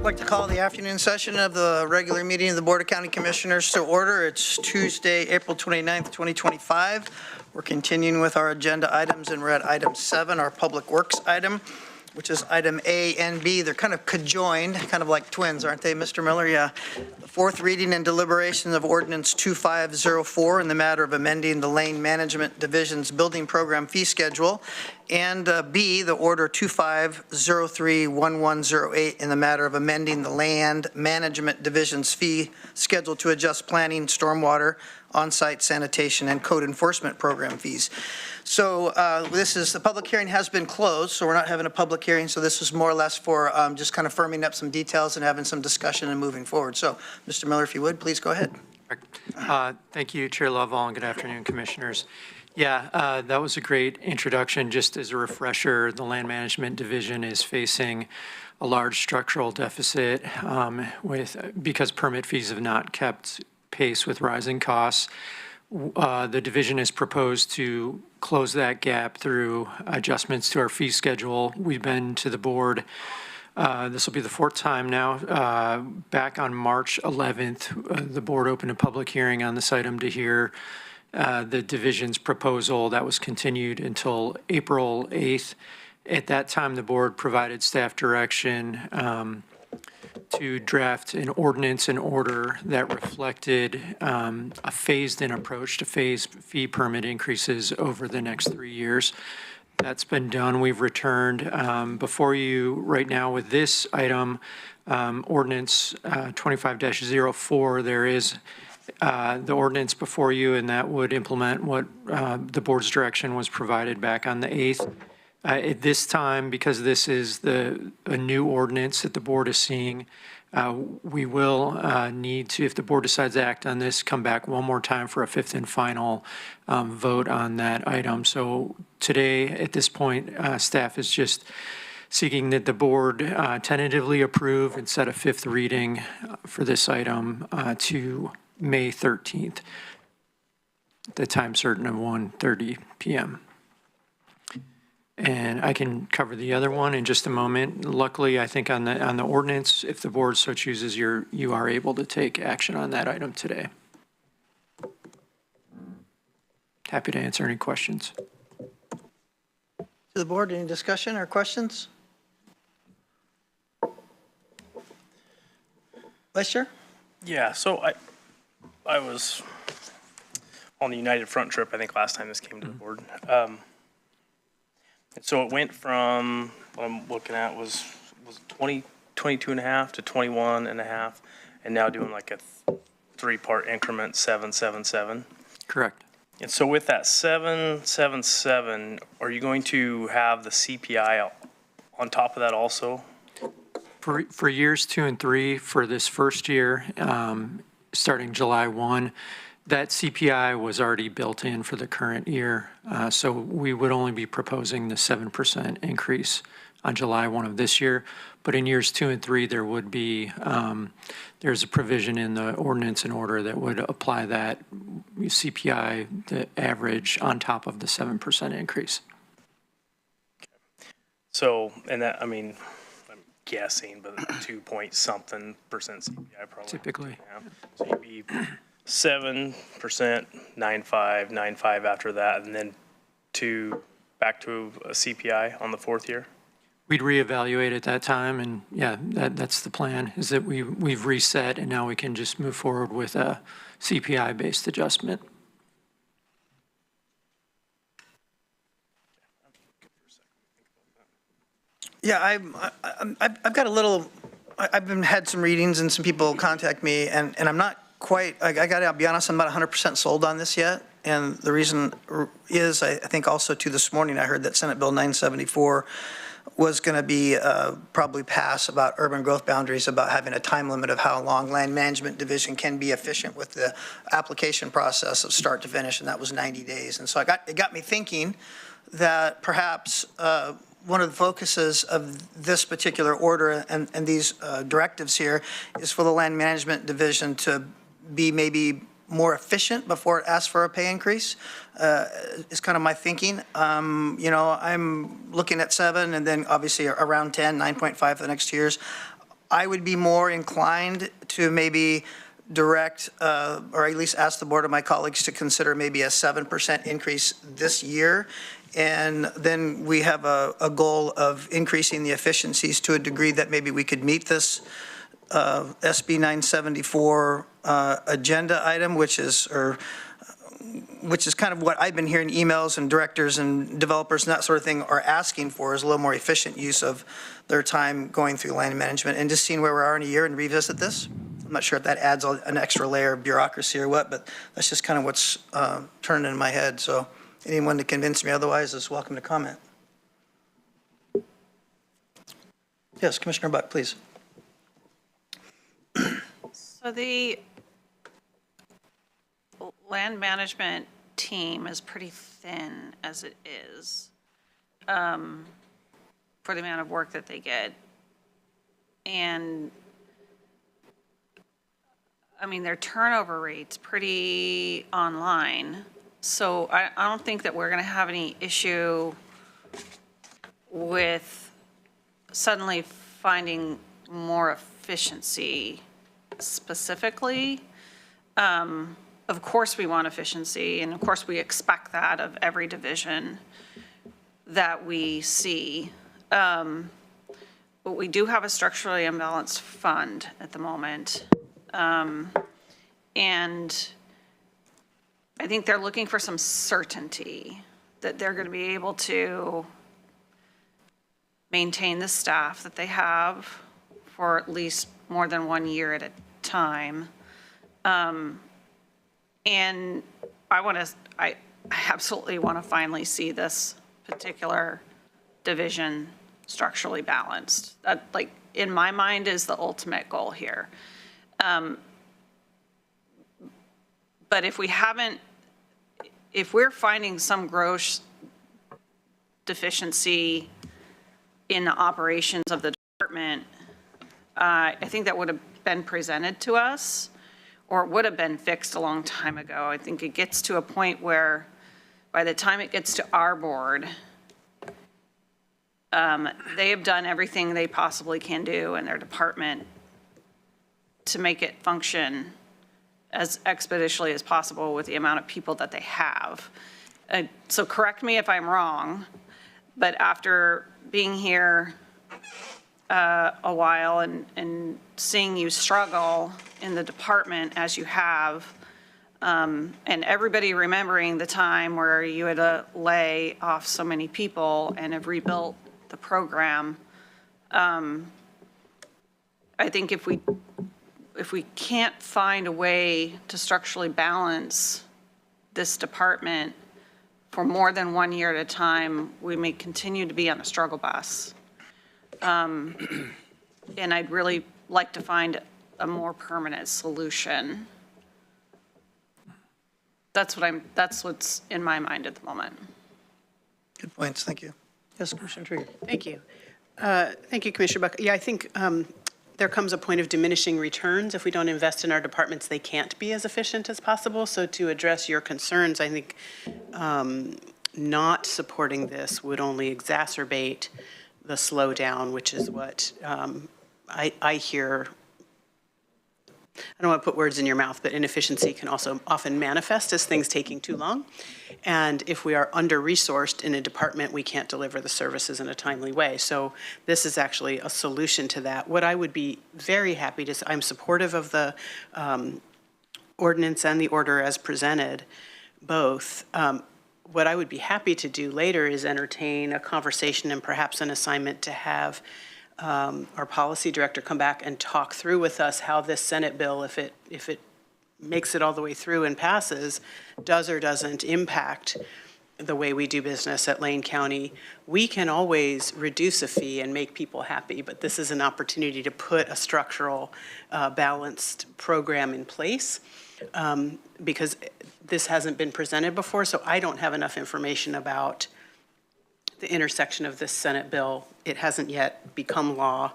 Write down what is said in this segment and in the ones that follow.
like to call the afternoon session of the regular meeting of the Board of County Commissioners to order. It's Tuesday, April 29th, 2025. We're continuing with our agenda items, and we're at item 7, our Public Works item, which is item A and B. They're kind of conjoined, kind of like twins, aren't they, Mr. Miller? Yeah. The fourth reading and deliberation of Ordinance 2504 in the matter of amending the Lane Management Division's building program fee schedule, and B, the Order 25031108 in the matter of amending the Land Management Division's fee schedule to adjust planning, stormwater, on-site sanitation, and code enforcement program fees. So the public hearing has been closed, so we're not having a public hearing, so this is more or less for just kind of firming up some details and having some discussion and moving forward. So, Mr. Miller, if you would, please go ahead. Thank you, Chair Lovell, and good afternoon, Commissioners. Yeah, that was a great introduction. Just as a refresher, the Land Management Division is facing a large structural deficit because permit fees have not kept pace with rising costs. The division has proposed to close that gap through adjustments to our fee schedule. We've been to the board. This will be the fourth time now. Back on March 11th, the board opened a public hearing on this item to hear the division's proposal. That was continued until April 8th. At that time, the board provided staff direction to draft an ordinance and order that reflected a phased-in approach to phase fee permit increases over the next 3 years. That's been done. We've returned before you right now with this item, Ordinance 25-04. There is the ordinance before you, and that would implement what the board's direction was provided back on the 8th. At this time, because this is a new ordinance that the board is seeing, we will need to, if the board decides to act on this, come back one more time for a fifth and final vote on that item. So today, at this point, staff is just seeking that the board tentatively approve and set a fifth reading for this item to May 13th, the time certain of 1:30 p.m. And I can cover the other one in just a moment. Luckily, I think on the ordinance, if the board so chooses, you are able to take action on that item today. Happy to answer any questions. To the board, any discussion or questions? Vice Chair? Yeah, so I was on the United Front trip, I think last time this came to the board. So it went from, what I'm looking at was 22 and a half to 21 and a half, and now doing like a 3-part increment, 777. Correct. And so with that 777, are you going to have the CPI on top of that also? For years 2 and 3, for this first year, starting July 1, that CPI was already built in for the current year, so we would only be proposing the 7% increase on July 1 of this year. But in years 2 and 3, there would be, there's a provision in the ordinance and order that would apply that CPI, the average, on top of the 7% increase. So, and that, I mean, I'm guessing, but 2-point-something% CPI probably. Typically. Yeah. So you'd be 7%, 9.5 after that, and then back to a CPI on the 4th year? We'd reevaluate at that time, and yeah, that's the plan, is that we've reset, and now we can just move forward with a CPI-based adjustment. Yeah, I've got a little, I've had some readings and some people contact me, and I'm not quite, I got to be honest, I'm not 100% sold on this yet. And the reason is, I think also too this morning, I heard that Senate Bill 974 was going to be probably pass about urban growth boundaries, about having a time limit of how long Land Management Division can be efficient with the application process of start to finish, and that was 90 days. And so it got me thinking that perhaps one of the focuses of this particular order and these directives here is for the Land Management Division to be maybe more efficient before it asks for a pay increase, is kind of my thinking. You know, I'm looking at 7 and then obviously around 10, 9.5 for the next 2 years. I would be more inclined to maybe direct, or at least ask the board of my colleagues to consider maybe a 7% increase this year. And then we have a goal of increasing the efficiencies to a degree that maybe we could meet this SB 974 agenda item, which is kind of what I've been hearing emails and directors and developers and that sort of thing are asking for, is a little more efficient use of their time going through land management, and just seeing where we are in a year and revisit this. I'm not sure if that adds an extra layer of bureaucracy or what, but that's just kind of what's turned in my head. So anyone to convince me otherwise is welcome to comment. Yes, Commissioner Buck, please. So the land management team is pretty thin as it is for the amount of work that they get. And I mean, their turnover rate's pretty online. So I don't think that we're going to have any issue with suddenly finding more efficiency specifically. Of course, we want efficiency, and of course, we expect that of every division that we see. But we do have a structurally imbalanced fund at the moment. And I think they're looking for some certainty that they're going to be able to maintain the staff that they have for at least more than 1 year at a time. And I absolutely want to finally see this particular division structurally balanced. That, like, in my mind, is the ultimate goal here. But if we're finding some gross deficiency in the operations of the department, I think that would have been presented to us, or it would have been fixed a long time ago. I think it gets to a point where by the time it gets to our board, they have done everything they possibly can do in their department to make it function as expeditiously as possible with the amount of people that they have. So correct me if I'm wrong, but after being here a while and seeing you struggle in the department as you have, and everybody remembering the time where you had to lay off so many people and have rebuilt the program, I think if we can't find a way to structurally balance this department for more than 1 year at a time, we may continue to be on a struggle bus. And I'd really like to find a more permanent solution. That's what's in my mind at the moment. Good points, thank you. Yes, Commissioner Trigger. Thank you. Thank you, Commissioner Buck. Yeah, I think there comes a point of diminishing returns. If we don't invest in our departments, they can't be as efficient as possible. So to address your concerns, I think not supporting this would only exacerbate the slowdown, which is what I hear. I don't want to put words in your mouth, but inefficiency can also often manifest as things taking too long. And if we are under-resourced in a department, we can't deliver the services in a timely way. So this is actually a solution to that. What I would be very happy to, I'm supportive of the ordinance and the order as presented, both. What I would be happy to do later is entertain a conversation and perhaps an assignment to have our policy director come back and talk through with us how this Senate bill, if it makes it all the way through and passes, does or doesn't impact the way we do business at Lane County. We can always reduce a fee and make people happy, but this is an opportunity to put a structural, balanced program in place because this hasn't been presented before, so I don't have enough information about the intersection of this Senate bill. It hasn't yet become law,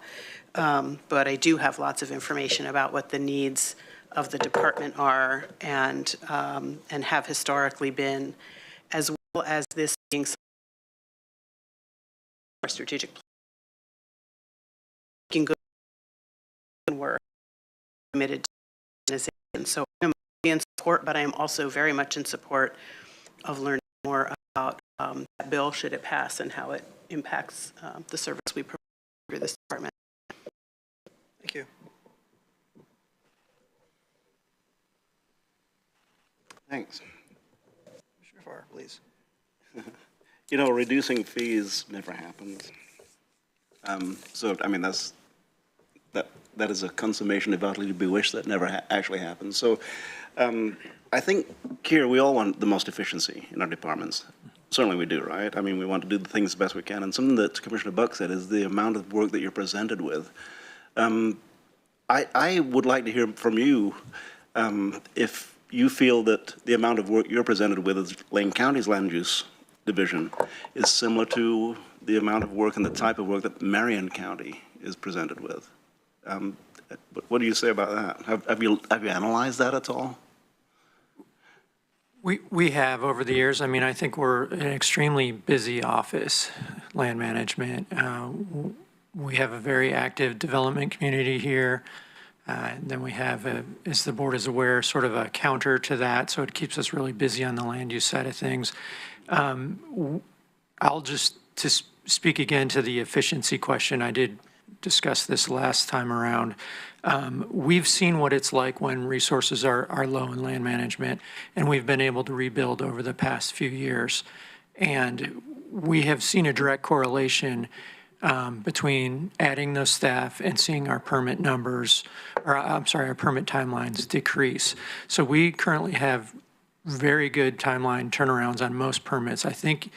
but I do have lots of information about what the needs of the department are and have historically been, as well as this being our strategic plan. committed to organization. So I'm in support, but I am also very much in support of learning more about that bill, should it pass, and how it impacts the service we provide through this department. Thank you. Thanks. Commissioner Farr, please. You know, reducing fees never happens. So, I mean, that is a consummation devoutly to be wished that never actually happens. So I think here we all want the most efficiency in our departments. Certainly we do, right? I mean, we want to do the things the best we can. And something that Commissioner Buck said is the amount of work that you're presented with. I would like to hear from you if you feel that the amount of work you're presented with as Lane County's land use division is similar to the amount of work and the type of work that Marion County is presented with. But what do you say about that? Have you analyzed that at all? We have over the years. I mean, I think we're an extremely busy office, land management. We have a very active development community here. Then we have, as the board is aware, sort of a counter to that, so it keeps us really busy on the land use side of things. I'll just, to speak again to the efficiency question, I did discuss this last time around. We've seen what it's like when resources are low in land management, and we've been able to rebuild over the past few years. And we have seen a direct correlation between adding those staff and seeing our permit numbers, or I'm sorry, our permit timelines decrease. So we currently have very good timeline turnarounds on most permits. I think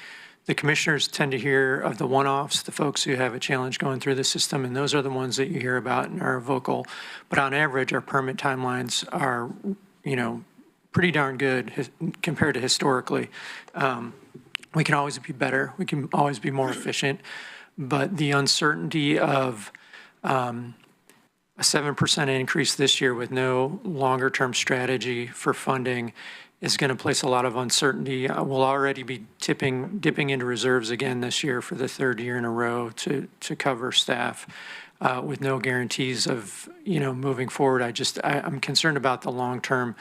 the commissioners tend to hear of the one-offs, the folks who have a challenge going through the system, and those are the ones that you hear about and are vocal. But on average, our permit timelines are, you know, pretty darn good compared to historically. We can always be better. We can always be more efficient. But the uncertainty of a 7% increase this year with no longer-term strategy for funding is going to place a lot of uncertainty. We'll already be dipping into reserves again this year for the third year in a row to cover staff with no guarantees of, you know, moving forward. I'm concerned about the long-term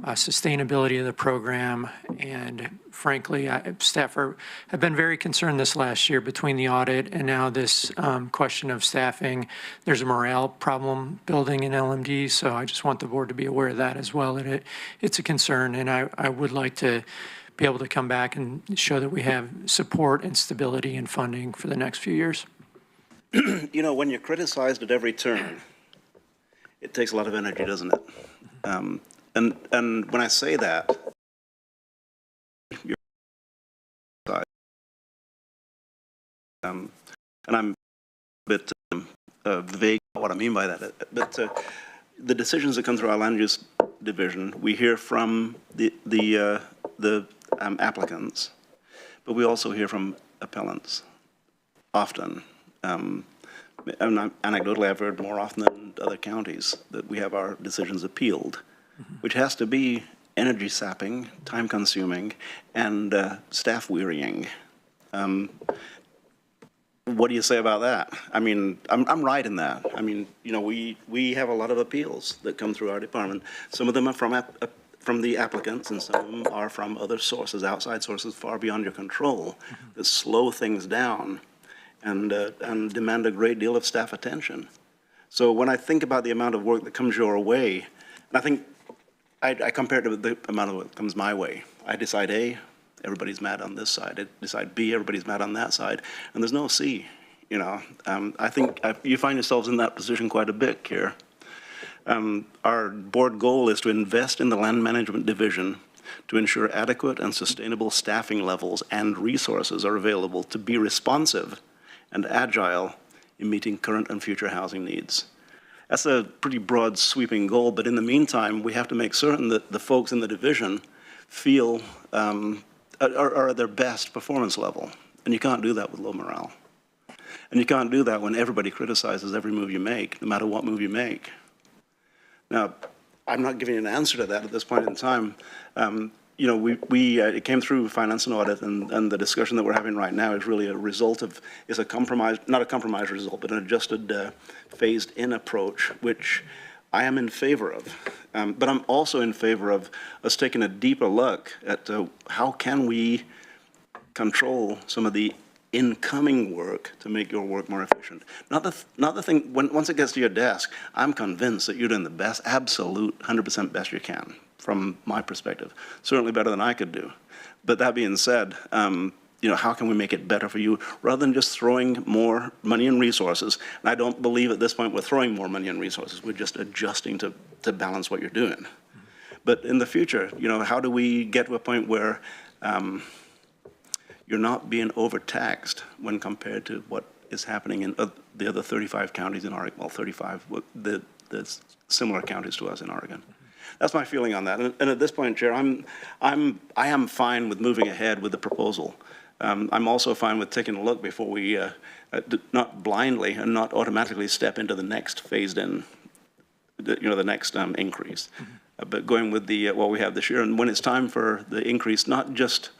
sustainability of the program. And frankly, staff have been very concerned this last year between the audit and now this question of staffing. There's a morale problem building in LMD, so I just want the board to be aware of that as well, that it's a concern. And I would like to be able to come back and show that we have support and stability and funding for the next few years. You know, when you're criticized at every turn, it takes a lot of energy, doesn't it? And when I say that, you're and I'm a bit vague about what I mean by that, but the decisions that come through our land use division, we hear from the applicants, but we also hear from appellants often. And anecdotally, I've heard more often than other counties that we have our decisions appealed, which has to be energy sapping, time consuming, and staff wearying. What do you say about that? I mean, I'm right in that. I mean, you know, we have a lot of appeals that come through our department. Some of them are from the applicants, and some of them are from other sources, outside sources far beyond your control, that slow things down and demand a great deal of staff attention. So when I think about the amount of work that comes your way, and I think I compare it to the amount of work that comes my way. I decide A, everybody's mad on this side. I decide B, everybody's mad on that side. And there's no C, you know. I think you find yourselves in that position quite a bit here. Our board goal is to invest in the land management division to ensure adequate and sustainable staffing levels and resources are available to be responsive and agile in meeting current and future housing needs. That's a pretty broad sweeping goal, but in the meantime, we have to make certain that the folks in the division feel are at their best performance level. And you can't do that with low morale. And you can't do that when everybody criticizes every move you make, no matter what move you make. Now, I'm not giving an answer to that at this point in time. You know, it came through finance and audit, and the discussion that we're having right now is really a result of, is a compromise, not a compromise result, but an adjusted, phased-in approach, which I am in favor of. But I'm also in favor of us taking a deeper look at how can we control some of the incoming work to make your work more efficient. Not the thing, once it gets to your desk, I'm convinced that you're doing the best, absolute 100% best you can, from my perspective. Certainly better than I could do. But that being said, how can we make it better for you rather than just throwing more money and resources? And I don't believe at this point we're throwing more money and resources. We're just adjusting to balance what you're doing. But in the future, how do we get to a point where you're not being overtaxed when compared to what is happening in the other 35 counties in Oregon, well, 35, the similar counties to us in Oregon. That's my feeling on that. And at this point, Chair, I am fine with moving ahead with the proposal. I'm also fine with taking a look before we, not blindly and not automatically step into the next phased in, the next increase. But going with what we have this year, and when it's time for the increase, not just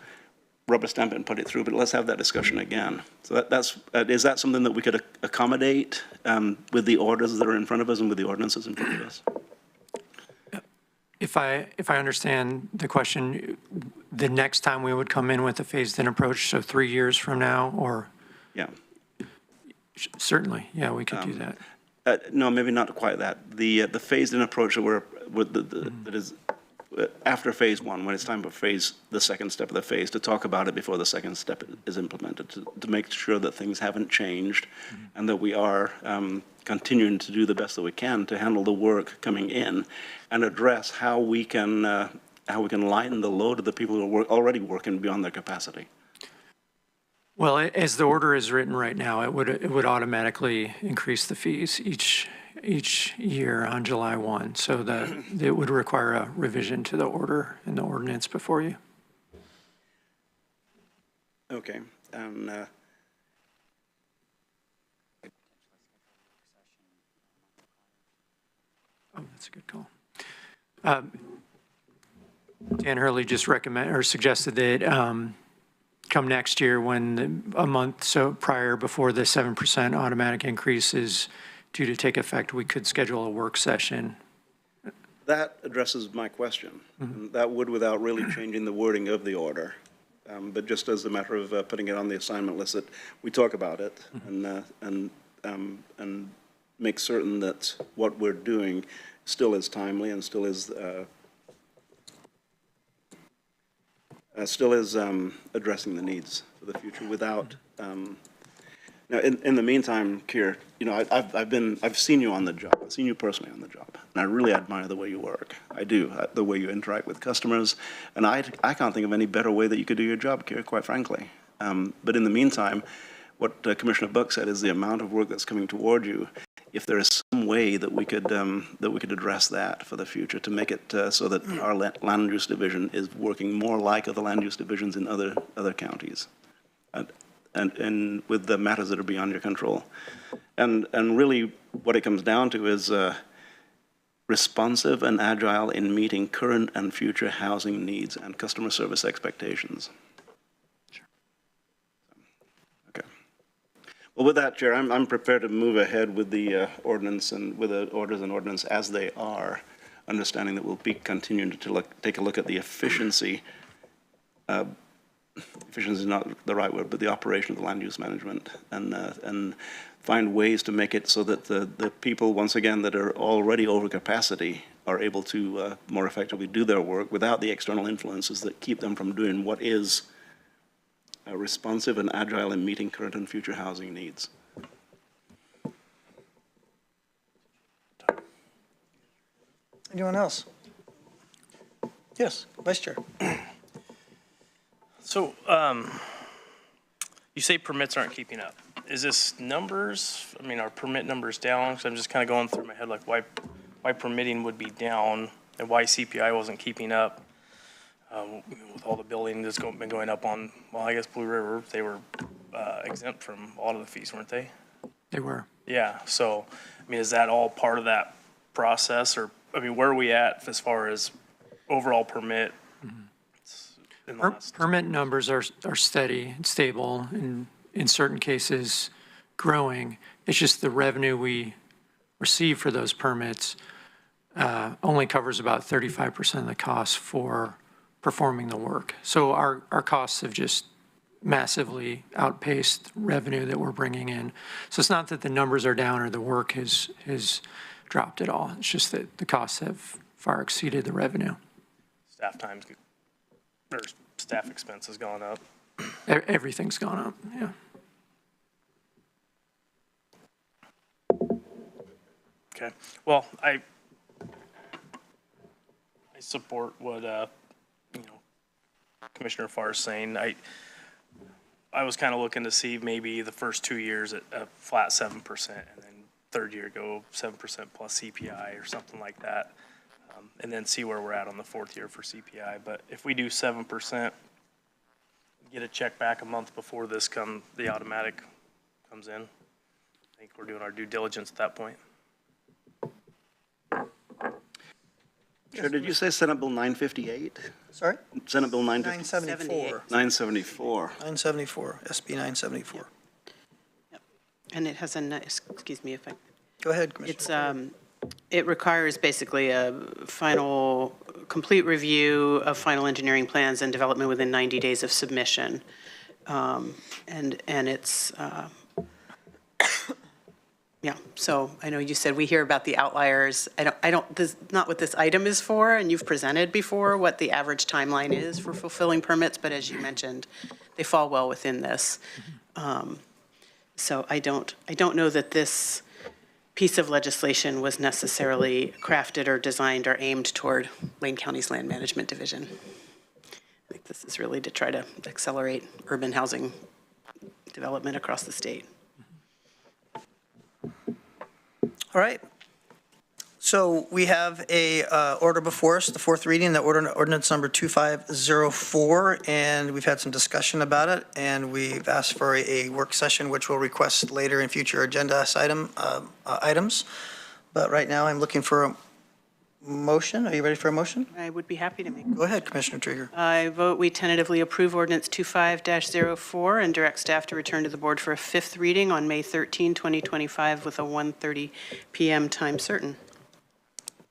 rubber stamp it and put it through, but let's have that discussion again. So is that something that we could accommodate with the orders that are in front of us and with the ordinances in front of us? If I understand the question, the next time we would come in with a phased-in approach, so 3 years from now, or? Yeah. Certainly, yeah, we could do that. No, maybe not quite that. The phased-in approach that is after phase one, when it's time for the second step of the phase, to talk about it before the second step is implemented, to make sure that things haven't changed and that we are continuing to do the best that we can to handle the work coming in and address how we can lighten the load of the people who are already working beyond their capacity. Well, as the order is written right now, it would automatically increase the fees each year on July 1, so that it would require a revision to the order and the ordinance before you. Okay. Oh, that's a good call. Dan Hurley just suggested that come next year, when a month prior before the 7% automatic increase is due to take effect, we could schedule a work session. That addresses my question. And that would without really changing the wording of the order. But just as a matter of putting it on the assignment list, that we talk about it and make certain that what we're doing still is timely and still is addressing the needs for the future without. Now, in the meantime, Keir, I've seen you on the job. I've seen you personally on the job, and I really admire the way you work. I do, the way you interact with customers, and I can't think of any better way that you could do your job, Keir, quite frankly. But in the meantime, what Commissioner Buck said is the amount of work that's coming toward you. If there is some way that we could address that for the future to make it so that our land use division is working more like other land use divisions in other counties. And with the matters that are beyond your control. And really what it comes down to is responsive and agile in meeting current and future housing needs and customer service expectations. Sure. Okay. Well, with that, Chair, I'm prepared to move ahead with the ordinance and with the orders and ordinance as they are, understanding that we'll be continuing to take a look at the efficiency efficiency is not the right word, but the operation of the land use management, and find ways to make it so that the people, once again, that are already over capacity are able to more effectively do their work without the external influences that keep them from doing what is responsive and agile in meeting current and future housing needs. Anyone else? Yes, Vice Chair. So, you say permits aren't keeping up. Is this numbers? I mean, are permit numbers down? Because I'm just kind of going through my head, like why permitting would be down and why CPI wasn't keeping up with all the building that's been going up on, well, I guess Blue River, they were exempt from a lot of the fees, weren't they? They were. Yeah, so, I mean, is that all part of that process? Or, I mean, where are we at as far as overall permit? Permit numbers are steady and stable, and in certain cases growing. It's just the revenue we receive for those permits only covers about 35% of the costs for performing the work. So our costs have just massively outpaced revenue that we're bringing in. So it's not that the numbers are down or the work has dropped at all. It's just that the costs have far exceeded the revenue. Staff times, or staff expense has gone up. Everything's gone up, yeah. Okay, well, I support what, Commissioner Farr is saying. I was kind of looking to see maybe the first 2 years at a flat 7%, and then third year go 7% plus CPI or something like that. And then see where we're at on the fourth year for CPI. But if we do 7%, get a check back a month before the automatic comes in, I think we're doing our due diligence at that point. Chair, did you say Senate Bill 958? Sorry? Senate Bill 958? 974. 974. 974, SB 974. And it has excuse me if I, Go ahead, Commissioner. it's, it requires basically a complete review of final engineering plans and development within 90 days of submission. And it's, yeah, so I know you said we hear about the outliers. This is not what this item is for, and you've presented before what the average timeline is for fulfilling permits, but as you mentioned, they fall well within this. So I don't know that this piece of legislation was necessarily crafted or designed or aimed toward Lane County's Land Management Division. I think this is really to try to accelerate urban housing development across the state. All right. So we have a order before us, the fourth reading, the ordinance number 2504, and we've had some discussion about it, and we've asked for a work session, which we'll request later in future agenda items. But right now, I'm looking for a motion. Are you ready for a motion? I would be happy to make. Go ahead, Commissioner Trieger. I vote we tentatively approve ordinance 25-04 and direct staff to return to the board for a fifth reading on May 13, 2025 with a 1:30 p.m. time certain.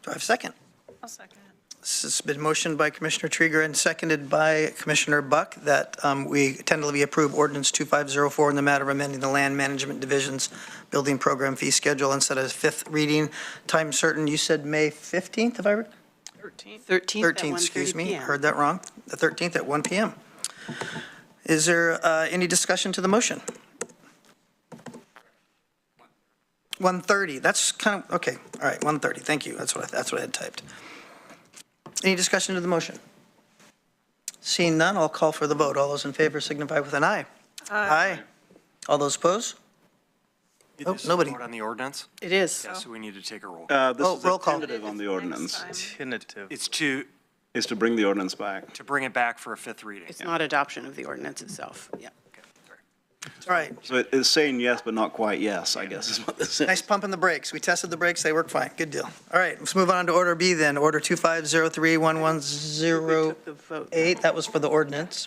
Do I have a second? I'll second. This has been motioned by Commissioner Trieger and seconded by Commissioner Buck that we tentatively approve ordinance 2504 in the matter of amending the Land Management Division's building program fee schedule instead of fifth reading. Time certain, you said May 15th, if I heard? 13th at 13th, 1:30 excuse me, p.m. heard that wrong. The 13th at 1 p.m. Is there any discussion to the motion? 1:30, that's kind of, okay, all right, 1:30, thank you, that's what I had typed. Any discussion to the motion? Seeing none, I'll call for the vote. All those in favor signify with an aye. Aye. All those opposed? Oh, nobody. Vote on the ordinance? It is. Yeah, so we need to take a roll. This Oh, is a roll call. tentative on the ordinance, Tentative. It's to is to bring the ordinance back. bring it back for a fifth reading. It's not adoption of the ordinance itself. Yeah. All right, So it's saying yes, but not quite yes, I guess is what this is. nice pump in the brakes. We tested the brakes, they work fine, good deal. All right, let's move on to order B then, order 25031108. The vote. That was for the ordinance.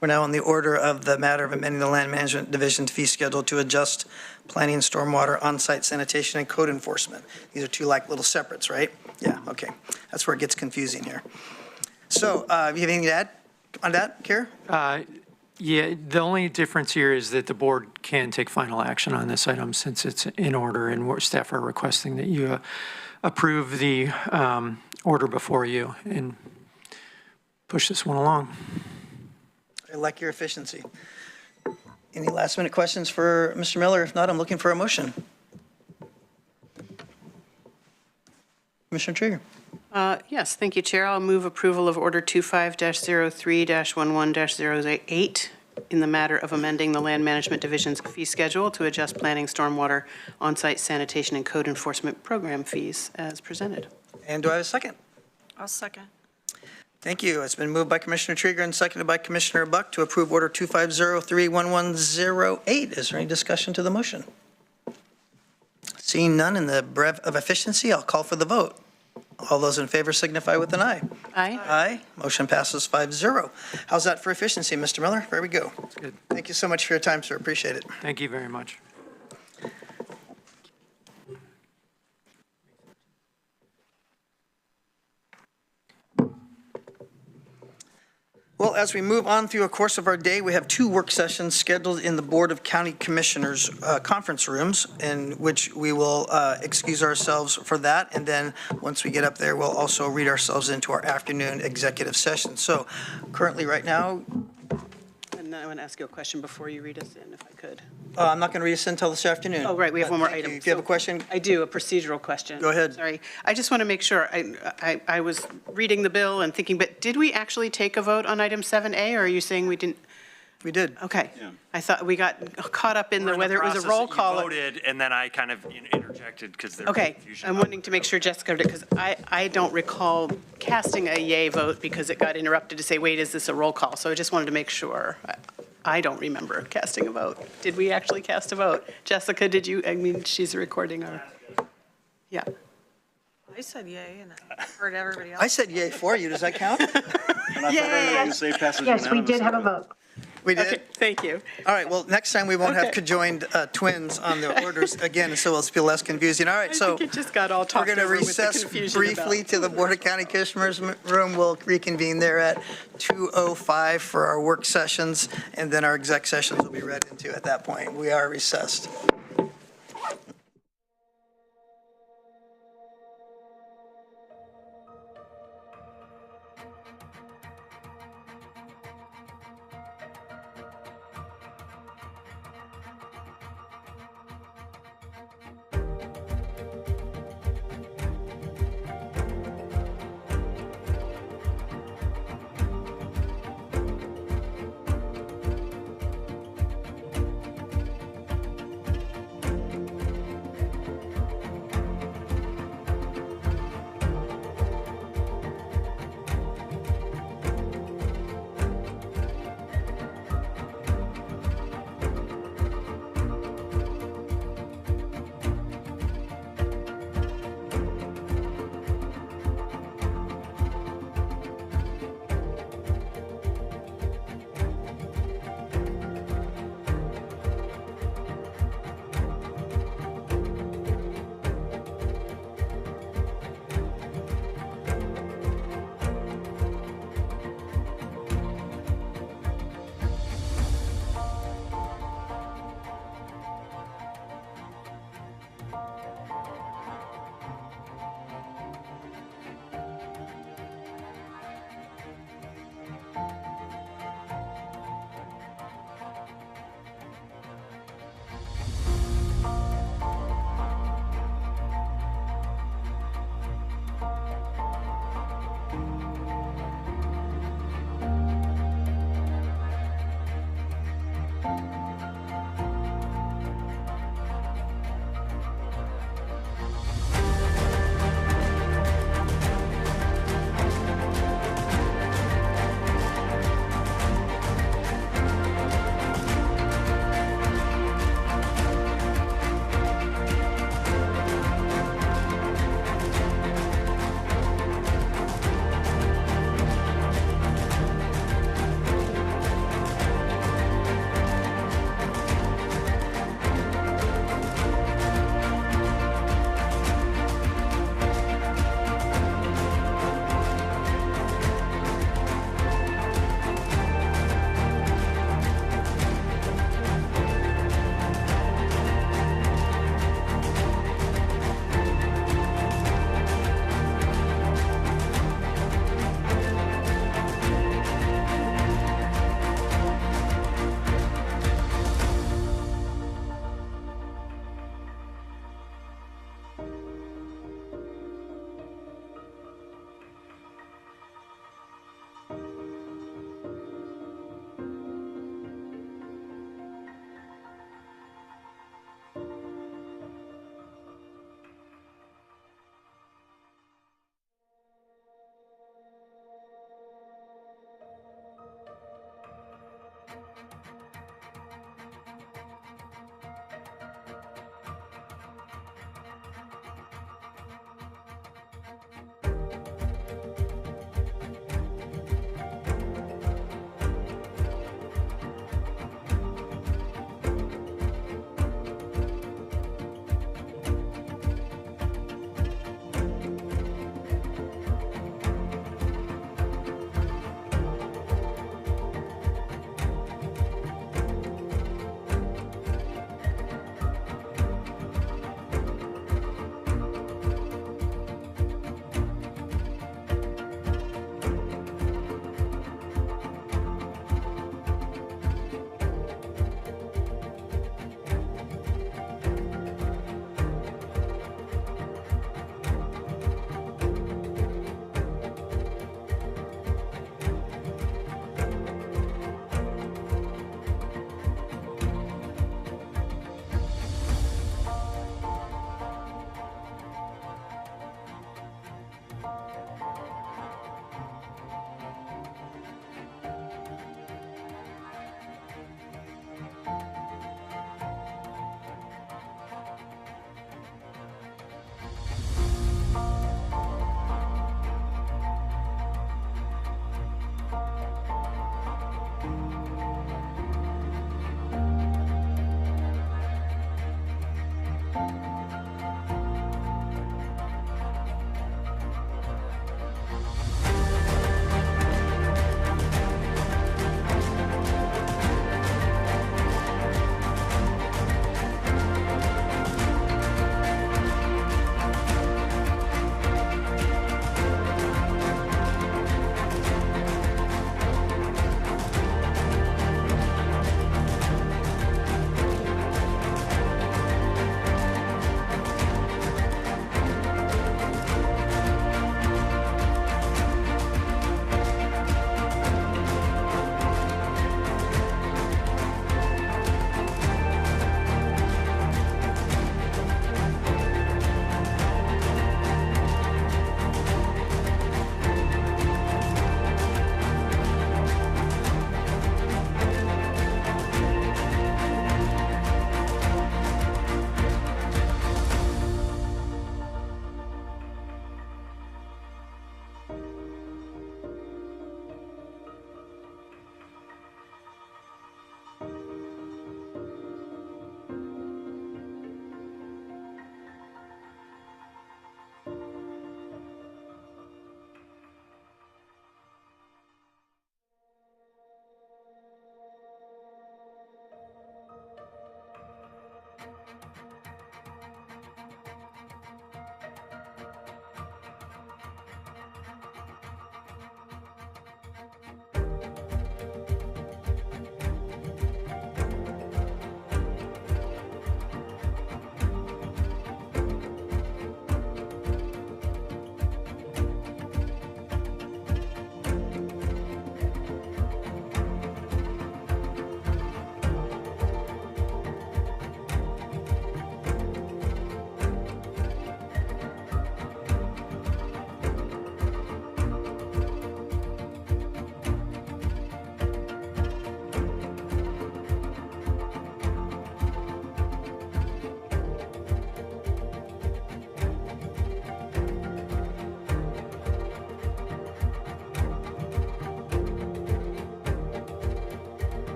We're now on the order of the matter of amending the Land Management Division's fee schedule to adjust planning, stormwater, on-site sanitation, and code enforcement. These are two like little separates, right? Yeah, okay. That's where it gets confusing here. So, you have anything to add on that, Kara? Yeah, the only difference here is that the board can take final action on this item since it's in order, and staff are requesting that you approve the order before you and push this one along. I like your efficiency. Any last-minute questions for Mr. Miller? If not, I'm looking for a motion. Commissioner Trieger. Yes, thank you, Chair. I'll move approval of Order 25-03-11-08 in the matter of amending the Land Management Division's fee schedule to adjust planning, stormwater, on-site sanitation, and code enforcement program fees as presented. And do I have a second? I'll second. Thank you. It's been moved by Commissioner Trieger and seconded by Commissioner Buck to approve Order 25031108. Is there any discussion to the motion? Seeing none in the breath of efficiency, I'll call for the vote. All those in favor signify with an aye. Aye. Aye. Motion passes 5-0. How's that for efficiency, Mr. Miller? There we go. Good. Thank you so much for your time, sir. Appreciate it. Thank you very much. as we move on through the course of our day, we have 2 work sessions scheduled in the Board of County Commissioners conference rooms, in which we will excuse ourselves for that. And then, once we get up there, we'll also read ourselves into our afternoon executive session. So currently, right now, And I want to ask you a question before you read us in, if I could. I'm not going to read us until this afternoon. Oh, right, we have one more Thank you. item. If you have a So- question, I do, a procedural question. Go ahead. Sorry. I just want to make sure, I was reading the bill and thinking, but did we actually take a vote on item 7A, or are you saying we didn't? we did. Okay. Yeah. I thought we got caught up in We're the, whether it was a roll call. You voted, and then I kind of interjected because there was Okay, confusion. I'm about wanting to make sure Jessica, because I don't recall casting a yay vote because it got interrupted to say, wait, is this a roll call? So I just wanted to make sure. I don't remember casting a vote. Did we actually cast a vote? Jessica, did you? I mean, she's recording our, yeah. I said yay, and I heard everybody else. I said yay for you. Does that count? And I thought I heard you say passes Yes, we did have a unanimously. vote. We did? Okay, thank you. All right, well, next time we won't have Okay. conjoined twins on the orders again, so it'll be less confusing. All right, I so think it just got all we're talked going to over with the recess confusion briefly about. to the Board of County Commissioners room. We'll reconvene there at 2:05 for our work sessions, and then our exec sessions will be read into at that point. We are recessed.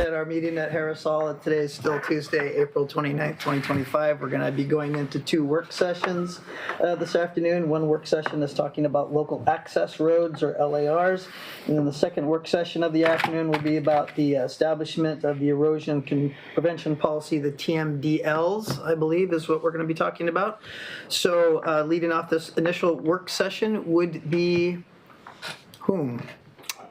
at our meeting at Harris Hall. Today is still Tuesday, April 29th, 2025. We're going to be going into two work sessions this afternoon. One work session is talking about local access roads, or LARs. And then the second work session of the afternoon will be about the establishment of the erosion prevention policy, the TMDLs, I believe, is what we're going to be talking about. So leading off this initial work session would be whom?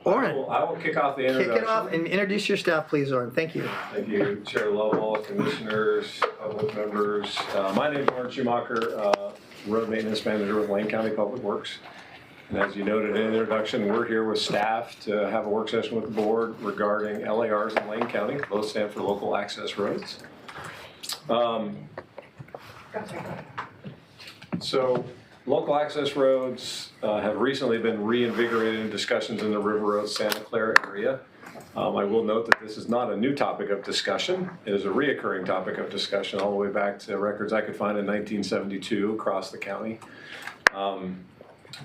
Oren. I will kick off the introduction. Kick it off and introduce your staff, please, Oren. Thank you. Thank you, Chair Lovell, commissioners, public members. My name is Oren Schumacher, road maintenance manager with Lane County Public Works. And as you noted in the introduction, we're here with staff to have a work session with the board regarding LARs in Lane County. Both stand for local access roads. So local access roads have recently been reinvigorated in discussions in the River Road Santa Clara area. I will note that this is not a new topic of discussion. It is a reoccurring topic of discussion all the way back to records I could find in 1972 across the county.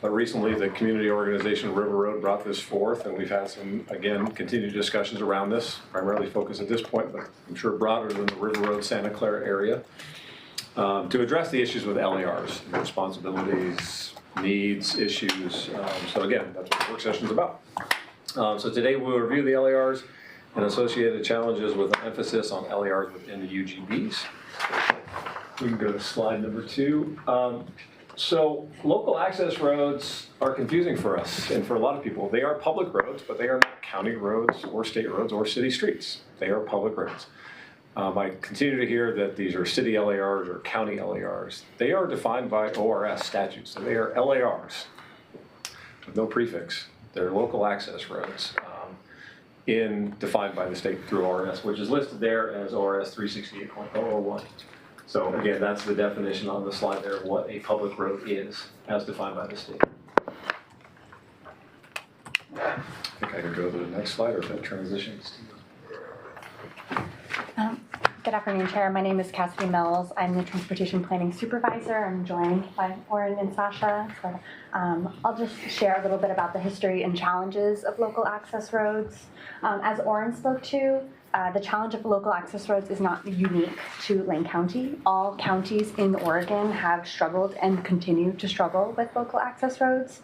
But recently, the community organization River Road brought this forth, and we've had some, again, continued discussions around this, primarily focused at this point, but I'm sure broader than the River Road Santa Clara area, to address the issues with LARs, responsibilities, needs, issues. So again, that's what the work session is about. So today we'll review the LARs and associated challenges with an emphasis on LARs within the UGBs. We can go to slide number 2. So local access roads are confusing for us and for a lot of people. They are public roads, but they are not county roads or state roads or city streets. They are public roads. I continue to hear that these are city LARs or county LARs. They are defined by ORS statutes, so they are LARs with no prefix. They're local access roads defined by the state through ORS, which is listed there as ORS 368.001. So again, that's the definition on the slide there of what a public road is as defined by the state. I think I can go to the next slide, or if that transitions to Good afternoon, Chair. My name is Cassidy Mills. I'm the Transportation Planning Supervisor. I'm joined by Oren and Sasha. So I'll just share a little bit about the history and challenges of local access roads. As Oren spoke to, the challenge of local access roads is not unique to Lane County. All counties in Oregon have struggled and continue to struggle with local access roads.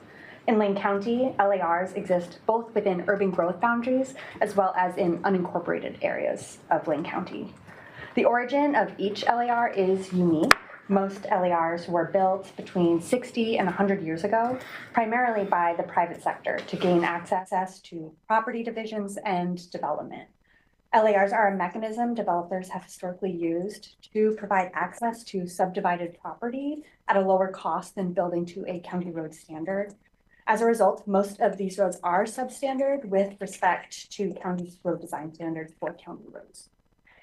In Lane County, LARs exist both within urban growth boundaries as well as in unincorporated areas of Lane County. The origin of each LAR is unique. Most LARs were built between 60 and 100 years ago, primarily by the private sector to gain access to property divisions and development. LARs are a mechanism developers have historically used to provide access to subdivided property at a lower cost than building to a county road standard. As a result, most of these roads are substandard with respect to county road design standards for county roads.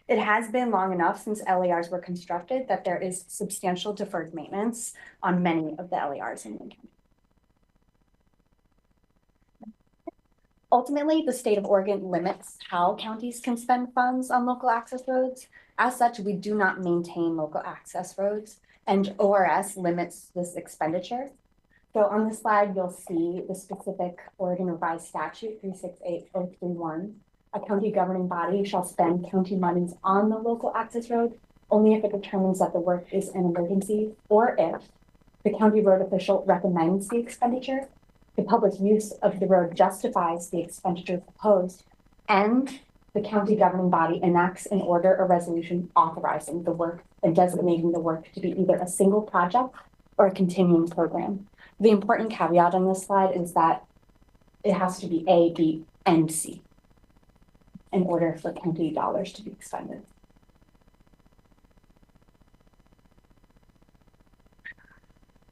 It has been long enough since LARs were constructed that there is substantial deferred maintenance on many of the LARs in Lane County. Ultimately, the state of Oregon limits how counties can spend funds on local access roads. As such, we do not maintain local access roads, and ORS limits this expenditure. So on this slide, you'll see the specific Oregon Revised Statute 368031. A county governing body shall spend county monies on the local access road only if it determines that the work is an emergency or if the county road official recommends the expenditure, the public use of the road justifies the expenditure proposed, and the county governing body enacts an order or resolution authorizing the work and designating the work to be either a single project or a continuing program. The important caveat on this slide is that it has to be A, B, and C in order for county dollars to be expended.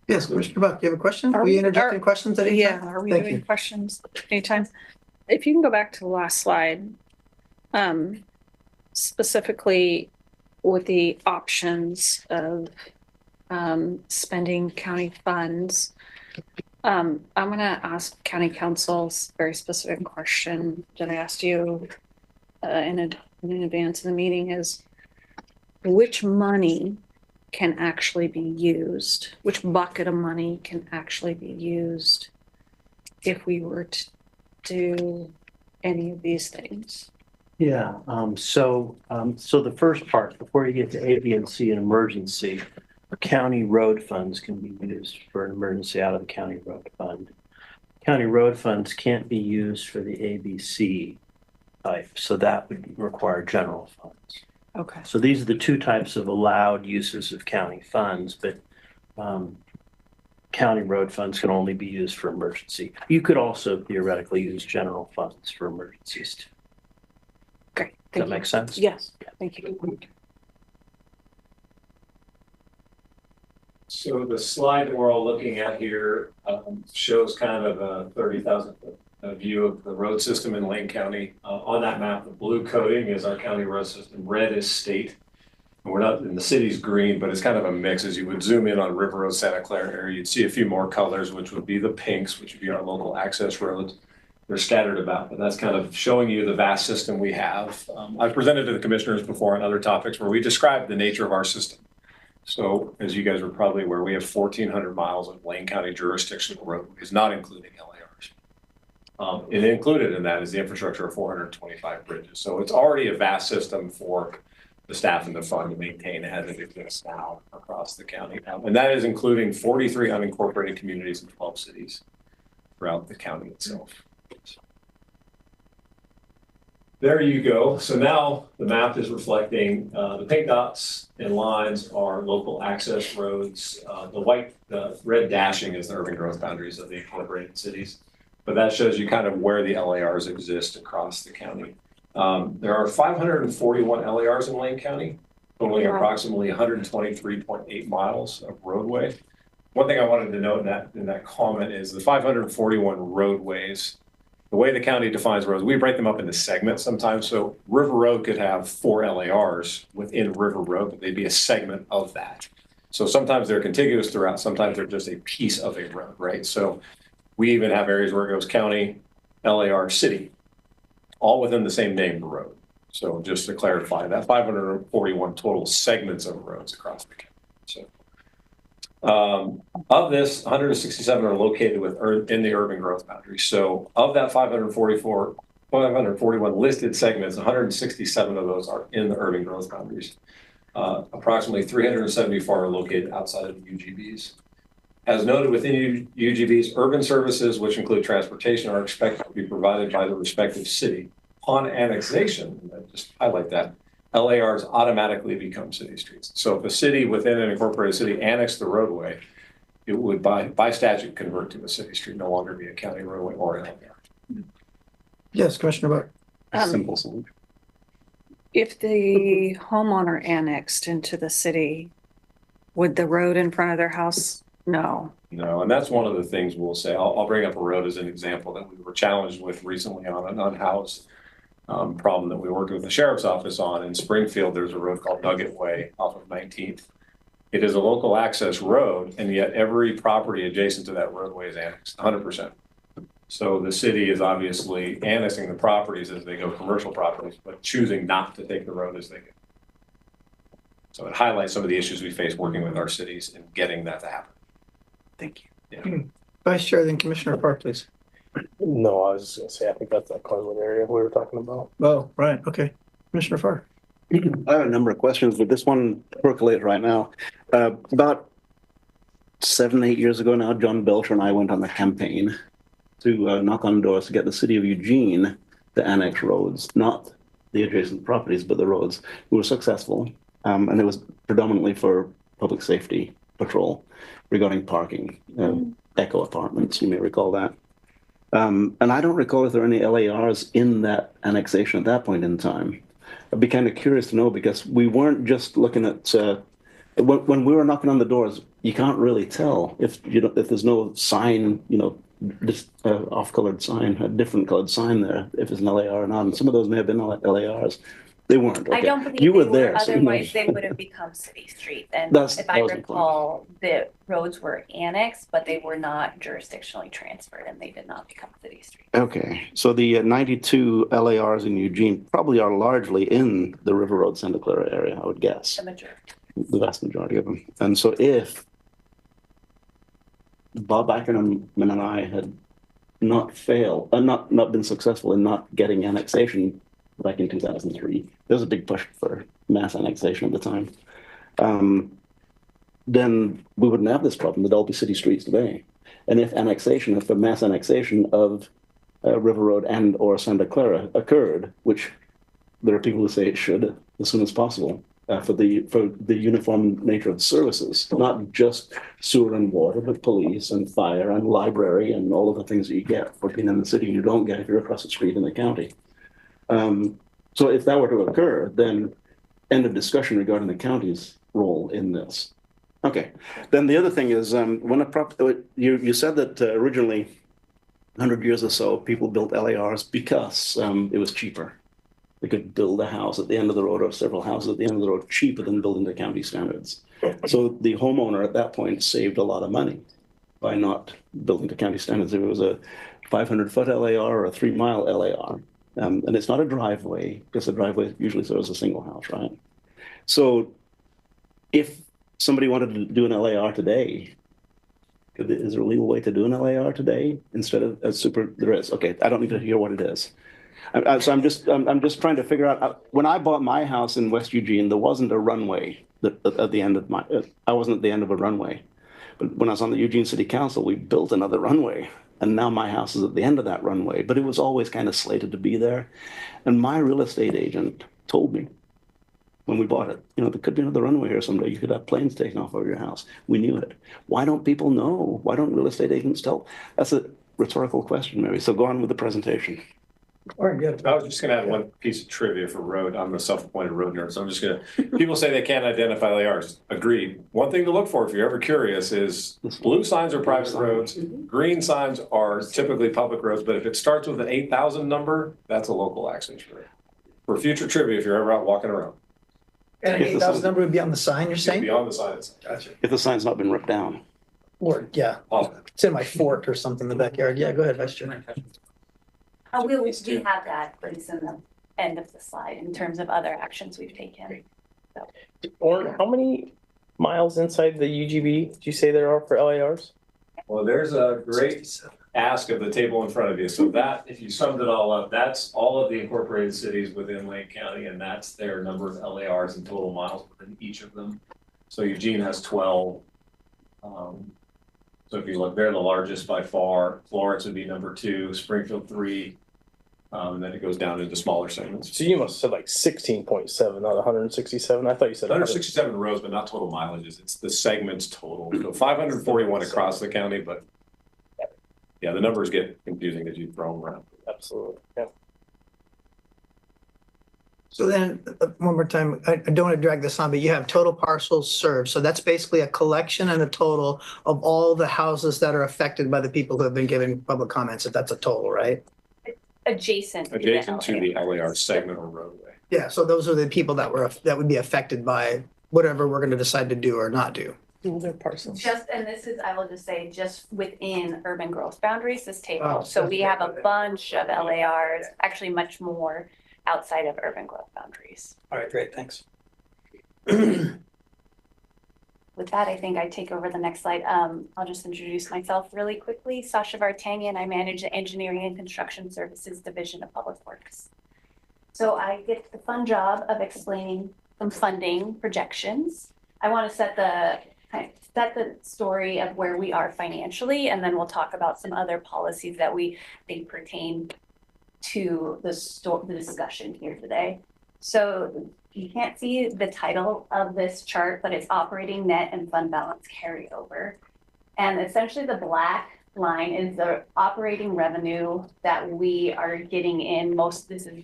Yes, Commissioner Buck, you have a question? Are we interjecting questions at any time? Yeah, are we Thank doing you. questions anytime? If you can go back to the last slide, specifically with the options of spending county funds, I'm going to ask County Council's very specific question that I asked you in advance of the meeting is, which money can actually be used, which bucket of money can actually be used if we were to do any of these things? Yeah, so the first part, before you get to A, B, and C, an emergency, county road funds can be used for an emergency out of the county road fund. County road funds can't be used for the ABC type, so that would require general funds. Okay. So these are the two types of allowed uses of county funds, but county road funds can only be used for emergency. You could also theoretically use general funds for emergencies too. Great. Does that make sense? Yes. Thank you. So the slide that we're all looking at here shows kind of a 30,000 foot view of the road system in Lane County. On that map, the blue coding is our county road system. Red is state. And we're not, in the city's green, but it's kind of a mix. As you would zoom in on River Road, Santa Clara area, you'd see a few more colors, which would be the pinks, which would be our local access roads. They're scattered about, but that's kind of showing you the vast system we have. I've presented to the commissioners before on other topics where we describe the nature of our system. So as you guys are probably aware, we have 1,400 miles of Lane County jurisdictional roadways, not including LARs. And included in that is the infrastructure of 425 bridges. So it's already a vast system for the staff and the fund to maintain as it exists now across the county. And that is including 43 unincorporated communities in 12 cities throughout the county itself. There you go. So now the map is reflecting the pink dots and lines are local access roads. The red dashing is the urban growth boundaries of the incorporated cities. But that shows you kind of where the LARs exist across the county. There are 541 LARs in Lane County, totaling approximately 123.8 miles of roadway. One thing I wanted to note in that comment is the 541 roadways. The way the county defines roads, we break them up into segments sometimes. So River Road could have 4 LARs within River Road, but they'd be a segment of that. So sometimes they're contiguous throughout, sometimes they're just a piece of a road, right? So we even have areas where it goes county, LAR, city, all within the same named road. So just to clarify, that 541 total segments of roads across the county. So of this, 167 are located in the urban growth boundary. So of that 541 listed segments, 167 of those are in the urban growth boundaries. Approximately 374 are located outside of the UGBs. As noted within UGBs, urban services, which include transportation, are expected to be provided by the respective city. Upon annexation, just highlight that, LARs automatically become city streets. So if a city within an incorporated city annexed the roadway, it would by statute convert to a city street, no longer be a county roadway or an LAR. Yes, Commissioner Buck. Simple solution. If the homeowner annexed into the city, would the road in front of their house? No. No, and that's one of the things we'll say. I'll bring up a road as an example that we were challenged with recently on an unhoused problem that we worked with the sheriff's office on. In Springfield, there's a road called Nugget Way off of 19th. It is a local access road, and yet every property adjacent to that roadway is annexed, 100%. So the city is obviously annexing the properties as they go commercial properties, but choosing not to take the road as they go. So it highlights some of the issues we face working with our cities and getting that to happen. Thank you. Yeah. Vice Chair, then Commissioner Park, please. No, I was just gonna say, I think that's that Carlin area we were talking about. Oh, right, okay. Commissioner Farr. I have a number of questions, but this one percolates right now. About 7, 8 years ago now, John Belcher and I went on a campaign to knock on doors to get the city of Eugene to annex roads, not the adjacent properties, but the roads. We were successful, and it was predominantly for public safety patrol regarding parking, Echo Apartments, you may recall that. And I don't recall if there are any LARs in that annexation at that point in time. I'd be kind of curious to know, because we weren't just looking at, when we were knocking on the doors, you can't really tell if there's no sign, just off-colored sign, a different colored sign there, if it's an LAR or not. And some of those may have been LARs. They weren't. Okay. I don't believe you they were were, there. otherwise they would have become city streets. And That's- if I that was the point. recall, the roads were annexed, but they were not jurisdictionally transferred and they did not become city streets. Okay, so the 92 LARs in Eugene probably are largely in the River Road, Santa Clara area, I would guess. The majority. The vast majority of them. And so if Bob Ackerman and I had not been successful in not getting annexation back in 2003, there was a big push for mass annexation at the time, then we wouldn't have this problem. They'd all be city streets today. And if the mass annexation of River Road and or Santa Clara occurred, which there are people who say it should as soon as possible, for the uniform nature of services, not just sewer and water, but police and fire and library and all of the things that you get for being in the city you don't get if you're across the street in the county. So if that were to occur, then end of discussion regarding the county's role in this. Okay. Then the other thing is, you said that originally, 100 years or so, people built LARs because it was cheaper. They could build a house at the end of the road or several houses at the end of the road cheaper than building to county standards. So the homeowner at that point saved a lot of money by not building to county standards. If it was a 500-foot LAR or a 3-mile LAR, and it's not a driveway, because a driveway usually serves a single house, right? So if somebody wanted to do an LAR today, is there a legal way to do an LAR today instead of a super? There is. Okay, I don't need to hear what it is. So I'm just trying to figure out. When I bought my house in West Eugene, there wasn't a runway at the end of my. I wasn't at the end of a runway, but when I was on the Eugene City Council, we built another runway, and now my house is at the end of that runway. But it was always kind of slated to be there, and my real estate agent told me when we bought it, there could be another runway here someday. You could have planes taking off over your house. We knew it. Why don't people know? Why don't real estate agents tell? That's a rhetorical question, Mary. So go on with the presentation. I was just gonna add one piece of trivia for road. I'm a self-appointed road nerd, so I'm just gonna, people say they can't identify LARs. Agreed. One thing to look for if you're ever curious is blue signs are private roads, green signs are typically public roads, but if it starts with an 8,000 number, that's a local access road. For future trivia, if you're ever out walking around. And an 8,000 number would be on the sign, you're saying? Beyond the signs. Gotcha. If the sign's not been ripped down. Or, yeah, it's in my fort or something in the backyard. Yeah, go ahead, Vice Chair. We have that, but it's in the end of the slide in terms of other actions we've taken. Or how many miles inside the UGB did you say there are for LARs? Well, there's a great ask of the table in front of you. So that, if you summed it all up, that's all of the incorporated cities within Lane County, and that's their number of LARs and total miles within each of them. So Eugene has 12. So if you look, they're the largest by far. Florence would be number 2, Springfield 3, and then it goes down into smaller segments. So you must have said like 16.7, not 167. I thought you said 167 rows, but not total mileages. It's the segments total. So 541 across the county, but yeah, the numbers get confusing as you throw them around. Absolutely. Yeah. So then, one more time, I don't want to drag this on, but you have total parcels served. So that's basically a collection and a total of all the houses that are affected by the people who have been giving public comments, if that's a total, right? Adjacent. To the LAR segment or roadway. Yeah, so those are the people that would be affected by whatever we're going to decide to do or not do. Their parcels. Just, and this is, I will just say, just within urban growth boundaries, this table. Oh, So we have a bunch of LARs, actually much more outside of urban growth boundaries. All right, great, thanks. With that, I think I take over the next slide. I'll just introduce myself really quickly. Sasha Vartanian, I manage the Engineering and Construction Services Division of Public Works. So I get the fun job of explaining some funding projections. I want to set the story of where we are financially, and then we'll talk about some other policies that we think pertain to the discussion here today. So you can't see the title of this chart, but it's operating net and fund balance carryover. And essentially the black line is the operating revenue that we are getting in. This is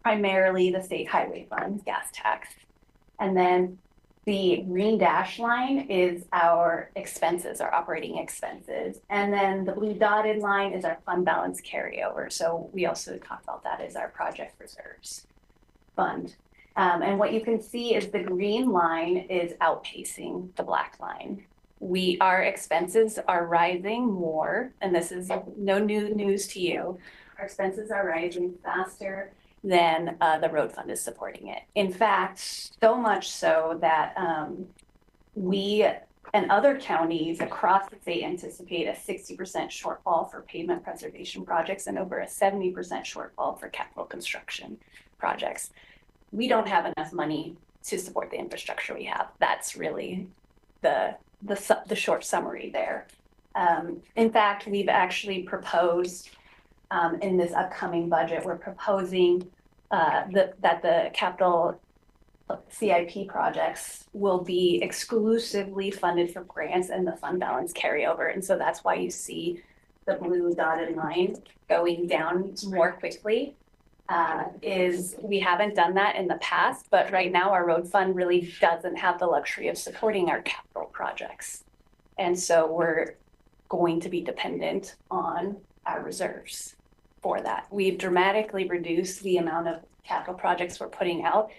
primarily the state highway funds, gas tax. And then the green dash line is our expenses, our operating expenses. And then the blue dotted line is our fund balance carryover. So we also talk about that as our project reserves fund. And what you can see is the green line is outpacing the black line. Our expenses are rising more, and this is no new news to you. Our expenses are rising faster than the road fund is supporting it. In fact, so much so that we and other counties across the state anticipate a 60% shortfall for pavement preservation projects and over a 70% shortfall for capital construction projects. We don't have enough money to support the infrastructure we have. That's really the short summary there. In fact, we've actually proposed in this upcoming budget, we're proposing that the capital CIP projects will be exclusively funded from grants and the fund balance carryover. And so that's why you see the blue dotted line going down more quickly. Is we haven't done that in the past, but right now our road fund really doesn't have the luxury of supporting our capital projects. And so we're going to be dependent on our reserves. for that. We've dramatically reduced the amount of capital projects we're putting out,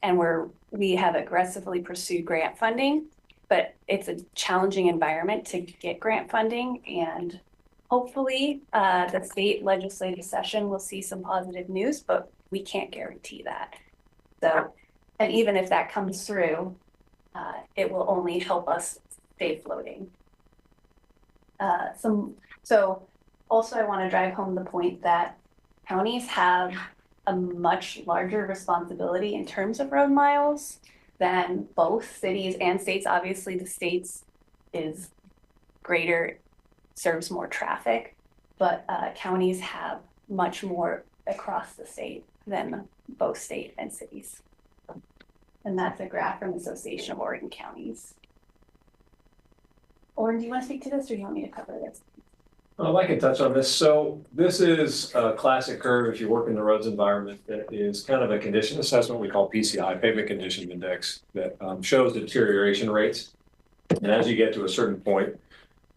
and we have aggressively pursued grant funding, but it's a challenging environment to get grant funding, and hopefully the state legislative session will see some positive news, but we can't guarantee that. So, and even if that comes through, it will only help us stay floating. So also I want to drive home the point that counties have a much larger responsibility in terms of road miles than both cities and states. Obviously, the states is greater, serves more traffic, but counties have much more across the state than both state and cities. And that's a graph from the Association of Oregon Counties. Oren, do you want to speak to this, or do you want me to cover this? I can touch on this. So this is a classic curve if you work in the roads environment that is kind of a condition assessment we call PCI, Pavement Condition Index, that shows deterioration rates. And as you get to a certain point,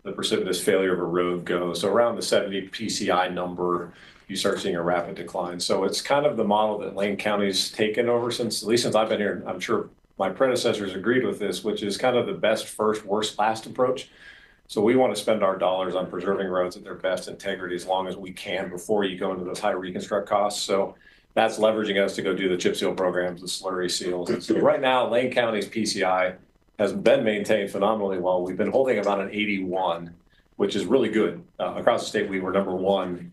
the precipitous failure of a road goes. So around the 70 PCI number, you start seeing a rapid decline. So it's kind of the model that Lane County's taken over since, at least since I've been here. I'm sure my predecessors agreed with this, which is kind of the best first, worst last approach. So we want to spend our dollars on preserving roads at their best integrity as long as we can before you go into those high reconstruct costs. So that's leveraging us to go do the chip seal programs, the slurry seals. And so right now, Lane County's PCI has been maintained phenomenally well. We've been holding about an 81, which is really good. Across the state, we were number one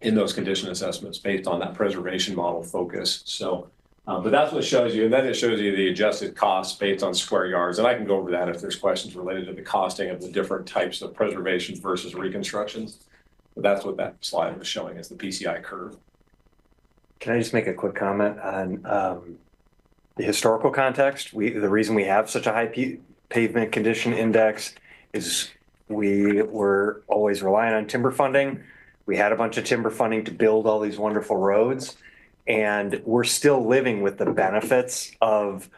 in those condition assessments based on that preservation model focus. So, but that's what it shows you. And then it shows you the adjusted costs based on square yards. And I can go over that if there's questions related to the costing of the different types of preservations versus reconstructions. But that's what that slide was showing is the PCI curve. Can I just make a quick comment on the historical context? The reason we have such a high pavement condition index is we were always relying on timber funding. We had a bunch of timber funding to build all these wonderful roads, and we're still living with the benefits of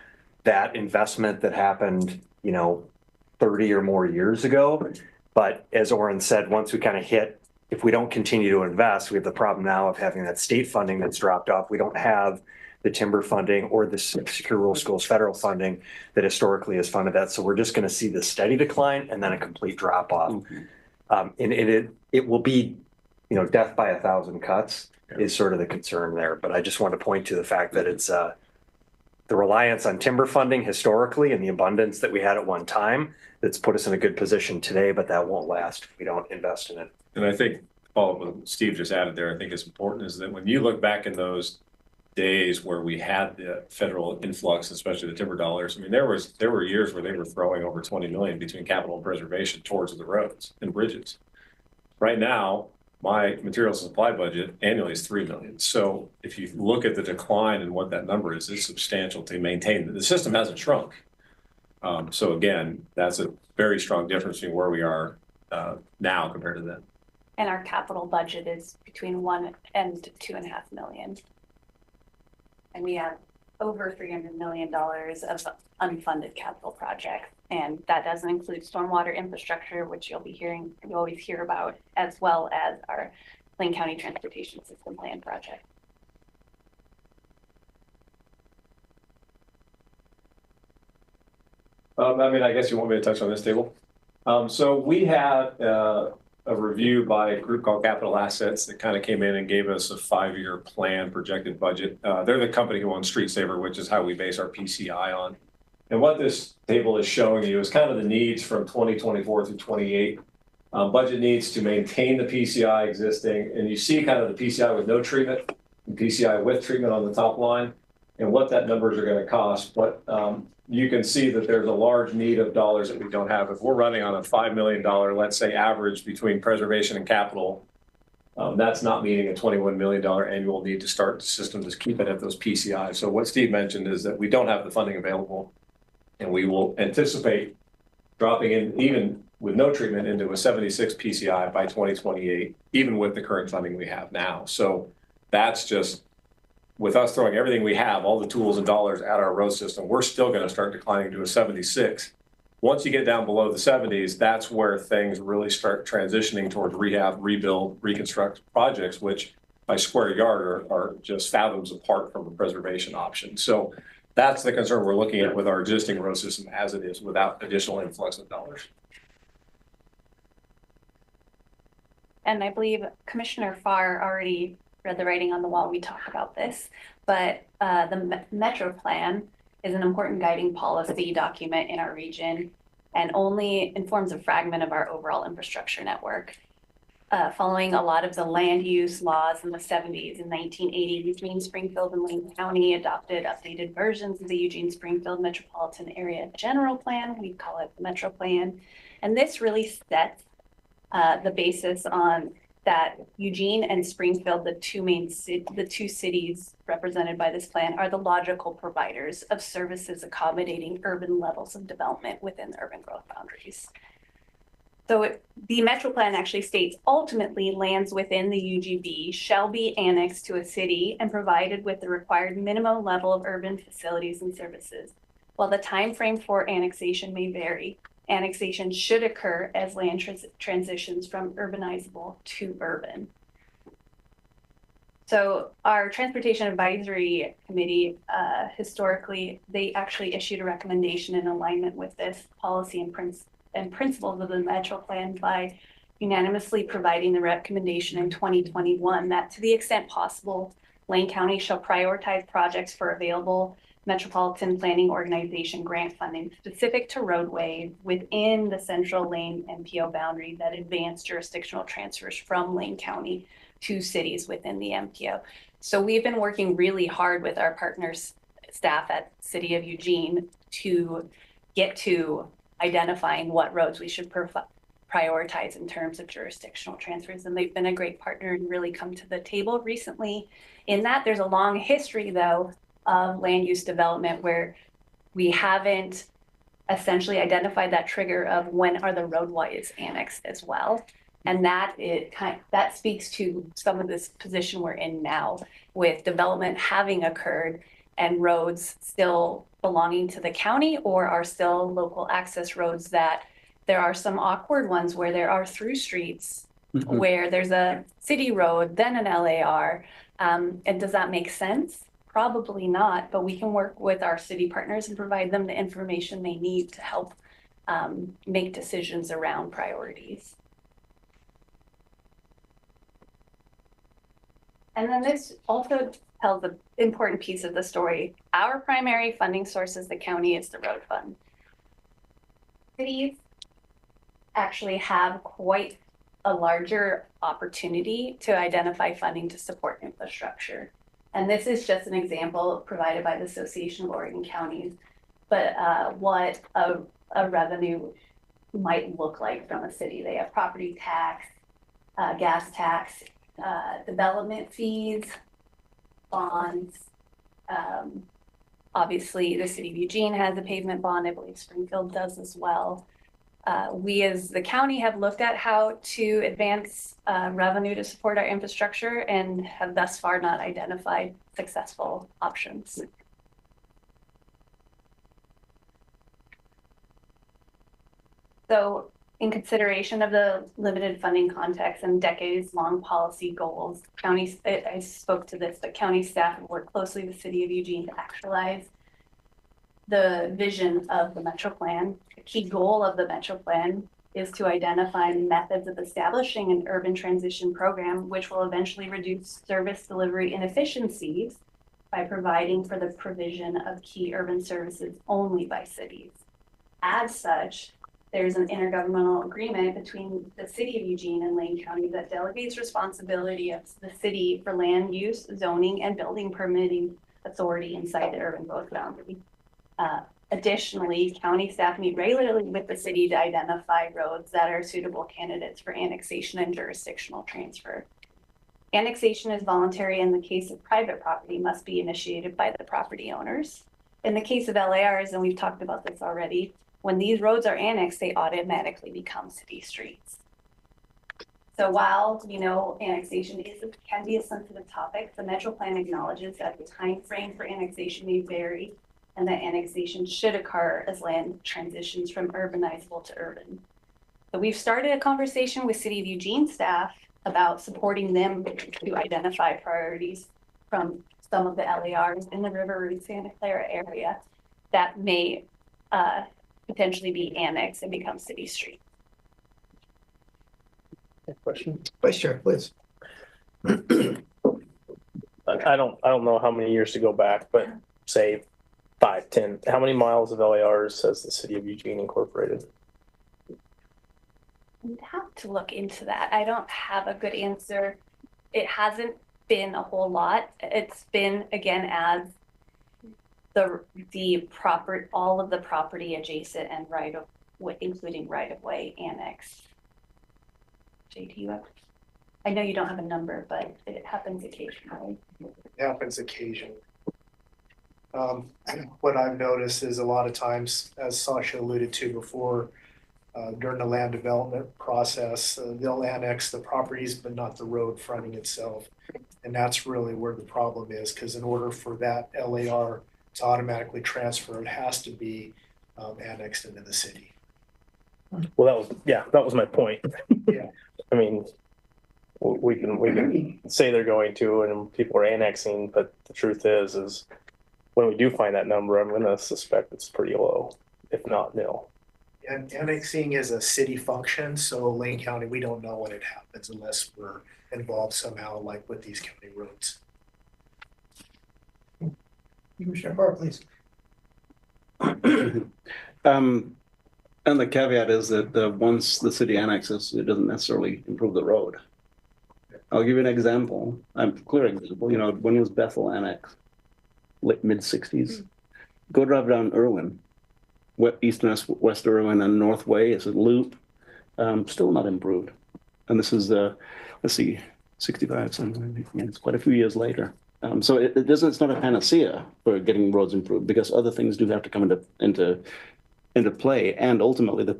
that investment that happened, 30 or more years ago. But as Oren said, once we kind of hit, if we don't continue to invest, we have the problem now of having that state funding that's dropped off. We don't have the timber funding or the Secure Rural Schools federal funding that historically has funded that. So we're just going to see the steady decline and then a complete drop off. And it will be, death by 1,000 cuts is sort of the concern there. But I just want to point to the fact that it's the reliance on timber funding historically and the abundance that we had at one time that's put us in a good position today, but that won't last if we don't invest in it. And I think, follow up what Steve just added there, I think it's important is that when you look back in those days where we had the federal influx, especially the timber dollars, I mean, there were years where they were throwing over 20 million between capital and preservation towards the roads and bridges. Right now, my materials supply budget annually is 3 million. So if you look at the decline and what that number is, it's substantial to maintain. The system hasn't shrunk. So again, that's a very strong difference between where we are now compared to then. And our capital budget is between 1 and 2.5 million. And we have over $300 million of unfunded capital projects. And that doesn't include stormwater infrastructure, which you always hear about, as well as our Lane County Transportation System Plan project. I guess you want me to touch on this table. So we had a review by a group called Capital Assets that kind of came in and gave us a 5-year plan projected budget. They're the company who owns Street Saver, which is how we base our PCI on. And what this table is showing you is kind of the needs from 2024 through 28. Budget needs to maintain the PCI existing, and you see kind of the PCI with no treatment and PCI with treatment on the top line and what that numbers are going to cost. But you can see that there's a large need of dollars that we don't have. If we're running on a $5 million, let's say, average between preservation and capital, that's not meeting a $21 million annual need to start the system to keep it at those PCI. So what Steve mentioned is that we don't have the funding available, and we will anticipate dropping in, even with no treatment, into a 76 PCI by 2028, even with the current funding we have now. So that's just, with us throwing everything we have, all the tools and dollars at our road system, we're still going to start declining to a 76. Once you get down below the 70s, that's where things really start transitioning towards rehab, rebuild, reconstruct projects, which by square yard are just fathoms apart from a preservation option. So that's the concern we're looking at with our existing road system as it is without additional influx of dollars. And I believe Commissioner Farr already read the writing on the wall. We talked about this, but the Metro Plan is an important guiding policy document in our region and only informs a fragment of our overall infrastructure network. Following a lot of the land use laws in the 70s and 1980s, Eugene, Springfield, and Lane County adopted updated versions of the Eugene Springfield Metropolitan Area General Plan. We call it the Metro Plan. And this really sets the basis on that Eugene and Springfield, the two cities represented by this plan, are the logical providers of services accommodating urban levels of development within the urban growth boundaries. So the Metro Plan actually states ultimately lands within the UGB shall be annexed to a city and provided with the required minimum level of urban facilities and services. While the time frame for annexation may vary, annexation should occur as land transitions from urbanizable to urban. So our Transportation Advisory Committee, historically, they actually issued a recommendation in alignment with this policy and principles of the Metro Plan by unanimously providing the recommendation in 2021 that to the extent possible, Lane County shall prioritize projects for available Metropolitan Planning Organization grant funding specific to roadways within the central Lane MPO boundary that advance jurisdictional transfers from Lane County to cities within the MPO. So we've been working really hard with our partners, staff at City of Eugene to get to identifying what roads we should prioritize in terms of jurisdictional transfers. And they've been a great partner and really come to the table recently. In that, there's a long history, though, of land use development where we haven't essentially identified that trigger of when are the roadways annexed as well. And that speaks to some of this position we're in now with development having occurred and roads still belonging to the county or are still local access roads that there are some awkward ones where there are through streets where there's a city road, then an LAR. And does that make sense? Probably not, but we can work with our city partners and provide them the information they need to help make decisions around priorities. And then this also tells an important piece of the story. Our primary funding source as the county is the road fund. Cities actually have quite a larger opportunity to identify funding to support infrastructure. And this is just an example provided by the Association of Oregon Counties, but what a revenue might look like from a city. They have property tax, gas tax, development fees, bonds. Obviously, the City of Eugene has a pavement bond. I believe Springfield does as well. We as the county have looked at how to advance revenue to support our infrastructure and have thus far not identified successful options. So in consideration of the limited funding context and decades-long policy goals, counties, I spoke to this, but county staff have worked closely with the City of Eugene to actualize the vision of the Metro Plan. A key goal of the Metro Plan is to identify methods of establishing an urban transition program, which will eventually reduce service delivery inefficiencies by providing for the provision of key urban services only by cities. As such, there's an intergovernmental agreement between the City of Eugene and Lane County that delegates responsibility of the city for land use, zoning, and building permitting authority inside the urban growth boundary. Additionally, county staff meet regularly with the city to identify roads that are suitable candidates for annexation and jurisdictional transfer. Annexation is voluntary in the case of private property, must be initiated by the property owners. In the case of LARs, and we've talked about this already, when these roads are annexed, they automatically become city streets. So while annexation can be a sensitive topic, the Metro Plan acknowledges that the time frame for annexation may vary and that annexation should occur as land transitions from urbanizable to urban. So we've started a conversation with City of Eugene staff about supporting them to identify priorities from some of the LARs in the River Road Santa Clara area that may potentially be annexed and become city streets. Question. Vice Chair, please. I don't know how many years to go back, but say 5, 10. How many miles of LARs has the city of Eugene incorporated? I'd have to look into that. I don't have a good answer. It hasn't been a whole lot. It's been, again, as the proper, all of the property adjacent and right of way, including right of way annexed. JT, you have, I know you don't have a number, but it happens occasionally. It happens occasionally. What I've noticed is a lot of times, as Sasha alluded to before, during the land development process, they'll annex the properties, but not the road fronting itself. And that's really where the problem is, because in order for that LAR to automatically transfer, it has to be annexed into the city. Well, that was my point. Yeah. I mean, we can say they're going to, and people are annexing, but the truth is when we do find that number, I'm gonna suspect it's pretty low, if not nil. And annexing is a city function, so Lane County, we don't know when it happens unless we're involved somehow, like with these county roads. Commissioner Barr, please. And the caveat is that once the city annexes, it doesn't necessarily improve the road. I'll give you an example, a clear example. You know, when it was Bethel annexed, late mid-60s, go drive down Irwin, east and west Irwin and North Way, it's a loop, still not improved. And this is, let's see, 65, so it's quite a few years later. So it's not a panacea for getting roads improved, because other things do have to come into play, and ultimately the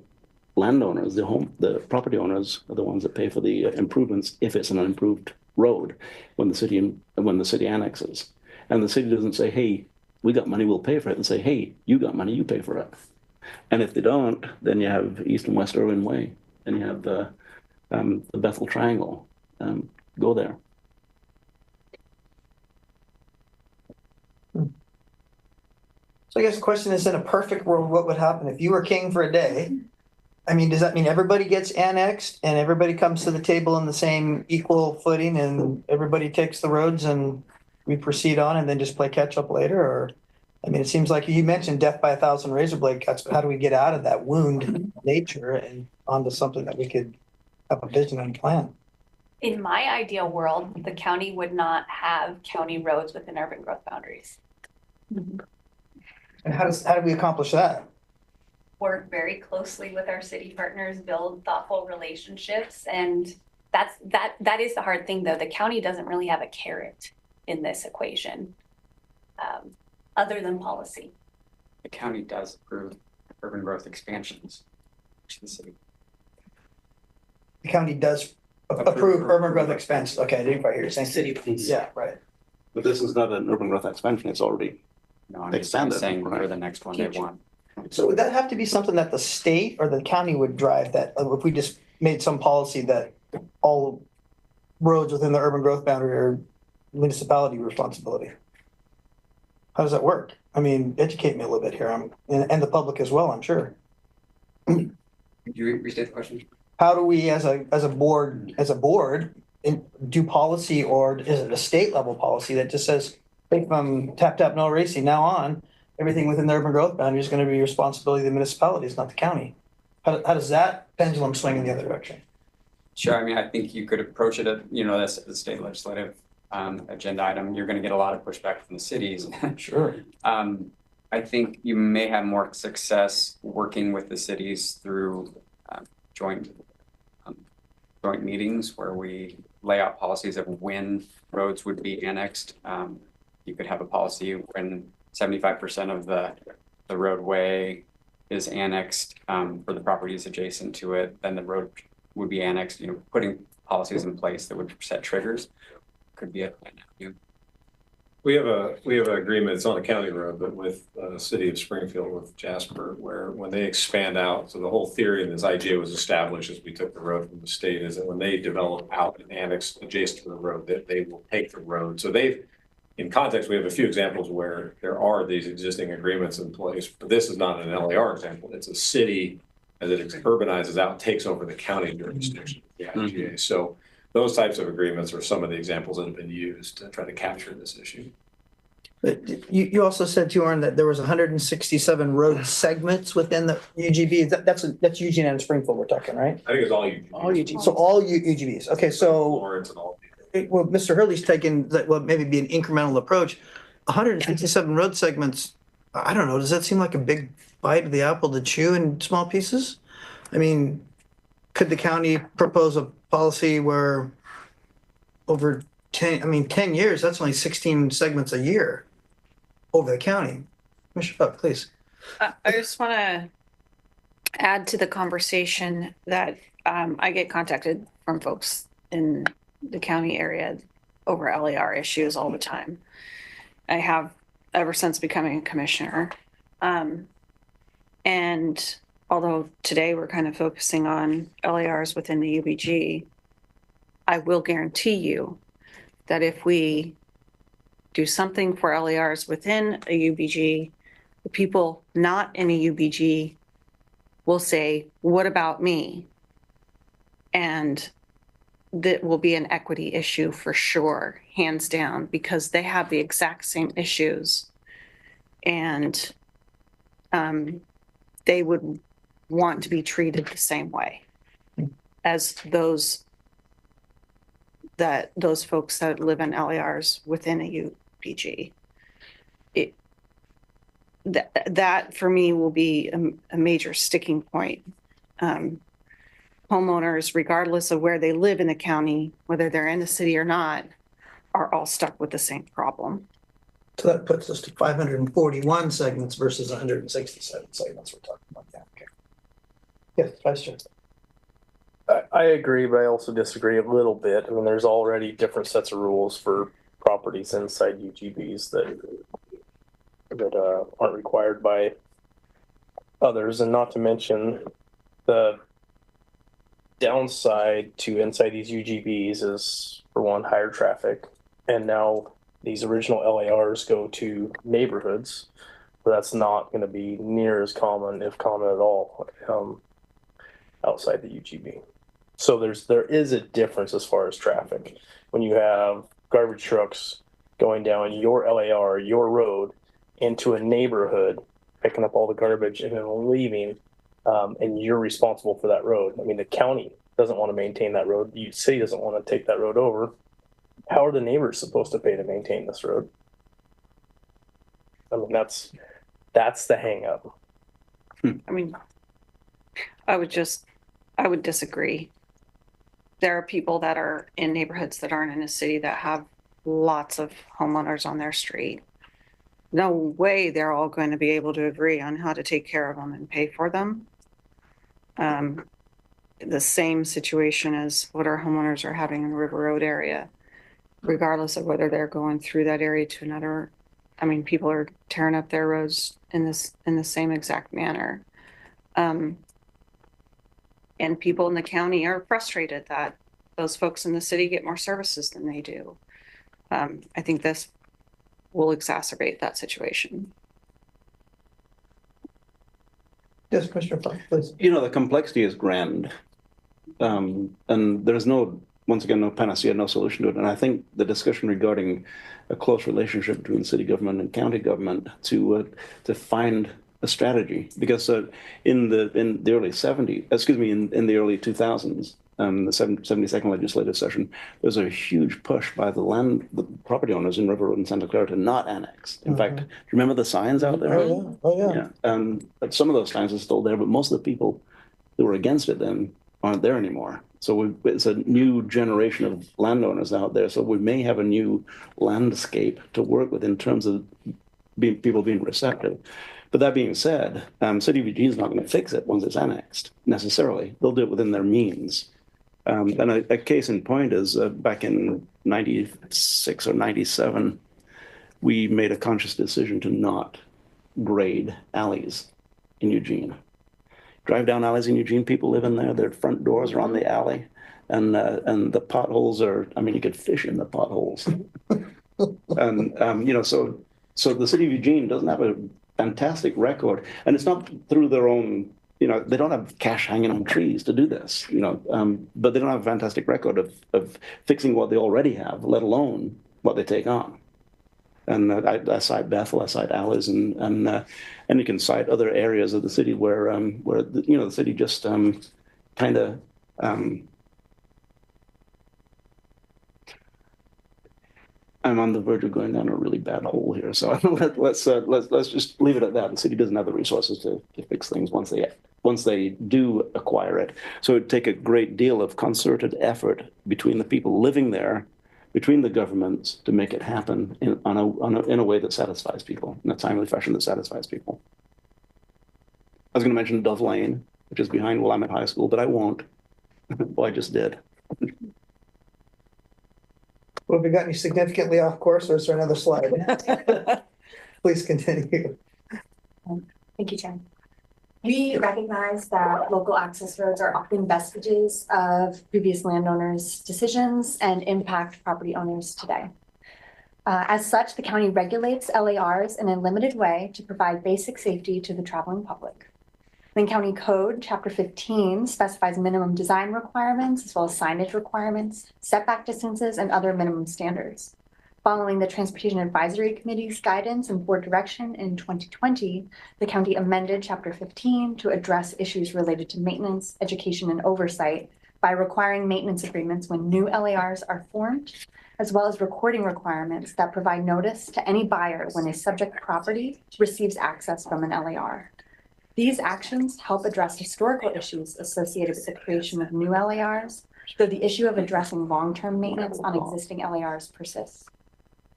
landowners, the property owners are the ones that pay for the improvements if it's an unimproved road when the city annexes. And the city doesn't say, hey, we got money, we'll pay for it, and say, hey, you got money, you pay for it. And if they don't, then you have East and West Irwin Way, and you have the Bethel Triangle. Go there. So I guess the question is, in a perfect world, what would happen if you were king for a day? I mean, does that mean everybody gets annexed and everybody comes to the table on the same equal footing and everybody takes the roads and we proceed on and then just play catch up later? Or, I mean, it seems like you mentioned death by 1,000 razor blade cuts, but how do we get out of that wound nature and onto something that we could have a vision and plan? In my ideal world, the county would not have county roads within urban growth boundaries. And how do we accomplish that? Work very closely with our city partners, build thoughtful relationships, and that is the hard thing, though. The county doesn't really have a carrot in this equation, other than policy. The county does approve urban growth expansions to the city. The county does approve urban growth expansion. Okay, I didn't quite hear you saying. City, please. Yeah, right. But this is not an urban growth expansion, it's already No, I'm just expanded. saying for the next one they want. So would that have to be something that the state or the county would drive, that if we just made some policy that all roads within the urban growth boundary are municipality responsibility? How does that work? I mean, educate me a little bit here, and the public as well, I'm sure. Could you restate the question? How do we, as a board, do policy, or is it a state level policy that just says, hey, from tap no racing now on, everything within the urban growth boundary is going to be responsibility of the municipalities, not the county? How does that pendulum swing in the other direction? Sure. I mean, I think you could approach it as, that's the state legislative agenda item. You're going to get a lot of pushback from the cities. Sure. I think you may have more success working with the cities through joint meetings where we lay out policies of when roads would be annexed. You could have a policy when 75% of the roadway is annexed for the properties adjacent to it, then the road would be annexed. Putting policies in place that would set triggers could be a plan. We have an agreement, it's on a county road, but with the city of Springfield, with Jasper, where when they expand out, so the whole theory in this IGA was established as we took the road from the state, is that when they develop out an annex adjacent to the road, that they will take the road. So in context, we have a few examples where there are these existing agreements in place, but this is not an LAR example. It's a city, as it urbanizes out, takes over the county jurisdiction of the IGA. So those types of agreements are some of the examples that have been used to try to capture this issue. But you also said, too, Aaron, that there was 167 road segments within the UGB. That's Eugene and Springfield we're talking, right? I think it's all UGBs. All UGBs. So all UGBs. Okay, so Lawrence and all. well, Mr. Hurley's taking that, well, maybe be an incremental approach. 167 road segments, I don't know, does that seem like a big bite of the apple to chew in small pieces? I mean, could the county propose a policy where over 10 years, that's only 16 segments a year over the county? Commissioner Buck, please. I just want to add to the conversation that I get contacted from folks in the county area over LAR issues all the time. I have ever since becoming a commissioner. And although today we're kind of focusing on LARs within the UBG, I will guarantee you that if we do something for LARs within a UBG, the people not in a UBG will say, what about me? And that will be an equity issue for sure, hands down, because they have the exact same issues. And they would want to be treated the same way as those folks that live in LARs within a UPG. That for me will be a major sticking point. Homeowners, regardless of where they live in the county, whether they're in the city or not, are all stuck with the same problem. So that puts us to 541 segments versus 167 segments we're talking about. Yeah, okay. Yes, Vice Chair. I agree, but I also disagree a little bit. I mean, there's already different sets of rules for properties inside UGBs that aren't required by others, and not to mention the downside to inside these UGBs is, for one, higher traffic, and now these original LARs go to neighborhoods where that's not going to be near as common, if common at all, outside the UGB. So there is a difference as far as traffic. When you have garbage trucks going down your LAR, your road, into a neighborhood, picking up all the garbage and then leaving, and you're responsible for that road. I mean, the county doesn't want to maintain that road. The city doesn't want to take that road over. How are the neighbors supposed to pay to maintain this road? I mean, that's the hang up. I mean, I would disagree. There are people that are in neighborhoods that aren't in a city that have lots of homeowners on their street. No way they're all going to be able to agree on how to take care of them and pay for them. The same situation as what our homeowners are having in the River Road area, regardless of whether they're going through that area to another. I mean, people are tearing up their roads in the same exact manner. And people in the county are frustrated that those folks in the city get more services than they do. I think this will exacerbate that situation. Yes, Commissioner Funk, please. You know, the complexity is grand. And there's once again, no panacea, no solution to it. And I think the discussion regarding a close relationship between city government and county government to find a strategy, because in the early 70s, in the early 2000s, the 72nd legislative session, there's a huge push by the property owners in River Road and Santa Clara to not annex. In fact, do you remember the signs out there? Oh yeah. But some of those signs are still there, but most of the people who were against it then aren't there anymore. So it's a new generation of landowners out there. So we may have a new landscape to work with in terms of people being receptive. But that being said, City of Eugene is not going to fix it once it's annexed, necessarily. They'll do it within their means. And a case in point is back in 96 or 97, we made a conscious decision to not grade alleys in Eugene. Drive down alleys in Eugene, people live in there, their front doors are on the alley, and the potholes are, I mean, you could fish in the potholes. And, you know, so the city of Eugene doesn't have a fantastic record, and it's not through their own, you know, they don't have cash hanging on trees to do this, you know, but they don't have a fantastic record of fixing what they already have, let alone what they take on. And I cite Bethel, I cite Alice, and you can cite other areas of the city where you know, the city just kind of I'm on the verge of going down a really bad hole here, so let's just leave it at that. The city doesn't have the resources to fix things once they do acquire it. So it'd take a great deal of concerted effort between the people living there, between the governments, to make it happen in a way that satisfies people, in a timely fashion that satisfies people. I was going to mention Dove Lane, which is behind Willamette High School, but I won't. Well, I just did. Well, have we gotten you significantly off course, or is there another slide? Please continue. Thank you, Chair. We recognize that local access roads are often vestiges of previous landowners' decisions and impact property owners today. As such, the county regulates LARs in a limited way to provide basic safety to the traveling public. Lane County Code, Chapter 15, specifies minimum design requirements as well as signage requirements, setback distances, and other minimum standards. Following the Transportation Advisory Committee's guidance and board direction in 2020, the county amended Chapter 15 to address issues related to maintenance, education, and oversight by requiring maintenance agreements when new LARs are formed, as well as recording requirements that provide notice to any buyer when a subject property receives access from an LAR. These actions help address historical issues associated with the creation of new LARs, though the issue of addressing long-term maintenance on existing LARs persists.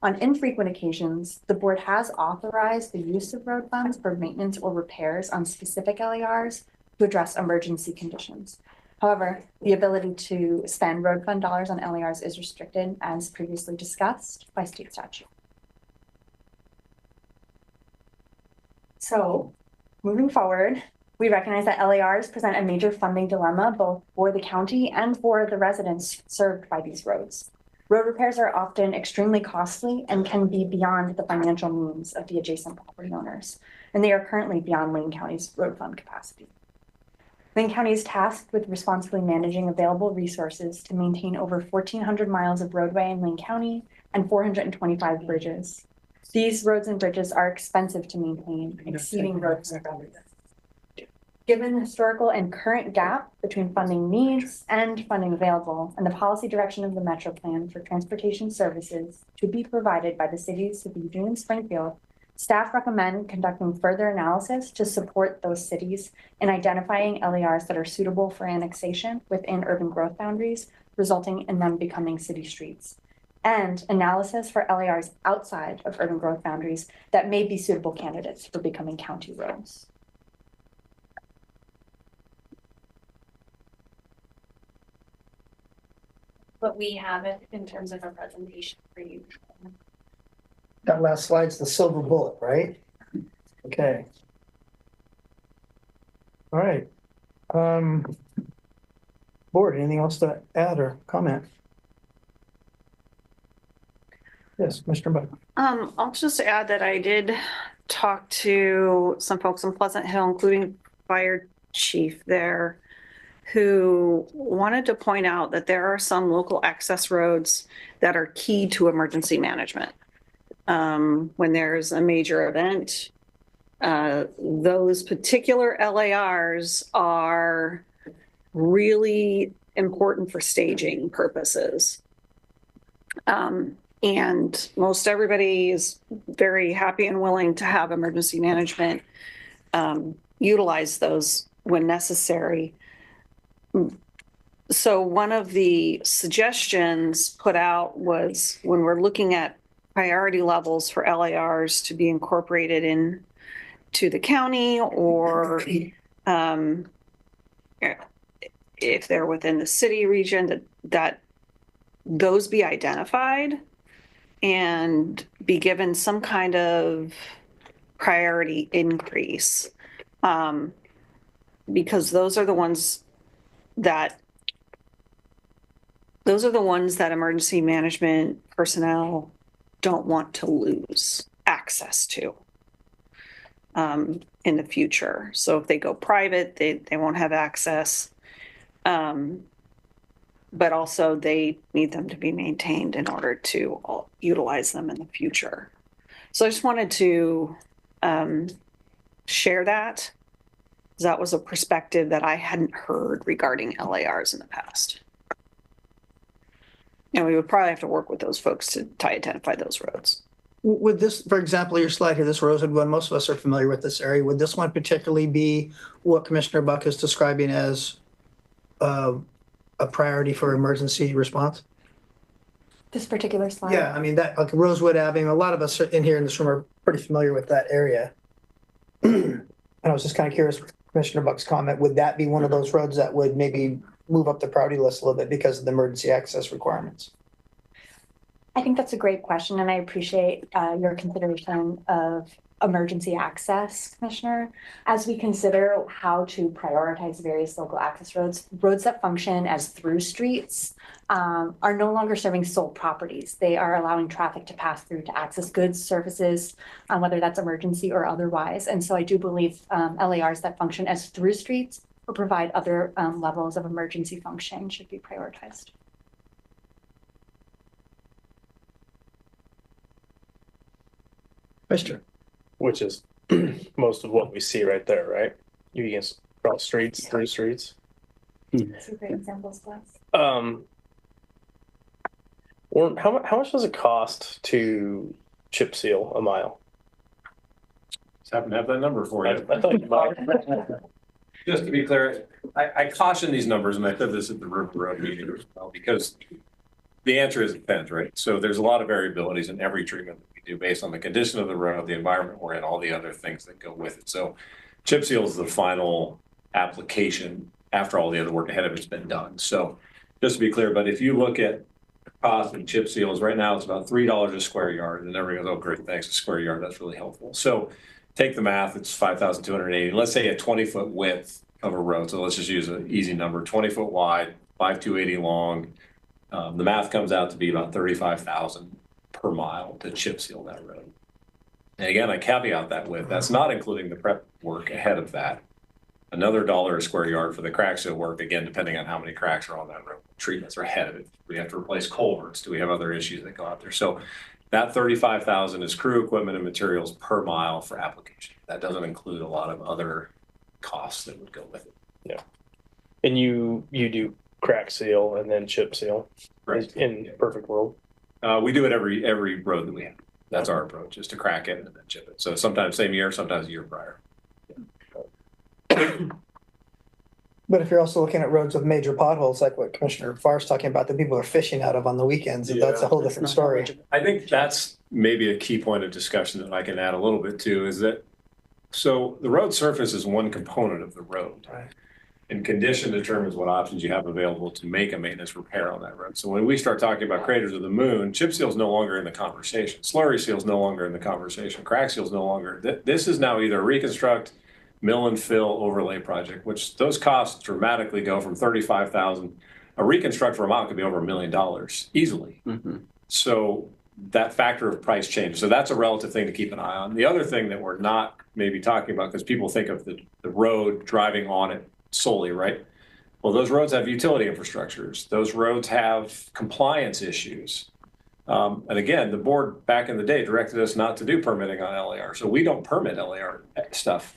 On infrequent occasions, the board has authorized the use of road funds for maintenance or repairs on specific LARs to address emergency conditions. However, the ability to spend road fund dollars on LARs is restricted, as previously discussed, by state statute. So, moving forward, we recognize that LARs present a major funding dilemma both for the county and for the residents served by these roads. Road repairs are often extremely costly and can be beyond the financial means of the adjacent property owners, and they are currently beyond Lane County's road fund capacity. Lane County is tasked with responsibly managing available resources to maintain over 1,400 miles of roadway in Lane County and 425 bridges. These roads and bridges are expensive to maintain, exceeding road fund revenue. Given the historical and current gap between funding needs and funding available, and the policy direction of the Metro Plan for transportation services to be provided by the cities of Eugene and Springfield, staff recommend conducting further analysis to support those cities in identifying LARs that are suitable for annexation within urban growth boundaries, resulting in them becoming city streets, and analysis for LARs outside of urban growth boundaries that may be suitable candidates for becoming county roads. What we have it in terms of a presentation for you. That last slide's the silver bullet, right? Okay. All right. Board, anything else to add or comment? Yes, Mr. Buck. I'll just add that I did talk to some folks in Pleasant Hill, including fire chief there, who wanted to point out that there are some local access roads that are key to emergency management. When there's a major event, those particular LARs are really important for staging purposes. And most everybody is very happy and willing to have emergency management utilize those when necessary. So one of the suggestions put out was when we're looking at priority levels for LARs to be incorporated in to the county, or if they're within the city region, that those be identified and be given some kind of priority increase. Because those are the ones that emergency management personnel don't want to lose access to in the future. So if they go private, they won't have access. But also they need them to be maintained in order to utilize them in the future. So I just wanted to share that. That was a perspective that I hadn't heard regarding LARs in the past. And we would probably have to work with those folks to identify those roads. Would this, for example, your slide here, this Rosewood one, most of us are familiar with this area. Would this one particularly be what Commissioner Buck is describing as a priority for emergency response? This particular slide? Yeah, I mean, that, like Rosewood Avenue, a lot of us in here in this room are pretty familiar with that area. And I was just kind of curious, Commissioner Buck's comment, would that be one of those roads that would maybe move up the priority list a little bit because of the emergency access requirements? I think that's a great question, and I appreciate your consideration of emergency access, Commissioner. As we consider how to prioritize various local access roads, roads that function as through streets are no longer serving sole properties. They are allowing traffic to pass through to access goods, services, whether that's emergency or otherwise. And so I do believe LARs that function as through streets or provide other levels of emergency function should be prioritized. Which is most of what we see right there, right? You can cross streets, through streets. That's a great example, Celeste. Or how much does it cost to chip seal a mile? Just happen to have that number for you. I thought you might. Just to be clear, I caution these numbers, and I said this at the River Road meeting as well, because the answer is it depends, right? So there's a lot of variabilities in every treatment that we do based on the condition of the road, the environment we're in, all the other things that go with it. So chip seal is the final application after all the other work ahead of it's been done. So just to be clear, but if you look at cost of chip seals, right now it's about $3 a square yard, and everybody goes, oh, great, thanks, a square yard, that's really helpful. So take the math, it's 5,280. Let's say a 20-foot width of a road. So let's just use an easy number, 20-foot wide, 5,280 long. The math comes out to be about 35,000 per mile to chip seal that road. And again, I caveat that with, that's not including the prep work ahead of that. Another $1 a square yard for the crack seal work, again, depending on how many cracks are on that road. Treatments are ahead of it. We have to replace culverts. Do we have other issues that go out there? So that 35,000 is crew, equipment, and materials per mile for application. That doesn't include a lot of other costs that would go with it. Yeah. And you do crack seal and then chip seal. Right. In perfect world. We do it every road that we have. That's our approach, is to crack it and then chip it. So sometimes same year, sometimes a year prior. But if you're also looking at roads with major potholes, like what Commissioner Farr's talking about, that people are fishing out of on the weekends, that's a whole different story. I think that's maybe a key point of discussion that I can add a little bit to, is that, so the road surface is one component of the road. Right. And condition determines what options you have available to make a maintenance repair on that road. So when we start talking about craters of the moon, chip seal is no longer in the conversation. Slurry seal is no longer in the conversation. Crack seal is no longer. This is now either a reconstruct, mill and fill overlay project, which those costs dramatically go from 35,000. A reconstruct for a mile could be over $1 million easily. Mm-hmm. So that factor of price change. So that's a relative thing to keep an eye on. The other thing that we're not maybe talking about, because people think of the road driving on it solely, right? Well, those roads have utility infrastructures. Those roads have compliance issues. And again, the board back in the day directed us not to do permitting on LAR. So we don't permit LAR stuff.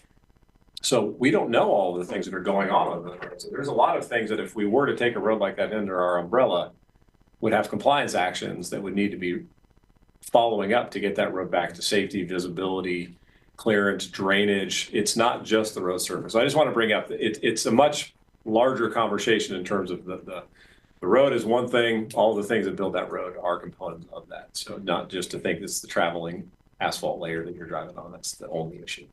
So we don't know all of the things that are going on the road. So there's a lot of things that if we were to take a road like that under our umbrella, would have compliance actions that would need to be following up to get that road back to safety, visibility, clearance, drainage. It's not just the road surface. I just want to bring up that it's a much larger conversation in terms of the road is one thing. All the things that build that road are components of that. So not just to think it's the traveling asphalt layer that you're driving on. That's the only issue.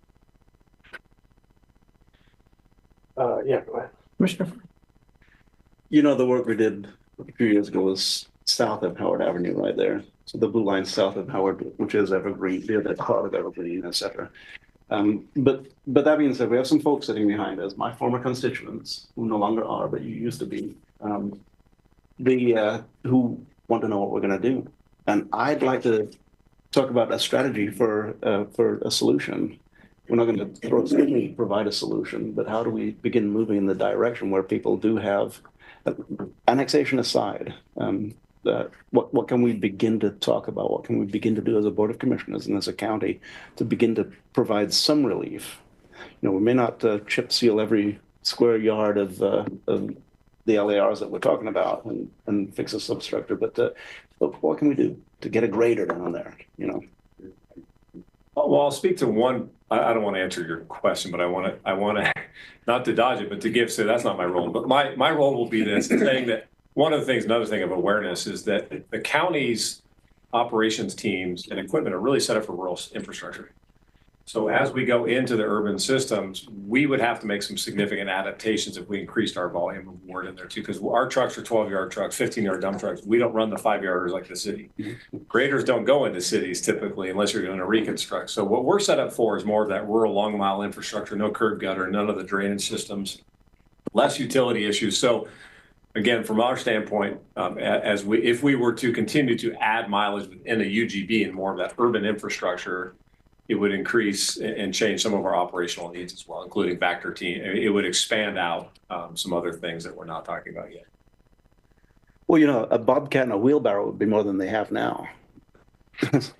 Yeah, go ahead. Commissioner? You know, the work we did a few years ago was south of Howard Avenue right there. So the blue line south of Howard, which is Evergreen, near the heart of Evergreen, et cetera. But that being said, we have some folks sitting behind us, my former constituents, who no longer are, but you used to be, who want to know what we're going to do. And I'd like to talk about a strategy for a solution. We're not going to provide a solution, but how do we begin moving in the direction where people do have, annexation aside, what can we begin to talk about? What can we begin to do as a Board of Commissioners and as a county to begin to provide some relief? You know, we may not chip seal every square yard of the LARs that we're talking about and fix a substructure, but what can we do to get a grader down there, you know? Well, I'll speak to one. I don't want to answer your question, but I want to not to dodge it, but to give. So that's not my role. But my role will be this: saying that one of the things, another thing of awareness, is that the county's operations teams and equipment are really set up for rural infrastructure. So as we go into the urban systems, we would have to make some significant adaptations if we increased our volume of work in there too, because our trucks are 12-yard trucks, 15-yard dump trucks. We don't run the 5-yarders like the city. Graders don't go into cities typically unless you're doing a reconstruct. So what we're set up for is more of that rural long mile infrastructure, no curb gutter, none of the drainage systems, less utility issues. So again, from our standpoint, if we were to continue to add mileage within a UGB and more of that urban infrastructure, it would increase and change some of our operational needs as well, including Vector team. It would expand out some other things that we're not talking about yet. Well, you know, a bobcat and a wheelbarrow would be more than they have now. This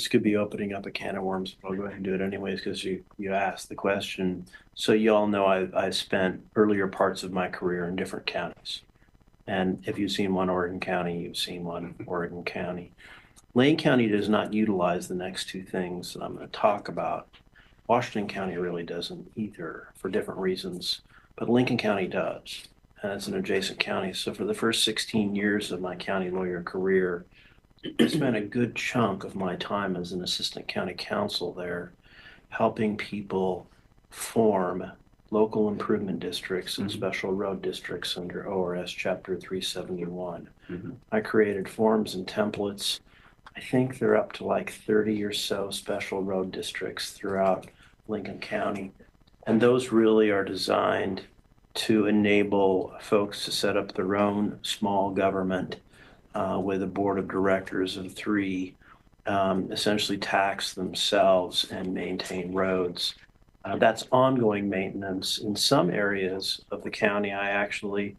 could be opening up a can of worms, but I'll go ahead and do it anyways because you asked the question. So you all know I spent earlier parts of my career in different counties. And if you've seen one Oregon County, you've seen one Oregon County. Lane County does not utilize the next two things that I'm going to talk about. Washington County really doesn't either for different reasons, but Lincoln County does. And it's an adjacent county. So for the first 16 years of my county lawyer career, I spent a good chunk of my time as an assistant county counsel there, helping people form local improvement districts and special road districts under ORS Chapter 371. I created forms and templates. I think they're up to like 30 or so special road districts throughout Lincoln County. And those really are designed to enable folks to set up their own small government with a board of directors of 3, essentially tax themselves and maintain roads. That's ongoing maintenance. In some areas of the county, I actually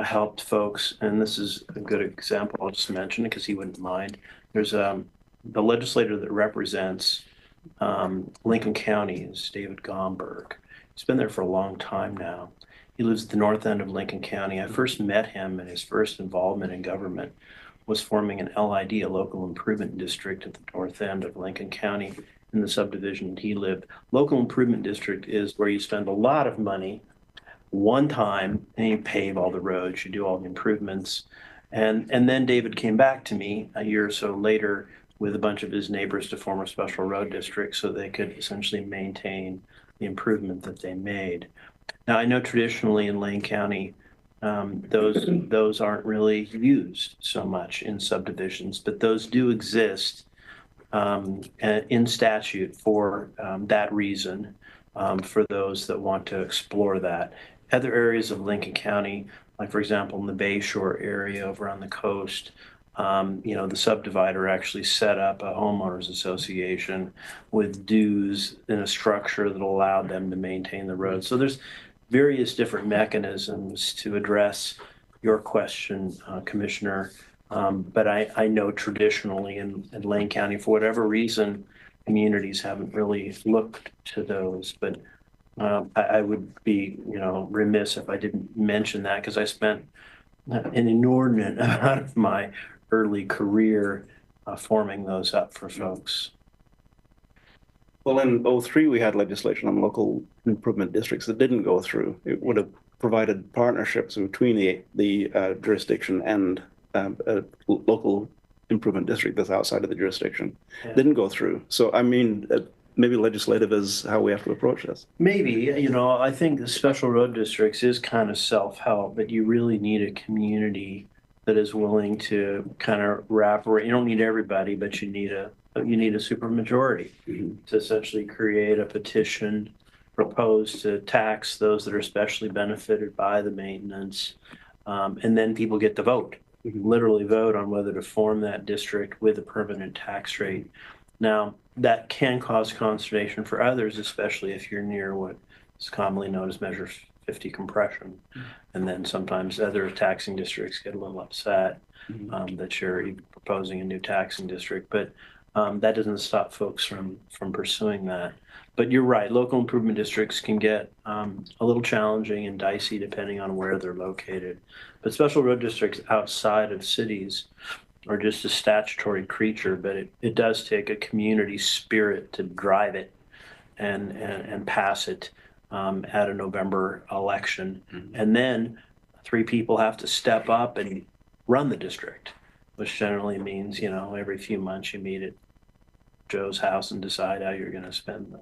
helped folks, and this is a good example, I'll just mention it because he wouldn't mind. There's the legislator that represents Lincoln County is David Gomberg. He's been there for a long time now. He lives at the north end of Lincoln County. I first met him, and his first involvement in government was forming an LID, a local improvement district at the north end of Lincoln County in the subdivision that he lived. Local improvement district is where you spend a lot of money one time and you pave all the roads, you do all the improvements. And then David came back to me a year or so later with a bunch of his neighbors to form a special road district so they could essentially maintain the improvement that they made. Now, I know traditionally in Lane County, those aren't really used so much in subdivisions, but those do exist in statute for that reason, for those that want to explore that. Other areas of Lincoln County, like for example, in the Bay Shore area over on the coast, the subdivider actually set up a homeowners association with dues in a structure that allowed them to maintain the road. So there's various different mechanisms to address your question, Commissioner. But I know traditionally in Lane County, for whatever reason, communities haven't really looked to those. But I would be, remiss if I didn't mention that because I spent an inordinate amount of my early career forming those up for folks. Well, in 2003, we had legislation on local improvement districts that didn't go through. It would have provided partnerships between the jurisdiction and a local improvement district that's outside of the jurisdiction. Yeah. Didn't go through. So, I mean, maybe legislative is how we have to approach this. Maybe, I think the special road districts is kind of self-help, but you really need a community that is willing to kind of wrap around. You don't need everybody, but you need a supermajority to essentially create a petition proposed to tax those that are especially benefited by the maintenance. And then people get to vote, literally vote on whether to form that district with a permanent tax rate. Now, that can cause consternation for others, especially if you're near what is commonly known as Measure 50 compression. And then sometimes other taxing districts get a little upset that you're even proposing a new taxing district. But that doesn't stop folks from pursuing that. But you're right, local improvement districts can get a little challenging and dicey depending on where they're located. But special road districts outside of cities are just a statutory creature, but it does take a community spirit to drive it and pass it at a November election. And then 3 people have to step up and run the district, which generally means, every few months you meet at Joe's house and decide how you're going to spend the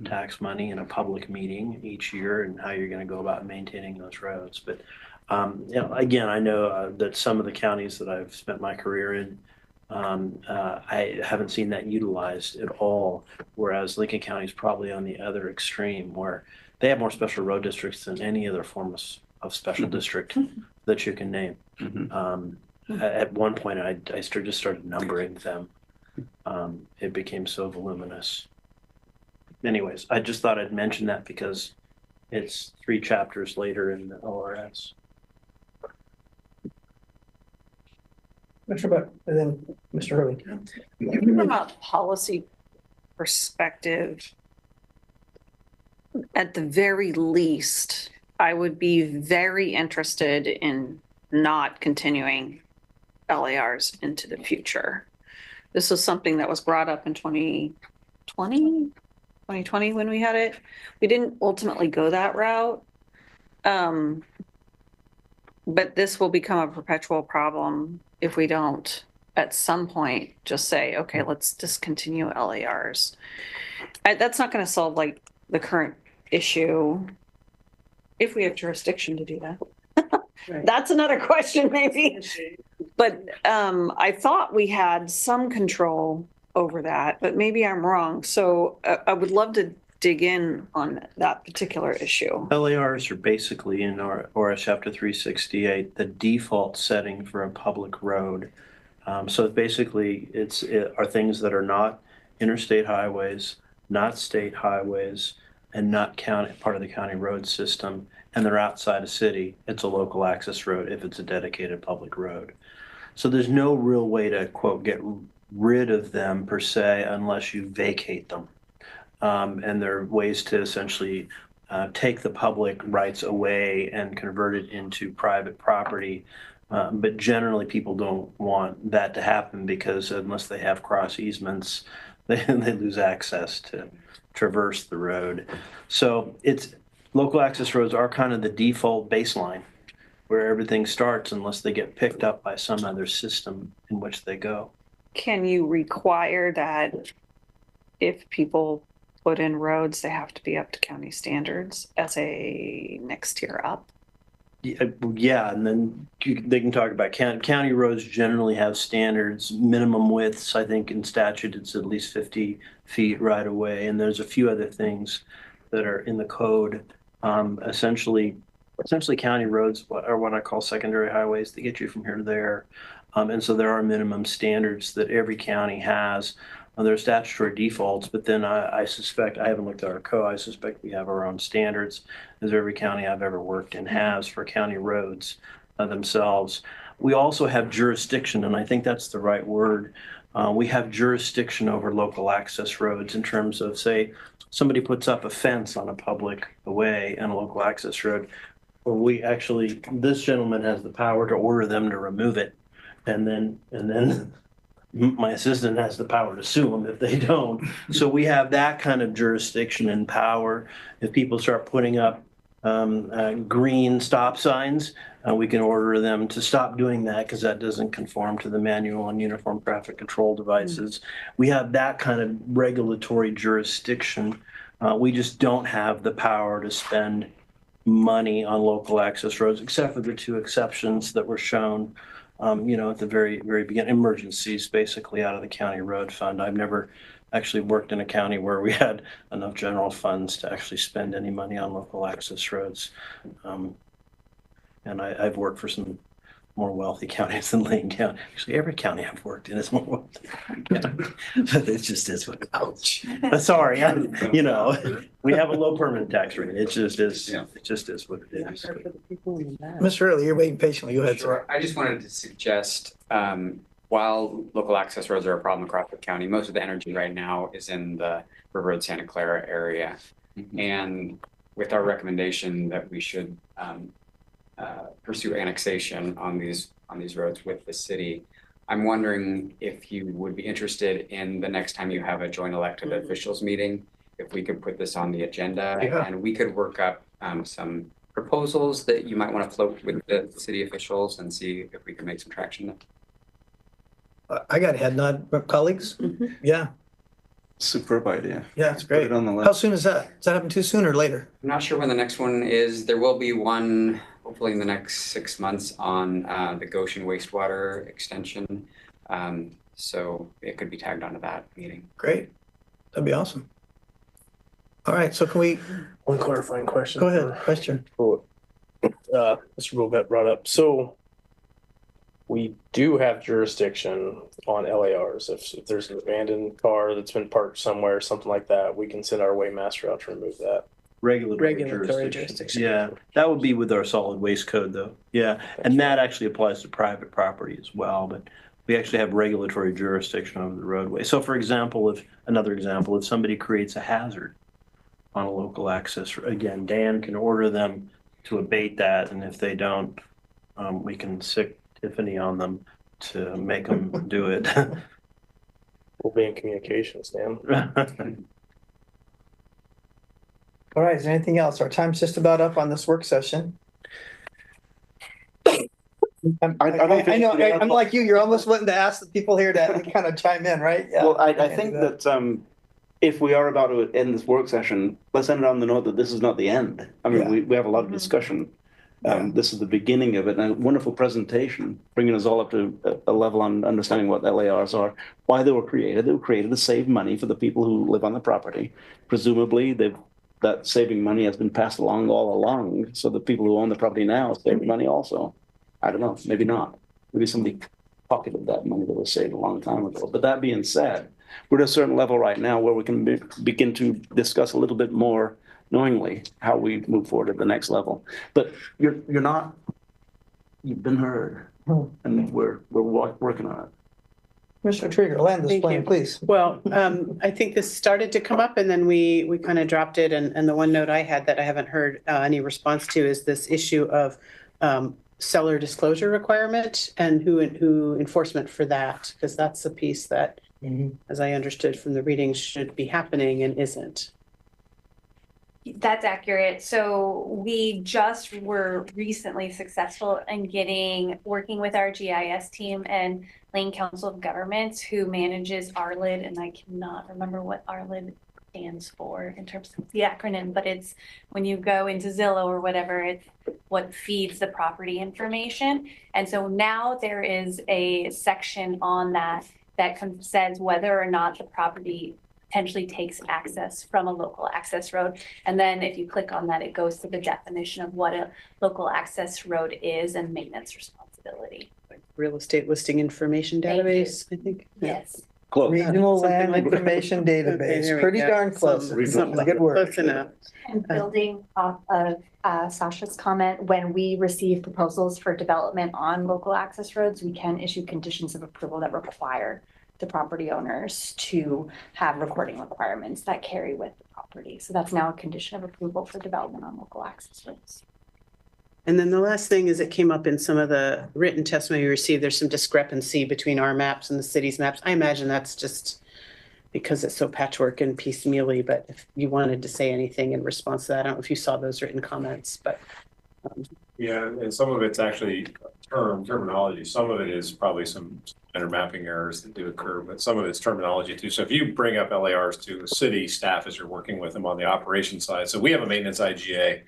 tax money in a public meeting each year and how you're going to go about maintaining those roads. But, again, I know that some of the counties that I've spent my career in, I haven't seen that utilized at all, whereas Lincoln County is probably on the other extreme where they have more special road districts than any other form of special district that you can name. At one point, I just started numbering them. It became so voluminous. Anyways, I just thought I'd mention that because it's 3 chapters later in the ORS. Mr. Buck, and then Mr. Hurley. From a policy perspective, at the very least, I would be very interested in not continuing LARs into the future. This was something that was brought up in 2020 when we had it. We didn't ultimately go that route. But this will become a perpetual problem if we don't at some point just say, okay, let's discontinue LARs. That's not going to solve like the current issue if we have jurisdiction to do that. That's another question maybe. But I thought we had some control over that, but maybe I'm wrong. So I would love to dig in on that particular issue. LARs are basically in our ORS Chapter 368, the default setting for a public road. So basically, it are things that are not interstate highways, not state highways, and not part of the county road system, and they're outside a city. It's a local access road if it's a dedicated public road. So there's no real way to, quote, get rid of them per se unless you vacate them. And there are ways to essentially take the public rights away and convert it into private property. But generally, people don't want that to happen because unless they have cross easements, they lose access to traverse the road. So local access roads are kind of the default baseline where everything starts unless they get picked up by some other system in which they go. Can you require that if people put in roads, they have to be up to county standards as a next tier up? Yeah, and then they can talk about county roads generally have standards, minimum widths. I think in statute it's at least 50 feet right away, and there's a few other things that are in the code. Essentially county roads are what I call secondary highways. They get you from here to there, and so there are minimum standards that every county has. There are statutory defaults, but then I suspect, I haven't looked at our code, I suspect we have our own standards, as every county I've ever worked in has for county roads themselves. We also have jurisdiction, and I think that's the right word. We have jurisdiction over local access roads in terms of, say, somebody puts up a fence on a public way and a local access road. Well, this gentleman has the power to order them to remove it, and then my assistant has the power to sue them if they don't. So we have that kind of jurisdiction and power. If people start putting up green stop signs, we can order them to stop doing that because that doesn't conform to the manual on uniform traffic control devices. We have that kind of regulatory jurisdiction. We just don't have the power to spend money on local access roads, except for the 2 exceptions that were shown at the very, very beginning, emergencies basically out of the county road fund. I've never actually worked in a county where we had enough general funds to actually spend any money on local access roads. And I've worked for some more wealthy counties than Lane County. Actually, every county I've worked in is more wealthy. But it just is what, ouch. Sorry, we have a low permanent tax rate. It just is, it just is what it is. Mr. Early, you're waiting patiently. Go ahead, sir. Sure. I just wanted to suggest, while local access roads are a problem across the county, most of the energy right now is in the River Road Santa Clara area. And with our recommendation that we should pursue annexation on these roads with the city, I'm wondering if you would be interested in the next time you have a joint elected officials meeting, if we could put this on the agenda and we could work up some proposals that you might want to float with the city officials and see if we can make some traction. I got a head nod, colleagues. Yeah, Superb idea. yeah, it's Put great. it on the list. How soon is that? Does that happen too soon or later? I'm not sure when the next one is. There will be one, hopefully in the next 6 months, on the Goshen wastewater extension. So it could be tagged onto that meeting. Great. That'd be awesome. All right, so can we, One clarifying question. go ahead, question. For what, Mr. Bobette brought up. So we do have jurisdiction on LARs. If there's an abandoned car that's been parked somewhere, something like that, we can send our waymaster out to remove that. Regulatory jurisdiction. Yeah, that would be with our solid waste code though. Yeah, and that actually applies to private property as well, but we actually have regulatory jurisdiction over the roadway. So for example, if somebody creates a hazard on a local access, again, Dan can order them to abate that, and if they don't, we can sic Tiffany on them to make them do it. We'll be in communications, Dan. All right, is there anything else? Our time's just about up on this work session. I know, I'm like you, you're almost wanting to ask the people here to kind of chime in, right? Yeah. Well, I think that if we are about to end this work session, let's end it on the note that this is not the end. I mean, we have a lot of discussion. This is the beginning of it, and a wonderful presentation, bringing us all up to a level on understanding what LARs are, why they were created. They were created to save money for the people who live on the property. Presumably, that saving money has been passed along all along, so the people who own the property now save money also. I don't know, maybe not. Maybe somebody pocketed that money that was saved a long time ago. But that being said, we're at a certain level right now where we can begin to discuss a little bit more knowingly how we move forward at the next level. But you've been heard, and we're working on it. Commissioner Trieger, land this Thank plane, you. please. Well, I think this started to come up and then we kind of dropped it. And the one note I had that I haven't heard any response to is this issue of seller disclosure requirement and who enforcement for that, because that's the piece that, as I understood from the reading, should be happening and isn't. That's accurate. So we just were recently successful in working with our GIS team and Lane Council of Governments, who manages RLID, and I cannot remember what RLID stands for in terms of the acronym, but it's when you go into Zillow or whatever, it's what feeds the property information. And so now there is a section on that says whether or not the property potentially takes access from a local access road. And then if you click on that, it goes to the definition of what a local access road is and maintenance responsibility. Real estate listing information Thank you. database, I think. Yes. Close. Regional Something Land like that. Information Okay, Database, there we pretty go. darn close. Something like Good that. work. Close enough. And building off of Sasha's comment, when we receive proposals for development on local access roads, we can issue conditions of approval that require the property owners to have recording requirements that carry with the property. So that's now a condition of approval for development on local access roads. And then the last thing is it came up in some of the written testimony we received, there's some discrepancy between our maps and the city's maps. I imagine that's just because it's so patchwork and piecemealy, but if you wanted to say anything in response to that, I don't know if you saw those written comments, but. Yeah, and some of it's actually terminology. Some of it is probably some standard mapping errors that do occur, but some of it's terminology too. So if you bring up LARs to the city staff as you're working with them on the operations side, so we have a maintenance IGA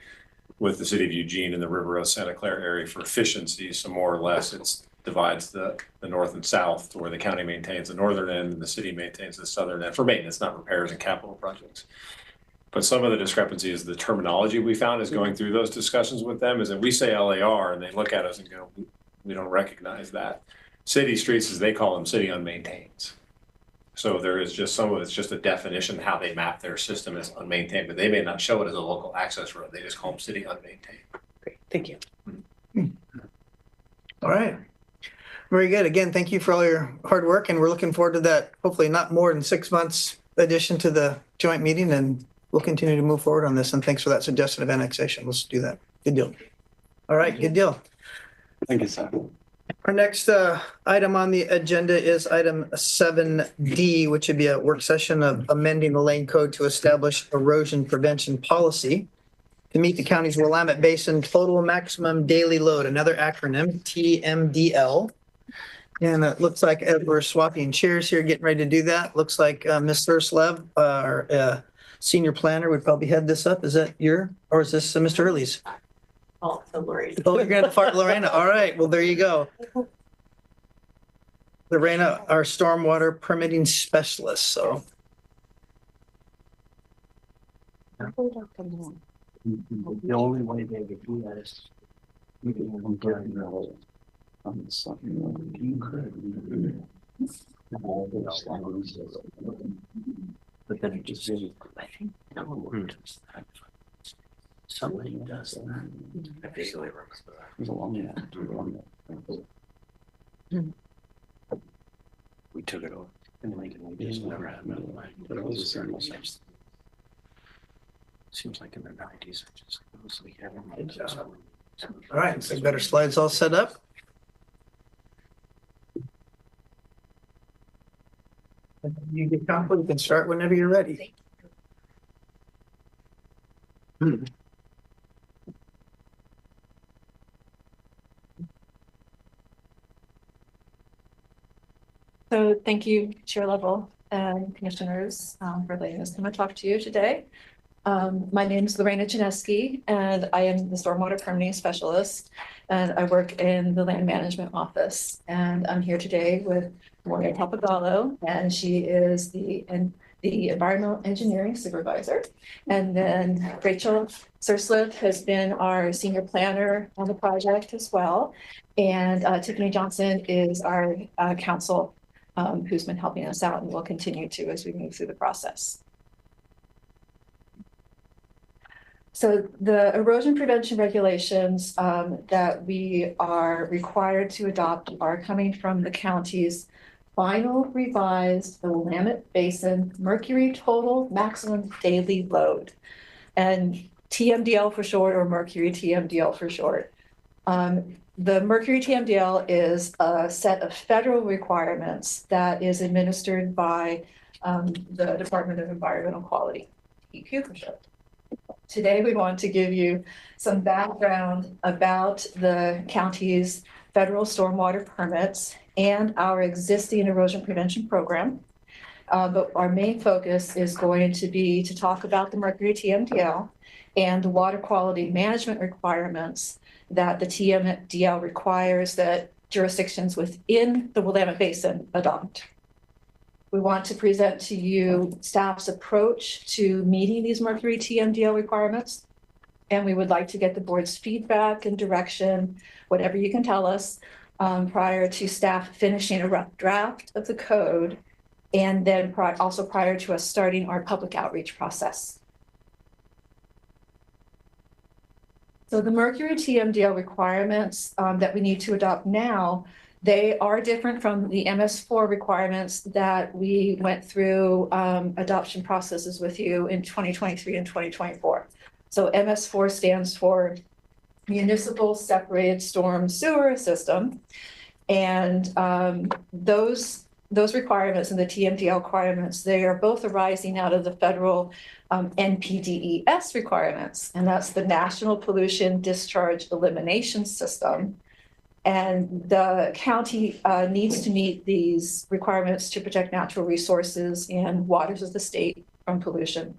with the city of Eugene and the River Road Santa Clara area for efficiency. So more or less, divides the north and south, where the county maintains the northern end and the city maintains the southern end for maintenance, not repairs and capital projects. But some of the discrepancy is the terminology we found is going through those discussions with them is that we say LAR and they look at us and go, we don't recognize that. City streets, as they call them, city unmaintained. So there is just some of it's just a definition how they map their system as unmaintained, but they may not show it as a local access road. They just call them city unmaintained. Great, thank you. All right. Very good. Again, thank you for all your hard work, and we're looking forward to that, hopefully not more than 6 months addition to the joint meeting, and we'll continue to move forward on this. And thanks for that suggestion of annexation. Let's do that. Good deal. All right, good deal. Thank you, sir. Our next item on the agenda is item 7D, which would be a work session of amending the lane code to establish erosion prevention policy to meet the county's Willamette Basin total maximum daily load, another acronym, TMDL. And it looks like as we're swapping chairs here, getting ready to do that, looks like Ms. Surslev, our senior planner, would probably head this up. Is that or is this Mr. Hurley's? Oh, Lorraine. Oh, you're going to fart Lorena. All right. Well, there you go. Lorena, our stormwater permitting specialist. So The only way they would do that is you can get on something you could. But then it just, I think, somebody does that. I vaguely remember that. It was a long time. We took it over. And Lincoln, we just never had metal line. But it was a certain size. Seems like in the 90s, it just was like everyone. all right. So better slides all set up. You get comfortable, you can start whenever you're ready. So thank you, Chair Level and Commissioners, for letting us come and talk to you today. My name is Lorena Janeski, and I am the Stormwater Permitting Specialist, and I work in the Land Management Office. And I'm here today with Moria Papagallo, and she is the Environmental Engineering Supervisor. And then Rachel Surslev has been our Senior Planner on the project as well. And Tiffany Johnson is our counsel who's been helping us out and will continue to as we move through the process. So the erosion prevention regulations that we are required to adopt are coming from the county's final revised Willamette Basin Mercury Total Maximum Daily Load, and TMDL for short, or Mercury TMDL for short. The Mercury TMDL is a set of federal requirements that is administered by the Department of Environmental Quality, EQ for short. Today, we want to give you some background about the county's federal stormwater permits and our existing erosion prevention program. But our main focus is going to be to talk about the Mercury TMDL and the water quality management requirements that the TMDL requires that jurisdictions within the Willamette Basin adopt. We want to present to you staff's approach to meeting these Mercury TMDL requirements. And we would like to get the board's feedback and direction, whatever you can tell us, prior to staff finishing a rough draft of the code, and then also prior to us starting our public outreach process. So the Mercury TMDL requirements that we need to adopt now, they are different from the MS4 requirements that we went through adoption processes with you in 2023 and 2024. So MS4 stands for Municipal Separated Storm Sewer System. And those requirements and the TMDL requirements, they are both arising out of the federal NPDES requirements, and that's the National Pollution Discharge Elimination System. And the county needs to meet these requirements to protect natural resources and waters of the state from pollution.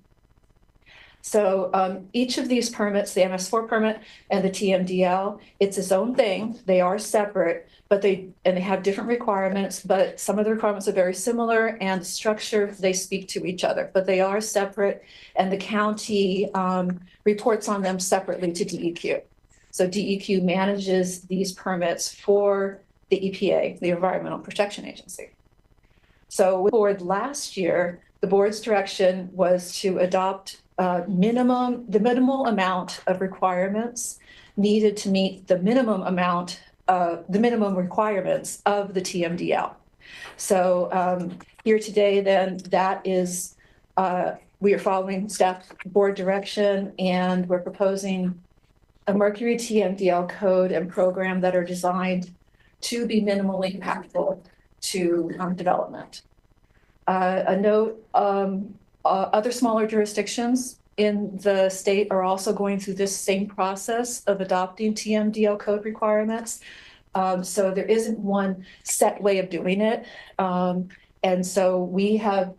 So each of these permits, the MS4 permit and the TMDL, it's its own thing. They are separate, but they have different requirements, but some of the requirements are very similar and the structure, they speak to each other, but they are separate and the county reports on them separately to DEQ. So DEQ manages these permits for the EPA, the Environmental Protection Agency. So with the board last year, the board's direction was to adopt the minimal amount of requirements needed to meet the minimum requirements of the TMDL. So here today, then, that is, we are following staff board direction and we're proposing a Mercury TMDL code and program that are designed to be minimally impactful to development. A note, other smaller jurisdictions in the state are also going through this same process of adopting TMDL code requirements. So there isn't one set way of doing it. And so we have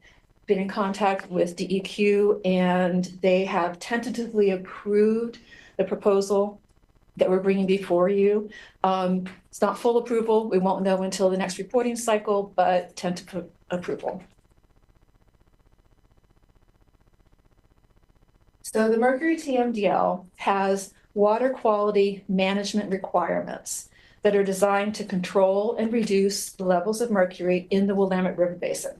been in contact with DEQ and they have tentatively approved the proposal that we're bringing before you. It's not full approval. We won't know until the next reporting cycle, but tentative approval. So the Mercury TMDL has water quality management requirements that are designed to control and reduce the levels of mercury in the Willamette River Basin.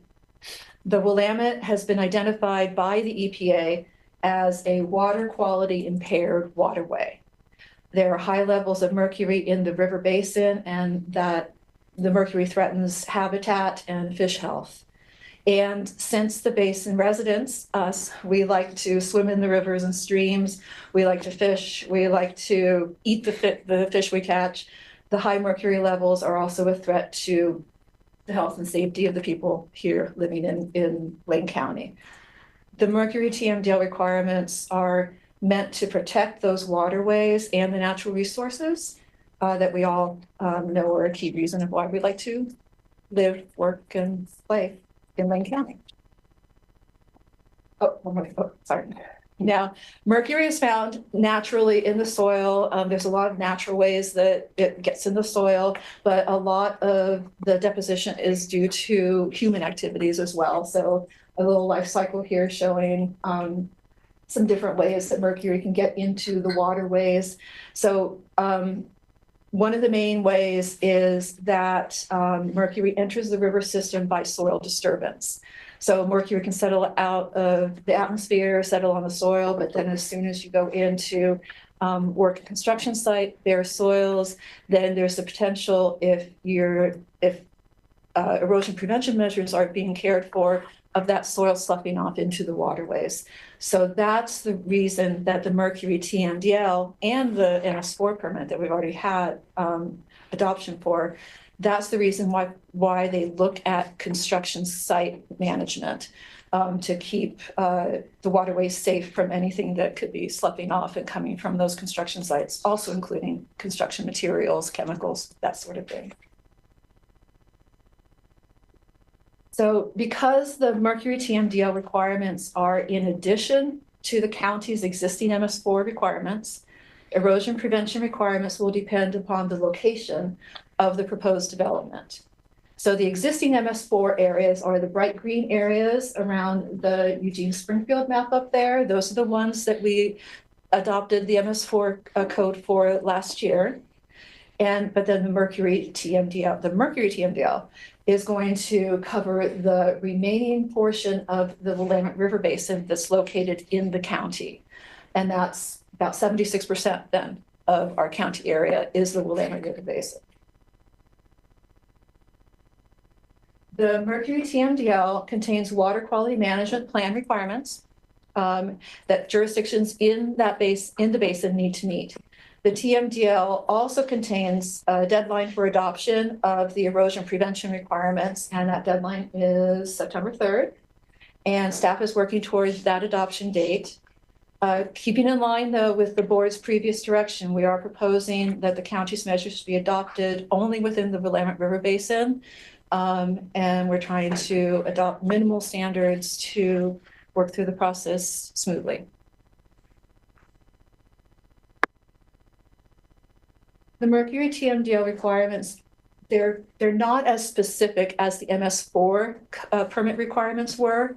The Willamette has been identified by the EPA as a water quality impaired waterway. There are high levels of mercury in the river basin and that the mercury threatens habitat and fish health. And since the basin residents, us, we like to swim in the rivers and streams, we like to fish, we like to eat the fish we catch, the high mercury levels are also a threat to the health and safety of the people here living in Lane County. The Mercury TMDL requirements are meant to protect those waterways and the natural resources that we all know are a key reason of why we like to live, work, and play in Lane County. Sorry. Now, mercury is found naturally in the soil. There's a lot of natural ways that it gets in the soil, but a lot of the deposition is due to human activities as well. So a little life cycle here showing some different ways that mercury can get into the waterways. So one of the main ways is that mercury enters the river system by soil disturbance. So mercury can settle out of the atmosphere, settle on the soil, but then as soon as you go into work at construction site, bare soils, then there's the potential if erosion prevention measures aren't being cared for, of that soil sloughing off into the waterways. So that's the reason that the Mercury TMDL and the MS4 permit that we've already had adoption for, that's the reason why they look at construction site management to keep the waterways safe from anything that could be sloughing off and coming from those construction sites, also including construction materials, chemicals, that sort of thing. So because the Mercury TMDL requirements are in addition to the county's existing MS4 requirements, erosion prevention requirements will depend upon the location of the proposed development. So the existing MS4 areas are the bright green areas around the Eugene Springfield map up there. Those are the ones that we adopted the MS4 code for last year. But then the Mercury TMDL is going to cover the remaining portion of the Willamette River Basin that's located in the county. And that's about 76% then of our county area is the Willamette River Basin. The Mercury TMDL contains water quality management plan requirements that jurisdictions in the basin need to meet. The TMDL also contains a deadline for adoption of the erosion prevention requirements, and that deadline is September 3rd. And staff is working towards that adoption date. Keeping in line, though, with the board's previous direction, we are proposing that the county's measures be adopted only within the Willamette River Basin. And we're trying to adopt minimal standards to work through the process smoothly. The Mercury TMDL requirements, they're not as specific as the MS4 permit requirements were.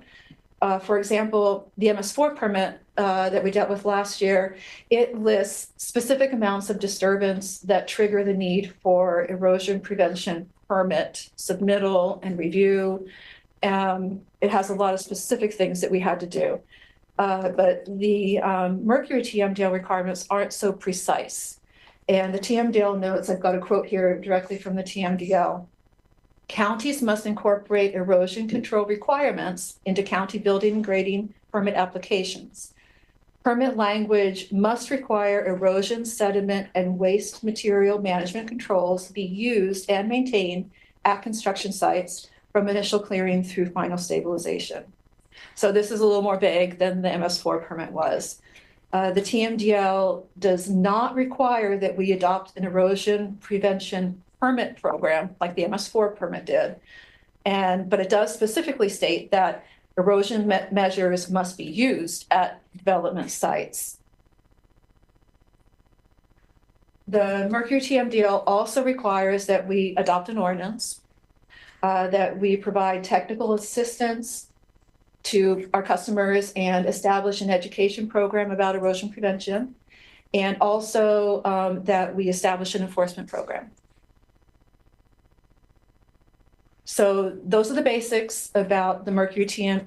For example, the MS4 permit that we dealt with last year, it lists specific amounts of disturbance that trigger the need for erosion prevention permit submittal and review. It has a lot of specific things that we had to do. But the Mercury TMDL requirements aren't so precise. And the TMDL notes, I've got a quote here directly from the TMDL. Counties must incorporate erosion control requirements into county building and grading permit applications. Permit language must require erosion, sediment, and waste material management controls be used and maintained at construction sites from initial clearing through final stabilization. So this is a little more vague than the MS4 permit was. The TMDL does not require that we adopt an erosion prevention permit program like the MS4 permit did. But it does specifically state that erosion measures must be used at development sites. The Mercury TMDL also requires that we adopt an ordinance, that we provide technical assistance to our customers and establish an education program about erosion prevention, and also that we establish an enforcement program. So those are the basics about the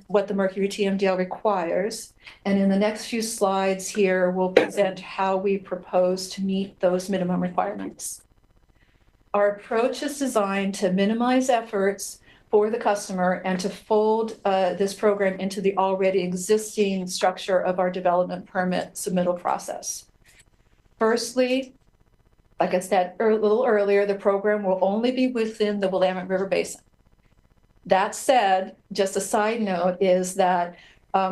what the Mercury TMDL requires. And in the next few slides here, we'll present how we propose to meet those minimum requirements. Our approach is designed to minimize efforts for the customer and to fold this program into the already existing structure of our development permit submittal process. Firstly, like I said a little earlier, the program will only be within the Willamette River Basin. That said, just a side note is that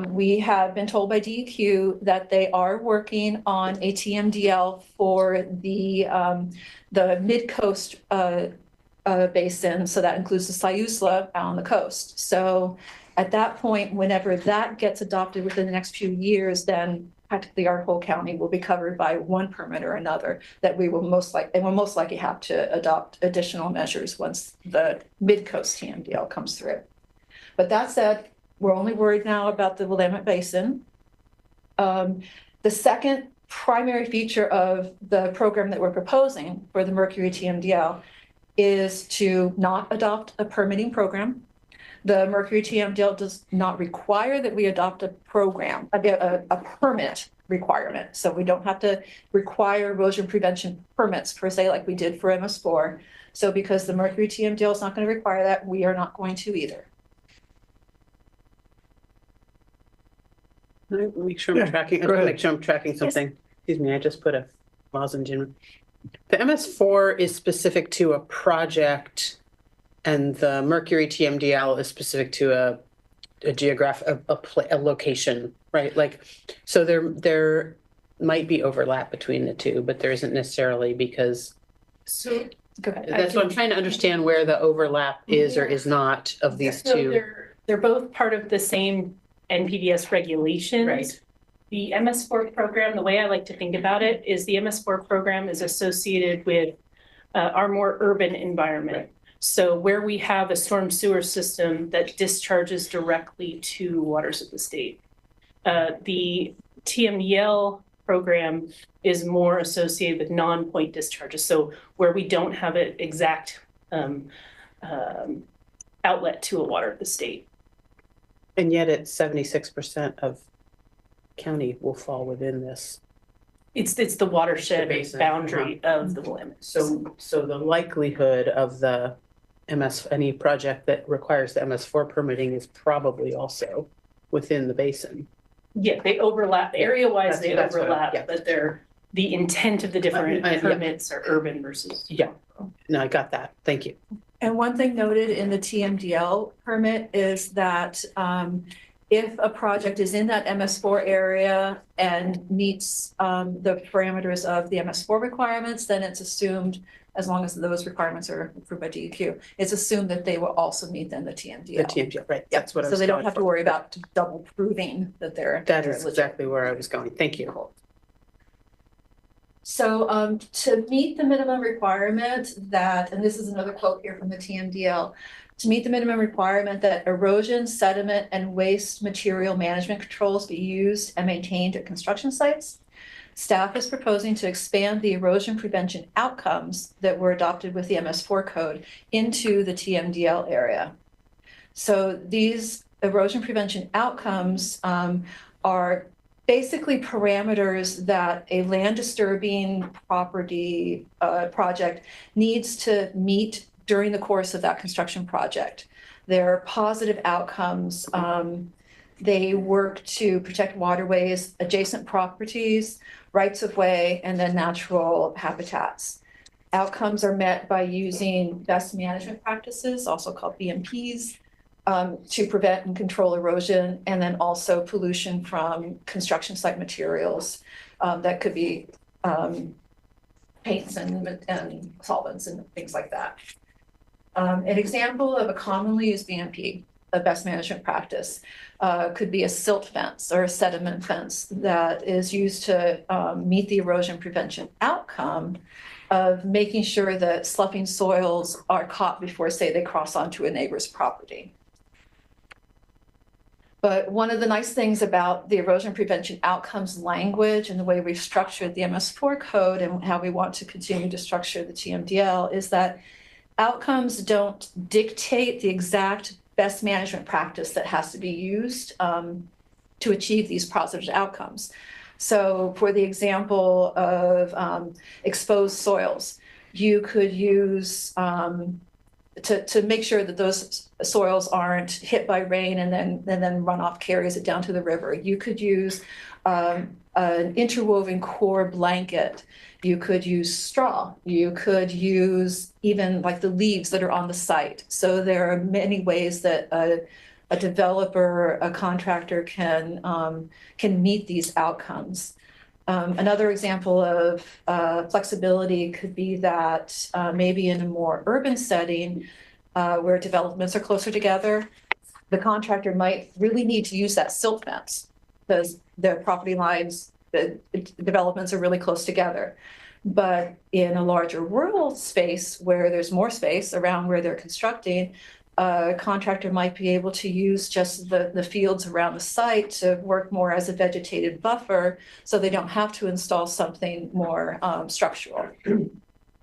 we have been told by DEQ that they are working on a TMDL for the mid-coast basin, so that includes the Siuslaw out on the coast. So at that point, whenever that gets adopted within the next few years, then practically our whole county will be covered by one permit or another that we will most likely have to adopt additional measures once the mid-coast TMDL comes through. But that said, we're only worried now about the Willamette Basin. The second primary feature of the program that we're proposing for the Mercury TMDL is to not adopt a permitting program. The Mercury TMDL does not require that we adopt a program, a permit requirement. So we don't have to require erosion prevention permits per se like we did for MS4. So because the Mercury TMDL is not going to require that, we are not going to either. Let me make sure I'm tracking. I want to make sure I'm tracking something. Excuse me, I just put a lozenge in. The MS4 is specific to a project, and the Mercury TMDL is specific to a location, right? Like, so there might be overlap between the two, but there isn't necessarily, because. So go ahead. That's what I'm trying to understand, where the overlap is or is not of these two. They're both part of the same NPDES regulations. Right. The MS4 program, the way I like to think about it is the MS4 program is associated with our more urban environment. Right. So where we have a storm sewer system that discharges directly to waters of the state. The TMDL program is more associated with non-point discharges. So where we don't have an exact outlet to a water of the state. And yet it's 76% of county will fall within this. It's the watershed boundary of the Willamette. So the likelihood of the any project that requires the MS4 permitting is probably also within the basin. Yeah, they overlap, area-wise they overlap, but the intent of the different permits are urban versus. Yeah, no, I got that. Thank you. And one thing noted in the TMDL permit is that if a project is in that MS4 area and meets the parameters of the MS4 requirements, then it's assumed, as long as those requirements are approved by DEQ, it's assumed that they will also meet then the TMDL. The TMDL, right. Yeah. That's what I was So they don't have for. to worry about double proving that they're. That is exactly where I was going. Thank you. So to meet the minimum requirement that, and this is another quote here from the TMDL, to meet the minimum requirement that erosion, sediment, and waste material management controls be used and maintained at construction sites, staff is proposing to expand the erosion prevention outcomes that were adopted with the MS4 code into the TMDL area. So these erosion prevention outcomes are basically parameters that a land disturbing property project needs to meet during the course of that construction project. There are positive outcomes. They work to protect waterways, adjacent properties, rights of way, and then natural habitats. Outcomes are met by using best management practices, also called BMPs, to prevent and control erosion, and then also pollution from construction site materials that could be paints and solvents and things like that. An example of a commonly used BMP, a best management practice, could be a silt fence or a sediment fence that is used to meet the erosion prevention outcome of making sure that sloughing soils are caught before, say, they cross onto a neighbor's property. But one of the nice things about the erosion prevention outcomes language and the way we've structured the MS4 code and how we want to continue to structure the TMDL is that outcomes don't dictate the exact best management practice that has to be used to achieve these positive outcomes. So for the example of exposed soils, you could use to make sure that those soils aren't hit by rain and then runoff carries it down to the river. You could use an interwoven core blanket. You could use straw. You could use even like the leaves that are on the site. So there are many ways that a developer, a contractor can meet these outcomes. Another example of flexibility could be that maybe in a more urban setting where developments are closer together, the contractor might really need to use that silt fence because the property lines, the developments are really close together. But in a larger rural space where there's more space around where they're constructing, a contractor might be able to use just the fields around the site to work more as a vegetated buffer so they don't have to install something more structural.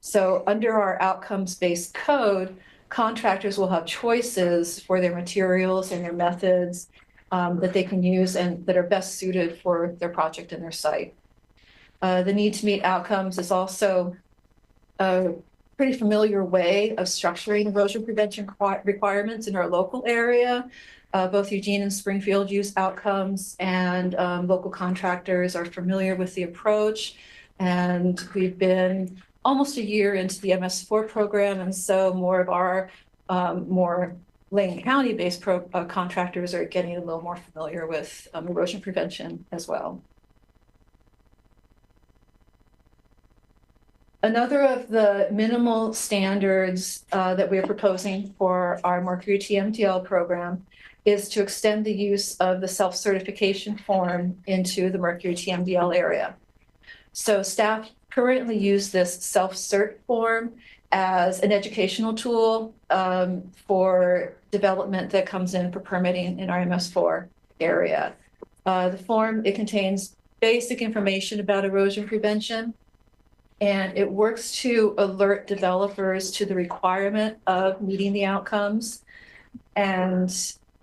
So under our outcomes-based code, contractors will have choices for their materials and their methods that they can use and that are best suited for their project and their site. The need to meet outcomes is also a pretty familiar way of structuring erosion prevention requirements in our local area. Both Eugene and Springfield use outcomes, and local contractors are familiar with the approach. And we've been almost a year into the MS4 program, and so more of our more Lane County-based contractors are getting a little more familiar with erosion prevention as well. Another of the minimal standards that we are proposing for our Mercury TMDL program is to extend the use of the self-certification form into the Mercury TMDL area. So staff currently use this self-cert form as an educational tool for development that comes in for permitting in our MS4 area. The form, it contains basic information about erosion prevention, and it works to alert developers to the requirement of meeting the outcomes. And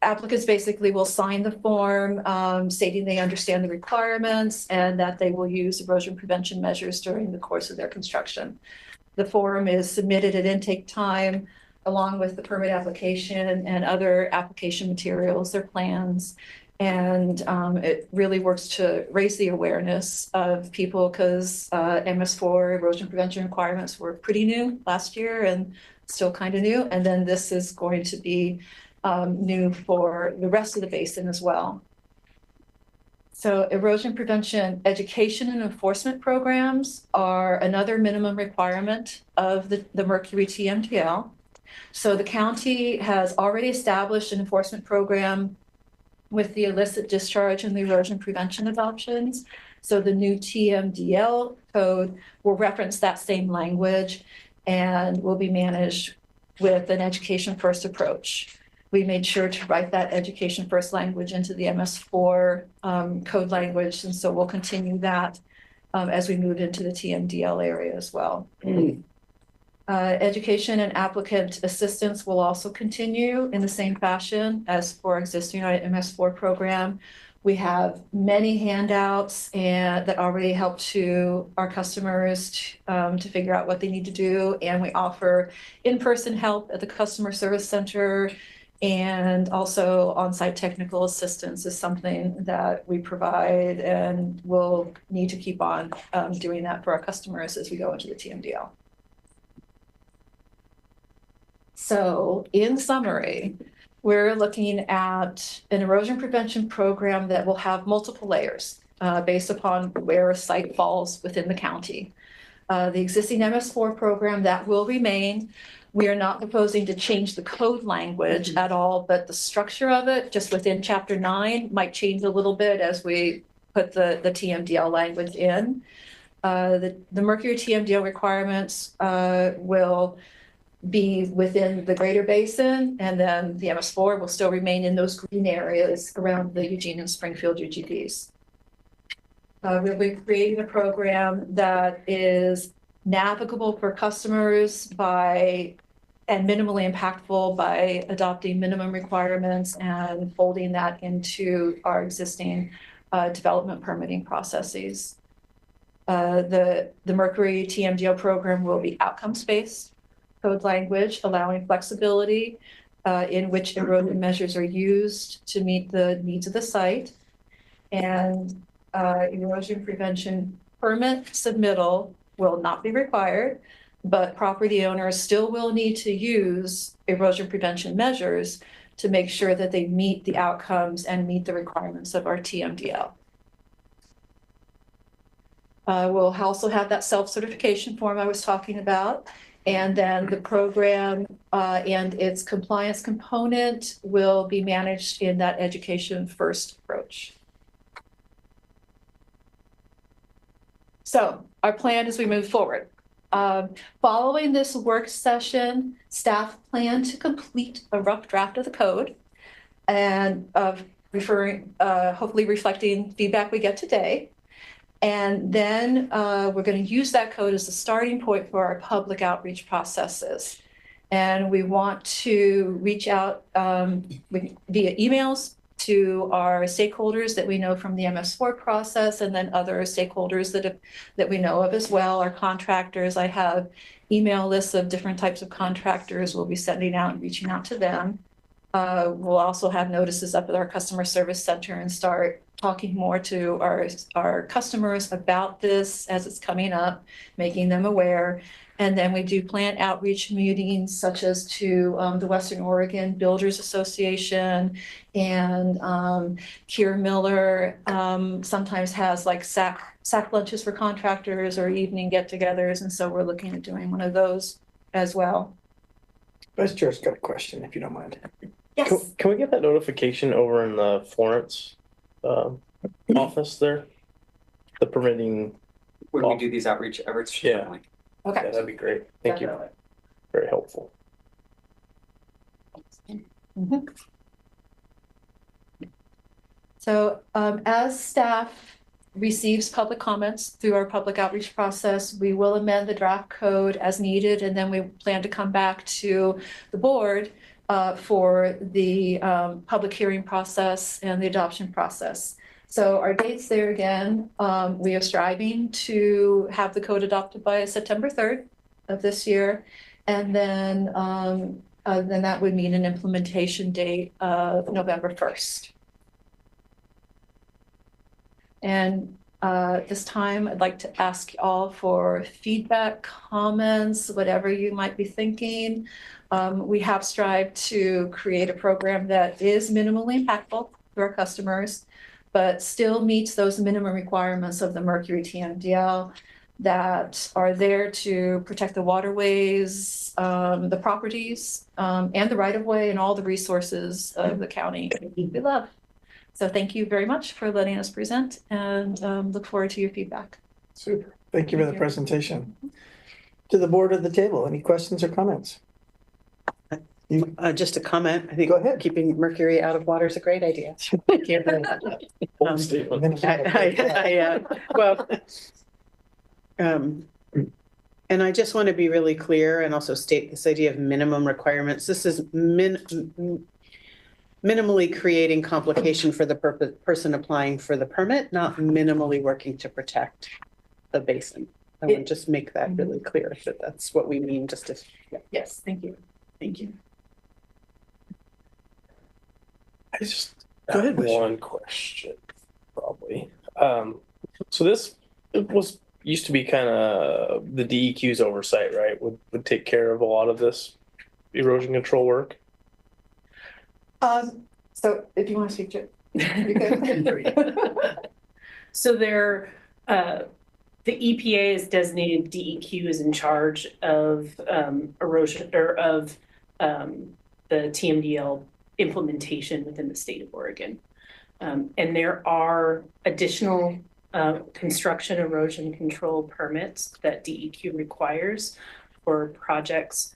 applicants basically will sign the form stating they understand the requirements and that they will use erosion prevention measures during the course of their construction. The form is submitted at intake time along with the permit application and other application materials, their plans. And it really works to raise the awareness of people because MS4 erosion prevention requirements were pretty new last year and still kind of new. And then this is going to be new for the rest of the basin as well. So erosion prevention education and enforcement programs are another minimum requirement of the Mercury TMDL. So the county has already established an enforcement program with the illicit discharge and the erosion prevention adoptions. So the new TMDL code will reference that same language and will be managed with an education first approach. We made sure to write that education first language into the MS4 code language, and so we'll continue that as we move into the TMDL area as well. Education and applicant assistance will also continue in the same fashion as for existing MS4 program. We have many handouts and that already help to our customers to figure out what they need to do. And we offer in-person help at the customer service center, and also on-site technical assistance is something that we provide, and we'll need to keep on doing that for our customers as we go into the TMDL. So in summary, we're looking at an erosion prevention program that will have multiple layers based upon where a site falls within the county. The existing MS4 program, that will remain. We are not proposing to change the code language at all, but the structure of it, just within Chapter 9, might change a little bit as we put the TMDL language in. The Mercury TMDL requirements will be within the Greater Basin, and then the MS4 will still remain in those green areas around the Eugene and Springfield UGBs. We'll be creating a program that is navigable for customers and minimally impactful by adopting minimum requirements and folding that into our existing development permitting processes. The Mercury TMDL program will be outcomes-based code language, allowing flexibility in which erosion measures are used to meet the needs of the site. And erosion prevention permit submittal will not be required, but property owners still will need to use erosion prevention measures to make sure that they meet the outcomes and meet the requirements of our TMDL. We'll also have that self-certification form I was talking about. And then the program and its compliance component will be managed in that education first approach. So our plan as we move forward. Following this work session, staff plan to complete a rough draft of the code and hopefully reflecting feedback we get today. And then we're going to use that code as a starting point for our public outreach processes. And we want to reach out via emails to our stakeholders that we know from the MS4 process, and then other stakeholders that we know of as well, our contractors. I have email lists of different types of contractors we'll be sending out and reaching out to them. We'll also have notices up at our customer service center and start talking more to our customers about this as it's coming up, making them aware. And then we do plant outreach meetings such as to the Western Oregon Builders Association, and Keir Miller sometimes has like sack lunches for contractors or evening get-togethers. And so we're looking at doing one of those as well. Vice Chair's got a question, if you don't mind. Yes. Can we get that notification over in the Florence office there? The permitting. When we do these outreach efforts? Yeah. certainly. Okay. Yeah, that'd be great. Thank you. Very helpful. Mhm. So as staff receives public comments through our public outreach process, we will amend the draft code as needed, and then we plan to come back to the board for the public hearing process and the adoption process. So our dates there again, we are striving to have the code adopted by September 3rd of this year. And then that would mean an implementation date of November 1st. And this time, I'd like to ask you all for feedback, comments, whatever you might be thinking. We have strived to create a program that is minimally impactful to our customers, but still meets those minimum requirements of the Mercury TMDL that are there to protect the waterways, the properties, and the right-of-way and all the resources of the county we love. So thank you very much for letting us present and look forward to your feedback. Super. Thank you for the presentation. To the board of the table, any questions or comments? Just a comment, I think Go ahead. keeping mercury out of water is a great idea. Bold statement. And I just want to be really clear and also state this idea of minimum requirements. This is minimally creating complication for the person applying for the permit, not minimally working to protect the basin. I want to just make that really clear that that's what we mean, just to. Yes, thank you. Thank you. I just Go ahead, have Wish. one question, probably. So this used to be kind of the DEQ's oversight, right? Would take care of a lot of this erosion control work. So if you want to speak to it. So the EPA has designated DEQ is in charge of erosion or of the TMDL implementation within the state of Oregon. And there are additional construction erosion control permits that DEQ requires for projects,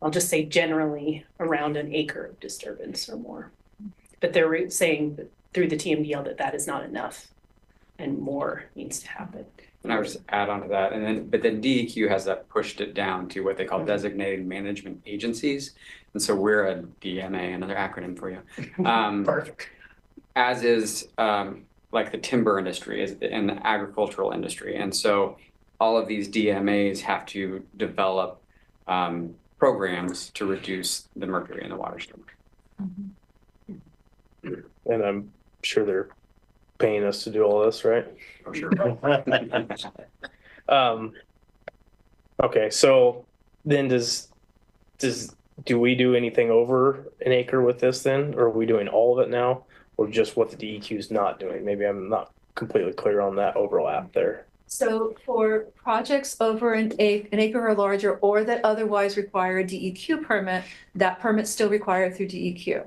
I'll just say generally around an acre of disturbance or more. But they're saying that through the TMDL that is not enough and more needs to happen. And I would just add on to that, but then DEQ has pushed it down to what they call designated management agencies. And so we're a DMA, another acronym for you. Perfect. As is like the timber industry and the agricultural industry. And so all of these DMAs have to develop programs to reduce the mercury in the watershed. And I'm sure they're paying us to do all this, right? For sure. Okay, so then do we do anything over an acre with this then? Or are we doing all of it now? Or just what the DEQ is not doing? Maybe I'm not completely clear on that overlap there. So for projects over an acre or larger, or that otherwise require a DEQ permit, that permit's still required through DEQ.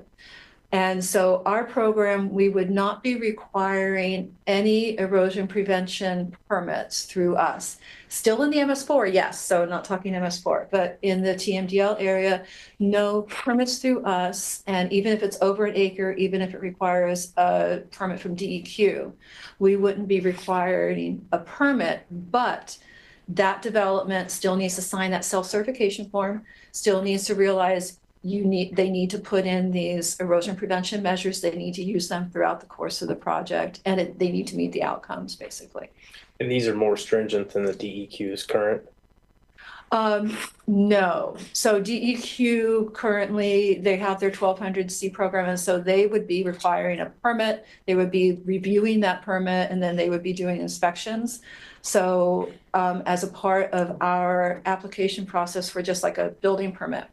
And so our program, we would not be requiring any erosion prevention permits through us. Still in the MS4, yes, so not talking MS4, but in the TMDL area, no permits through us. And even if it's over an acre, even if it requires a permit from DEQ, we wouldn't be requiring a permit, but that development still needs to sign that self-certification form, still needs to realize they need to put in these erosion prevention measures. They need to use them throughout the course of the project, and they need to meet the outcomes, basically. And these are more stringent than the DEQ's current? No. So DEQ currently, they have their 1200C program, and so they would be requiring a permit. They would be reviewing that permit, and then they would be doing inspections. So as a part of our application process for just like a building permit,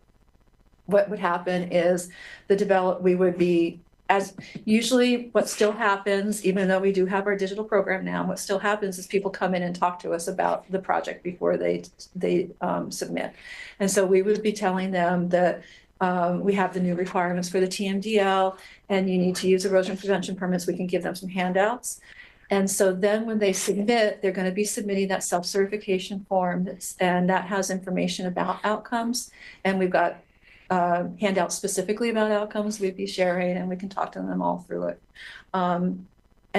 what would happen is we would be, as usually what still happens, even though we do have our digital program now, what still happens is people come in and talk to us about the project before they submit. And so we would be telling them that we have the new requirements for the TMDL and you need to use erosion prevention permits. We can give them some handouts. And so then when they submit, they're going to be submitting that self-certification form and that has information about outcomes. And we've got handouts specifically about outcomes we'd be sharing, and we can talk to them all through it. And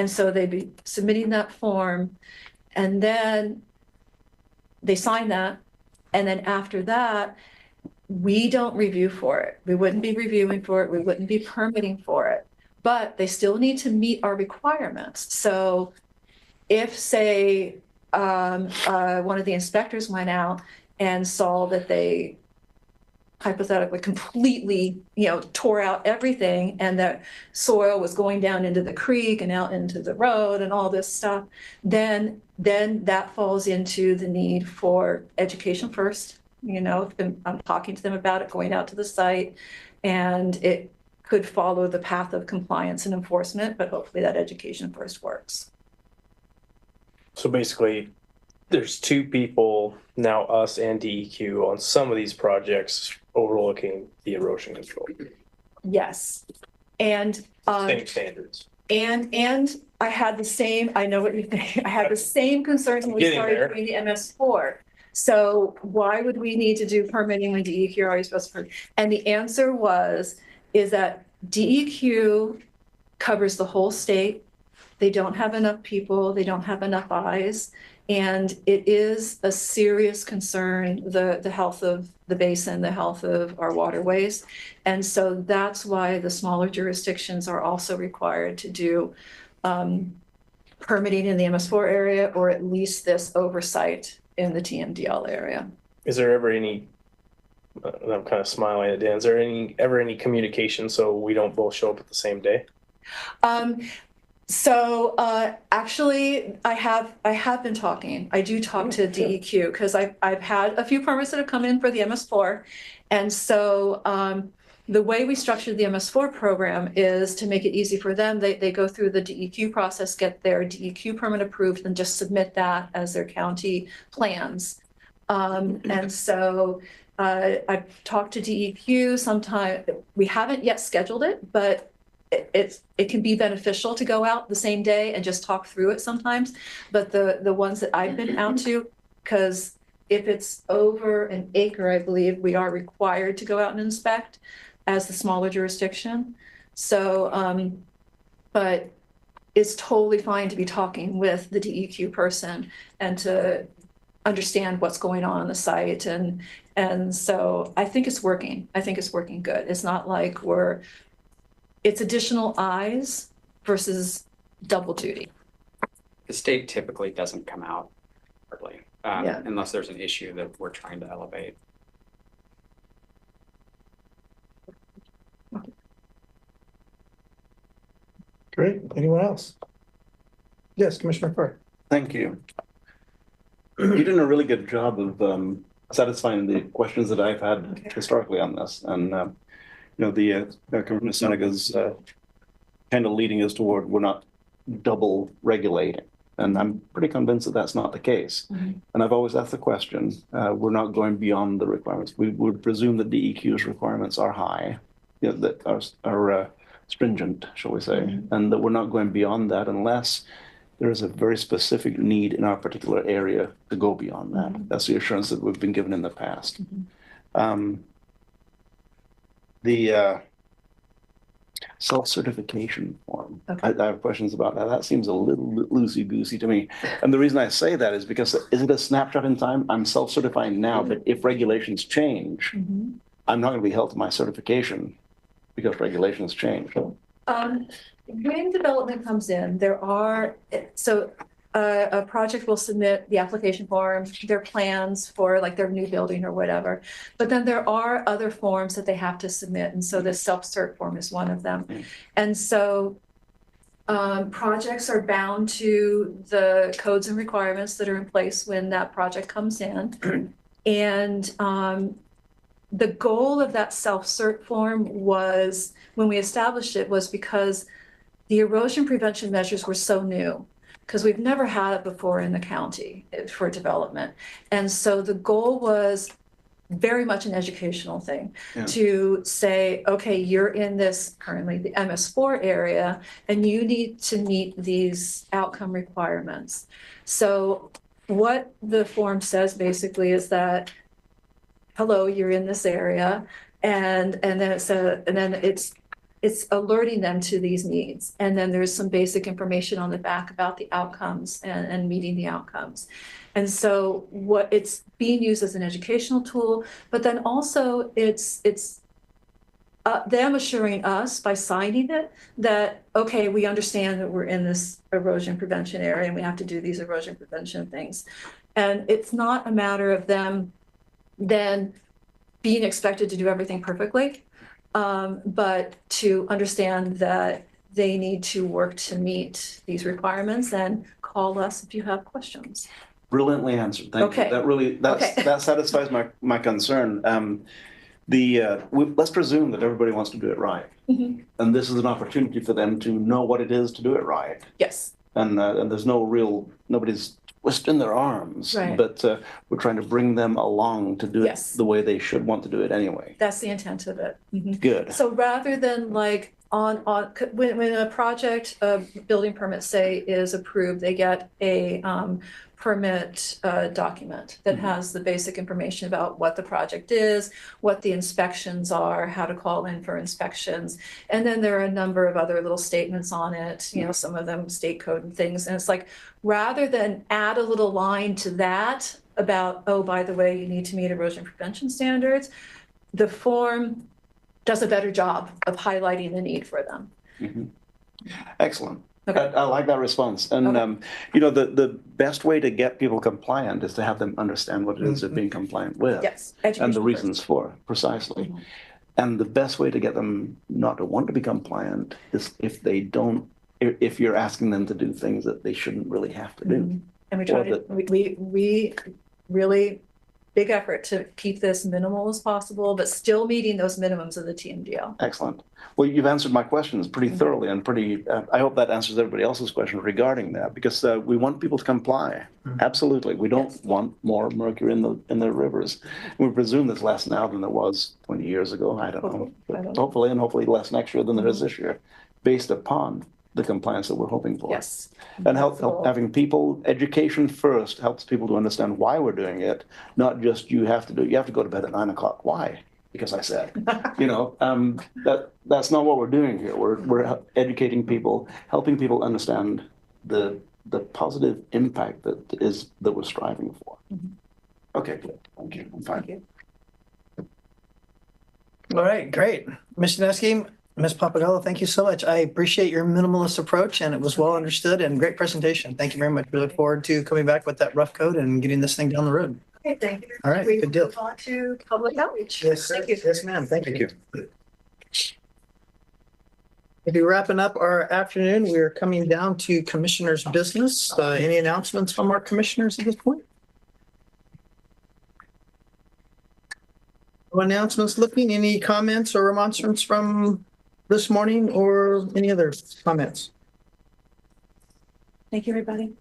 so they'd be submitting that form, and then they sign that, and then after that, we don't review for it. We wouldn't be reviewing for it. We wouldn't be permitting for it, but they still need to meet our requirements. So if, say, one of the inspectors went out and saw that they hypothetically completely, tore out everything and that soil was going down into the creek and out into the road and all this stuff, then that falls into the need for education first. I'm talking to them about it, going out to the site, and it could follow the path of compliance and enforcement, but hopefully that education first works. So basically, there's two people, now us and DEQ, on some of these projects overlooking the erosion control. Yes. And Same standards. And I had the same, I know what you think, I had the same concerns when we Getting started there. doing the MS4. So why would we need to do permitting when DEQ already specified? And the answer is that DEQ covers the whole state. They don't have enough people, they don't have enough eyes. And it is a serious concern, the health of the basin, the health of our waterways. And so that's why the smaller jurisdictions are also required to do permitting in the MS4 area, or at least this oversight in the TMDL area. Is there ever any, I'm kind of smiling at Dan, is there ever any communication so we don't both show up at the same day? So actually, I have been talking. I do talk to DEQ because I've had a few permits that have come in for the MS4, and so the way we structured the MS4 program is to make it easy for them. They go through the DEQ process, get their DEQ permit approved, and just submit that as their county plans. And so I've talked to DEQ. Sometime we haven't yet scheduled it, but it can be beneficial to go out the same day and just talk through it sometimes. But the ones that I've been out to, because if it's over an acre, I believe we are required to go out and inspect as the smaller jurisdiction. So, but it's totally fine to be talking with the DEQ person and to understand what's going on the site. And so I think it's working. I think it's working good. It's not like it's additional eyes versus double duty. The state typically doesn't come out hardly, Yeah. unless there's an issue that we're trying to elevate. Great. Anyone else? Yes, Commissioner Fur. Thank you. You did a really good job of satisfying the questions that I've had historically on this. And, Commissioner Senega's kind of leading us toward we're not double regulating. And I'm pretty convinced that that's not the case. And I've always asked the question, we're not going beyond the requirements. We would presume that DEQ's requirements are high, that are stringent, shall we say, and that we're not going beyond that unless there is a very specific need in our particular area to go beyond that. That's the assurance that we've been given in the past. The self-certification form, I have questions about that. That seems a little bit loosey-goosey to me. And the reason I say that is because, is it a snapshot in time? I'm self-certifying now, but if regulations change, I'm not going to be held to my certification because regulations change. When development comes in, a project will submit the application form, their plans for like their new building or whatever. But then there are other forms that they have to submit. And so the self-cert form is one of them. And so projects are bound to the codes and requirements that are in place when that project comes in. And the goal of that self-cert form was, when we established it, was because the erosion prevention measures were so new, because we've never had it before in the county for development. And so the goal was very much an educational thing to say, okay, you're in this currently the MS4 area and you need to meet these outcome requirements. So what the form says basically is that, hello, you're in this area, and then it's alerting them to these needs. And then there's some basic information on the back about the outcomes and meeting the outcomes. And so what it's being used as an educational tool, but then also it's them assuring us by signing it that, okay, we understand that we're in this erosion prevention area and we have to do these erosion prevention things. And it's not a matter of them then being expected to do everything perfectly, but to understand that they need to work to meet these requirements, and call us if you have questions. Brilliantly answered. Thank you. That satisfies my concern. Let's presume that everybody wants to do it right. And this is an opportunity for them to know what it is to do it right. Yes. And there's nobody's twisting their arms, Right. but we're trying to bring them along to do it the way they should want to do it anyway. That's the intent of it. Good. So rather than like when a project, building permit, say, is approved, they get a permit document that has the basic information about what the project is, what the inspections are, how to call in for inspections. And then there are a number of other little statements on it, you know, some of them state code and things. And it's like, rather than add a little line to that about, oh, by the way, you need to meet erosion prevention standards, the form does a better job of highlighting the need for them. Excellent. Okay. I like that response. And, you know, the best way to get people compliant is to have them understand what it is they're being compliant with. Yes. And the Education reasons for, precisely. And the best way to get them not to want to be compliant is if they don't, if you're asking them to do things that they shouldn't really have to do. And we try to, we really, big effort to keep this minimal as possible, but still meeting those minimums of the TMDL. Excellent. Well, you've answered my questions pretty thoroughly and pretty, I hope that answers everybody else's question regarding that, because we want people to comply. Absolutely. We don't want more mercury in the rivers. We presume there's less now than there was 20 years ago. I don't know. But hopefully, and hopefully less next year than there is this year, based upon the compliance that we're hoping for. Yes. And having people, education first helps people to understand why we're doing it, not just you have to go to bed at 9 o'clock. Why? Because I said, you know, that's not what we're doing here. We're educating people, helping people understand the positive impact that we're striving for. Okay, good. Thank you. I'm fine. All right, great. Ms. Janeski, Ms. Papagallo, thank you so much. I appreciate your minimalist approach, and it was well understood and great presentation. Thank you very much. We look forward to coming back with that rough code and getting this thing down the road. Okay, thank you. All right, We good deal. move on to public outreach. Yes, Thank you. yes, ma'am. Thank you. If you're wrapping up our afternoon, we're coming down to commissioners' business. Any announcements from our commissioners at this point? No announcements looking. Any comments or remonstrance from this morning or any other comments? Thank you, everybody.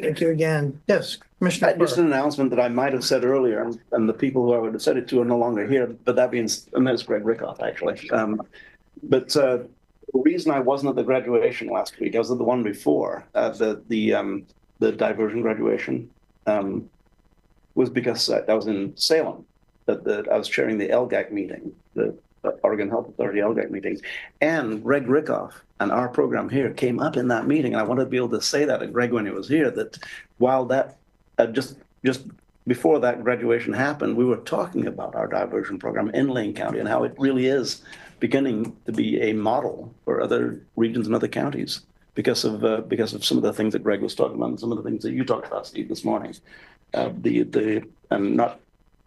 Thank you again. Yes, Commissioner. Just an announcement that I might have said earlier, and the people who I would have said it to are no longer here, but that means, and that's Greg Rickoff, actually. But the reason I wasn't at the graduation last week, I was at the one before, the diversion graduation, was because I was in Salem. I was chairing the LGAC meeting, the Oregon Health Authority LGAC meeting, and Greg Rickoff and our program here came up in that meeting, and I wanted to be able to say that to Greg when he was here, that while that, just before that graduation happened, we were talking about our diversion program in Lane County and how it really is beginning to be a model for other regions and other counties because of some of the things that Greg was talking about and some of the things that you talked about, Steve, this morning. And not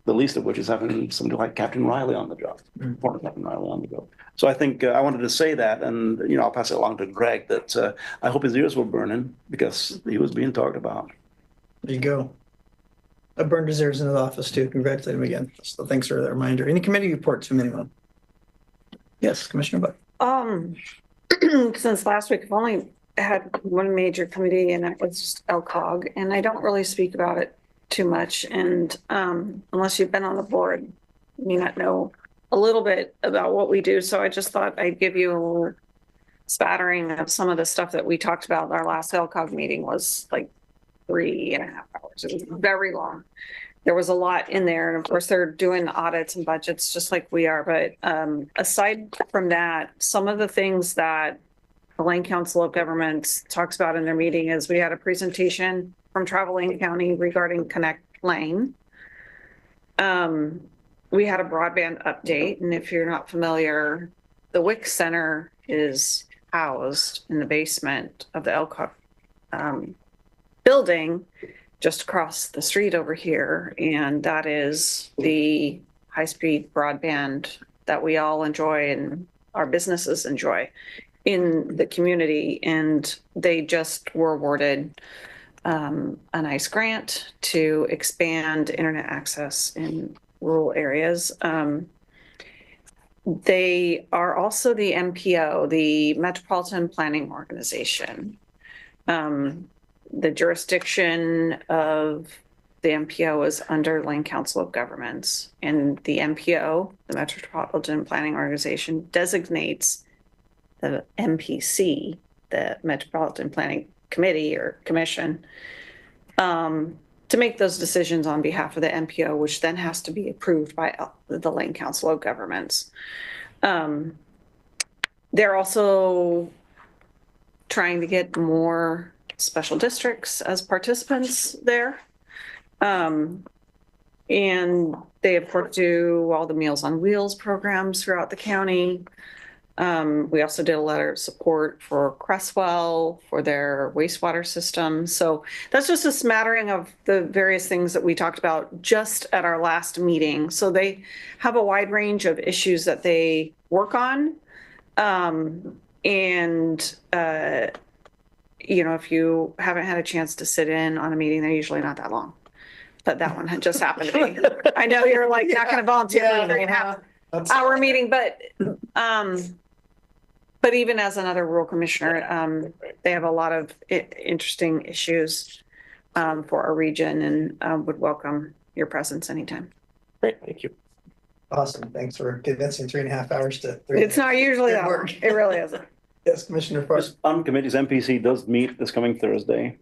the least of which is having somebody like Captain Riley on the job, former Captain Riley on the job. So I think I wanted to say that, and you know, I'll pass it along to Greg that I hope his ears were burning because he was being talked about. There you go. I burned his ears into the office too. Congratulate him again. So thanks for that reminder. Any committee reports from anyone? Yes, Commissioner Buck. Since last week, I've only had one major committee and that was just LCOG, and I don't really speak about it too much. And unless you've been on the board, you may not know a little bit about what we do. So I just thought I'd give you a little spattering of some of the stuff that we talked about. Our last LCOG meeting was like 3.5 hours. It was very long. There was a lot in there. And of course, they're doing audits and budgets just like we are. But aside from that, some of the things that the Lane Council of Governments talks about in their meeting is we had a presentation from Travel Lane County regarding Connect Lane. We had a broadband update. And if you're not familiar, the WIC Center is housed in the basement of the LCOG building just across the street over here. And that is the high-speed broadband that we all enjoy and our businesses enjoy in the community. And they just were awarded a nice grant to expand internet access in rural areas. They are also the MPO, the Metropolitan Planning Organization. The jurisdiction of the MPO is under Lane Council of Governments, and the MPO, the Metropolitan Planning Organization, designates the MPC, the Metropolitan Planning Committee or Commission, to make those decisions on behalf of the MPO, which then has to be approved by the Lane Council of Governments. They're also trying to get more special districts as participants there. And they, of course, do all the Meals on Wheels programs throughout the county. We also did a letter of support for Cresswell for their wastewater system. So that's just a smattering of the various things that we talked about just at our last meeting. So they have a wide range of issues that they work on. You know, if you haven't had a chance to sit in on a meeting, they're usually not that long. But that one had just happened to me. I know you're like not going to volunteer for a 3.5-hour meeting, but even as another rural commissioner, they have a lot of interesting issues for our region, and would welcome your presence anytime. Great, thank you. Awesome. Thanks for condensing 3.5 hours to 3. It's not usually that long. It really isn't. Yes, Commissioner Farr. Just on committees, MPC does meet this coming Thursday.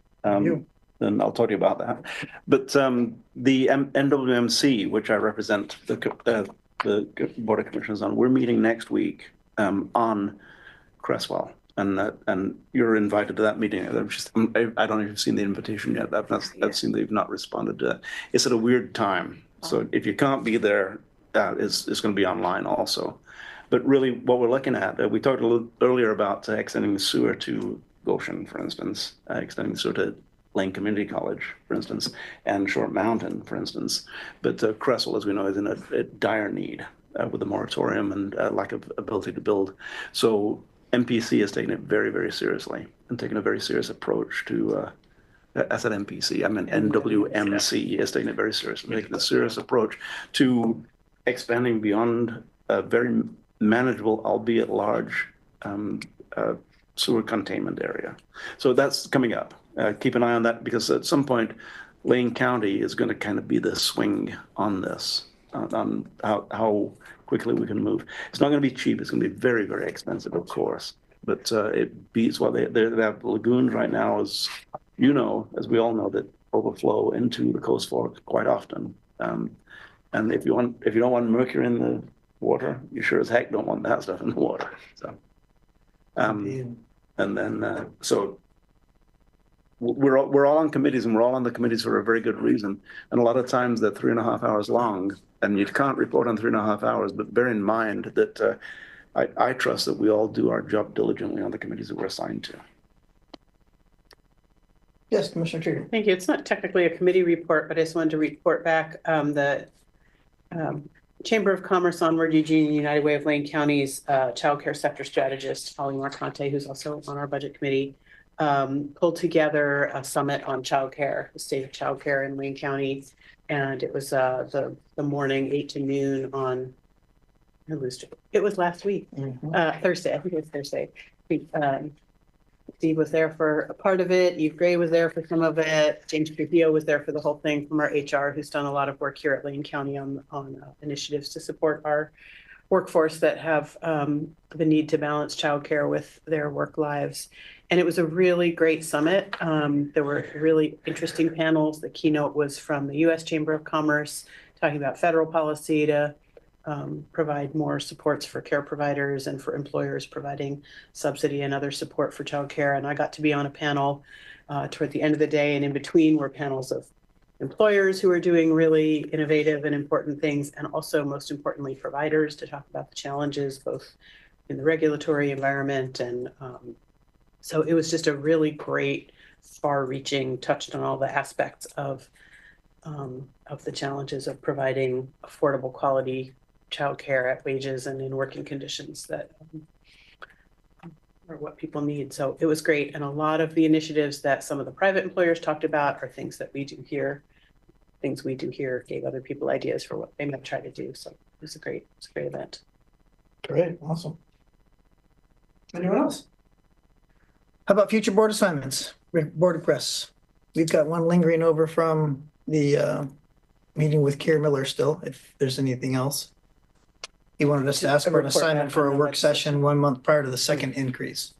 Then I'll talk to you about that. But the NWMC, which I represent the Board of Commissioners on, we're meeting next week on Cresswell. And you're invited to that meeting. I don't know if you've seen the invitation yet. I've seen that you've not responded to that. It's at a weird time. So if you can't be there, it's going to be online also. But really what we're looking at, we talked a little earlier about extending the sewer to Goshen, for instance, extending the sewer to Lane Community College, for instance, and Short Mountain, for instance. But Cresswell, as we know, is in a dire need with the moratorium and lack of ability to build. So MPC is taking it very, very seriously and taking a very serious approach to, I said MPC, I meant NWMC is taking it very seriously, taking a serious approach to expanding beyond a very manageable, albeit large, sewer containment area. So that's coming up. Keep an eye on that, because at some point, Lane County is going to kind of be the swing on this, on how quickly we can move. It's not going to be cheap. It's going to be very, very expensive, of course. But it beats what they have lagoons right now, as you know, as we all know, that overflow into the Coast Fork quite often. And if you don't want mercury in the water, you sure as heck don't want that stuff in the water. So, and then so we're all on committees, and we're all on the committees for a very good reason. And a lot of times they're 3.5 hours long, and you can't report on 3.5 hours. But bear in mind that I trust that we all do our job diligently on the committees that we're assigned to. Yes, Commissioner Trigger. Thank you. It's not technically a committee report, but I just wanted to report back the Chamber of Commerce Onward Eugene United Way of Lane County's child care sector strategist, Holly Marconte, who's also on our budget committee, pulled together a summit on childcare, the state of childcare in Lane County. And it was the morning 8 to noon on, it was last week, Thursday, I think it was Thursday. Steve was there for a part of it. Eve Gray was there for some of it. James Trujillo was there for the whole thing from our HR, who's done a lot of work here at Lane County on initiatives to support our workforce that have the need to balance childcare with their work lives. And it was a really great summit. There were really interesting panels. The keynote was from the U.S. Chamber of Commerce, talking about federal policy to provide more supports for care providers and for employers providing subsidy and other support for childcare. And I got to be on a panel toward the end of the day, and in between were panels of employers who are doing really innovative and important things, and also, most importantly, providers to talk about the challenges both in the regulatory environment. And so it was just a really great, far-reaching, touched on all the aspects of the challenges of providing affordable, quality childcare at wages and in working conditions that are what people need. So it was great. And a lot of the initiatives that some of the private employers talked about are things that we do here. Things we do here gave other people ideas for what they might try to do. So it was a great event. Great, awesome. Anyone else? How about future board assignments? Board of Press. We've got one lingering over from the meeting with Keir Miller still, if there's anything else. He wanted us to ask for an assignment for a work session 1 month prior to the second increase.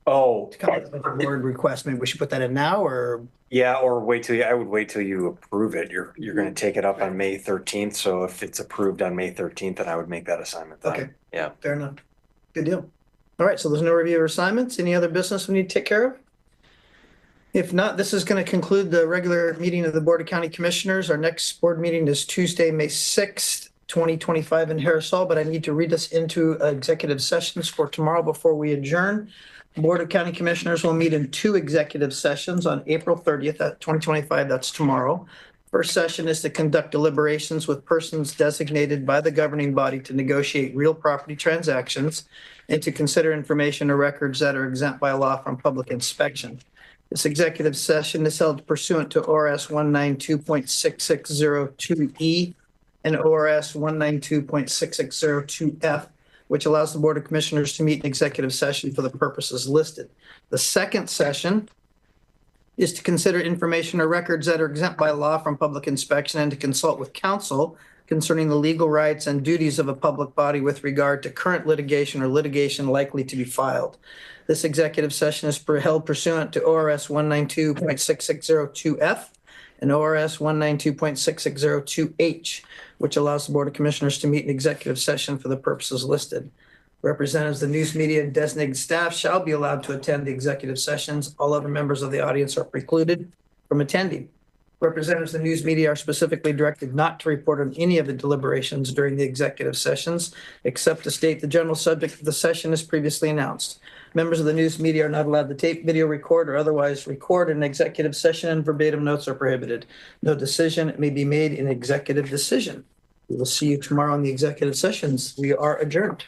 Oh, To come up with a board request, maybe we should put that in now, or yeah, or I would wait till you approve it. You're gonna take it up on May 13th, so if it's approved on May 13th, then I would make that assignment then. Okay. Yeah. fair enough. Good deal. All right, so there's no review of assignments. Any other business we need to take care of? If not, this is going to conclude the regular meeting of the Board of County Commissioners. Our next board meeting is Tuesday, May 6th, 2025 in Harris Hall, but I need to read us into executive sessions for tomorrow before we adjourn. Board of County Commissioners will meet in 2 executive sessions on April 30th, 2025. That's tomorrow. First session is to conduct deliberations with persons designated by the governing body to negotiate real property transactions and to consider information or records that are exempt by law from public inspection. This executive session is held pursuant to ORS 192.6602E and ORS 192.6602F, which allows the Board of Commissioners to meet in executive session for the purposes listed. The second session is to consider information or records that are exempt by law from public inspection and to consult with counsel concerning the legal rights and duties of a public body with regard to current litigation or litigation likely to be filed. This executive session is held pursuant to ORS 192.6602F and ORS 192.6602H, which allows the Board of Commissioners to meet in executive session for the purposes listed. Representatives of the news media and designated staff shall be allowed to attend the executive sessions. All other members of the audience are precluded from attending. Representatives of the news media are specifically directed not to report on any of the deliberations during the executive sessions, except to state the general subject of the session as previously announced. Members of the news media are not allowed to tape, video, record, or otherwise record an executive session, and verbatim notes are prohibited. No decision may be made in executive decision. We will see you tomorrow in the executive sessions. We are adjourned.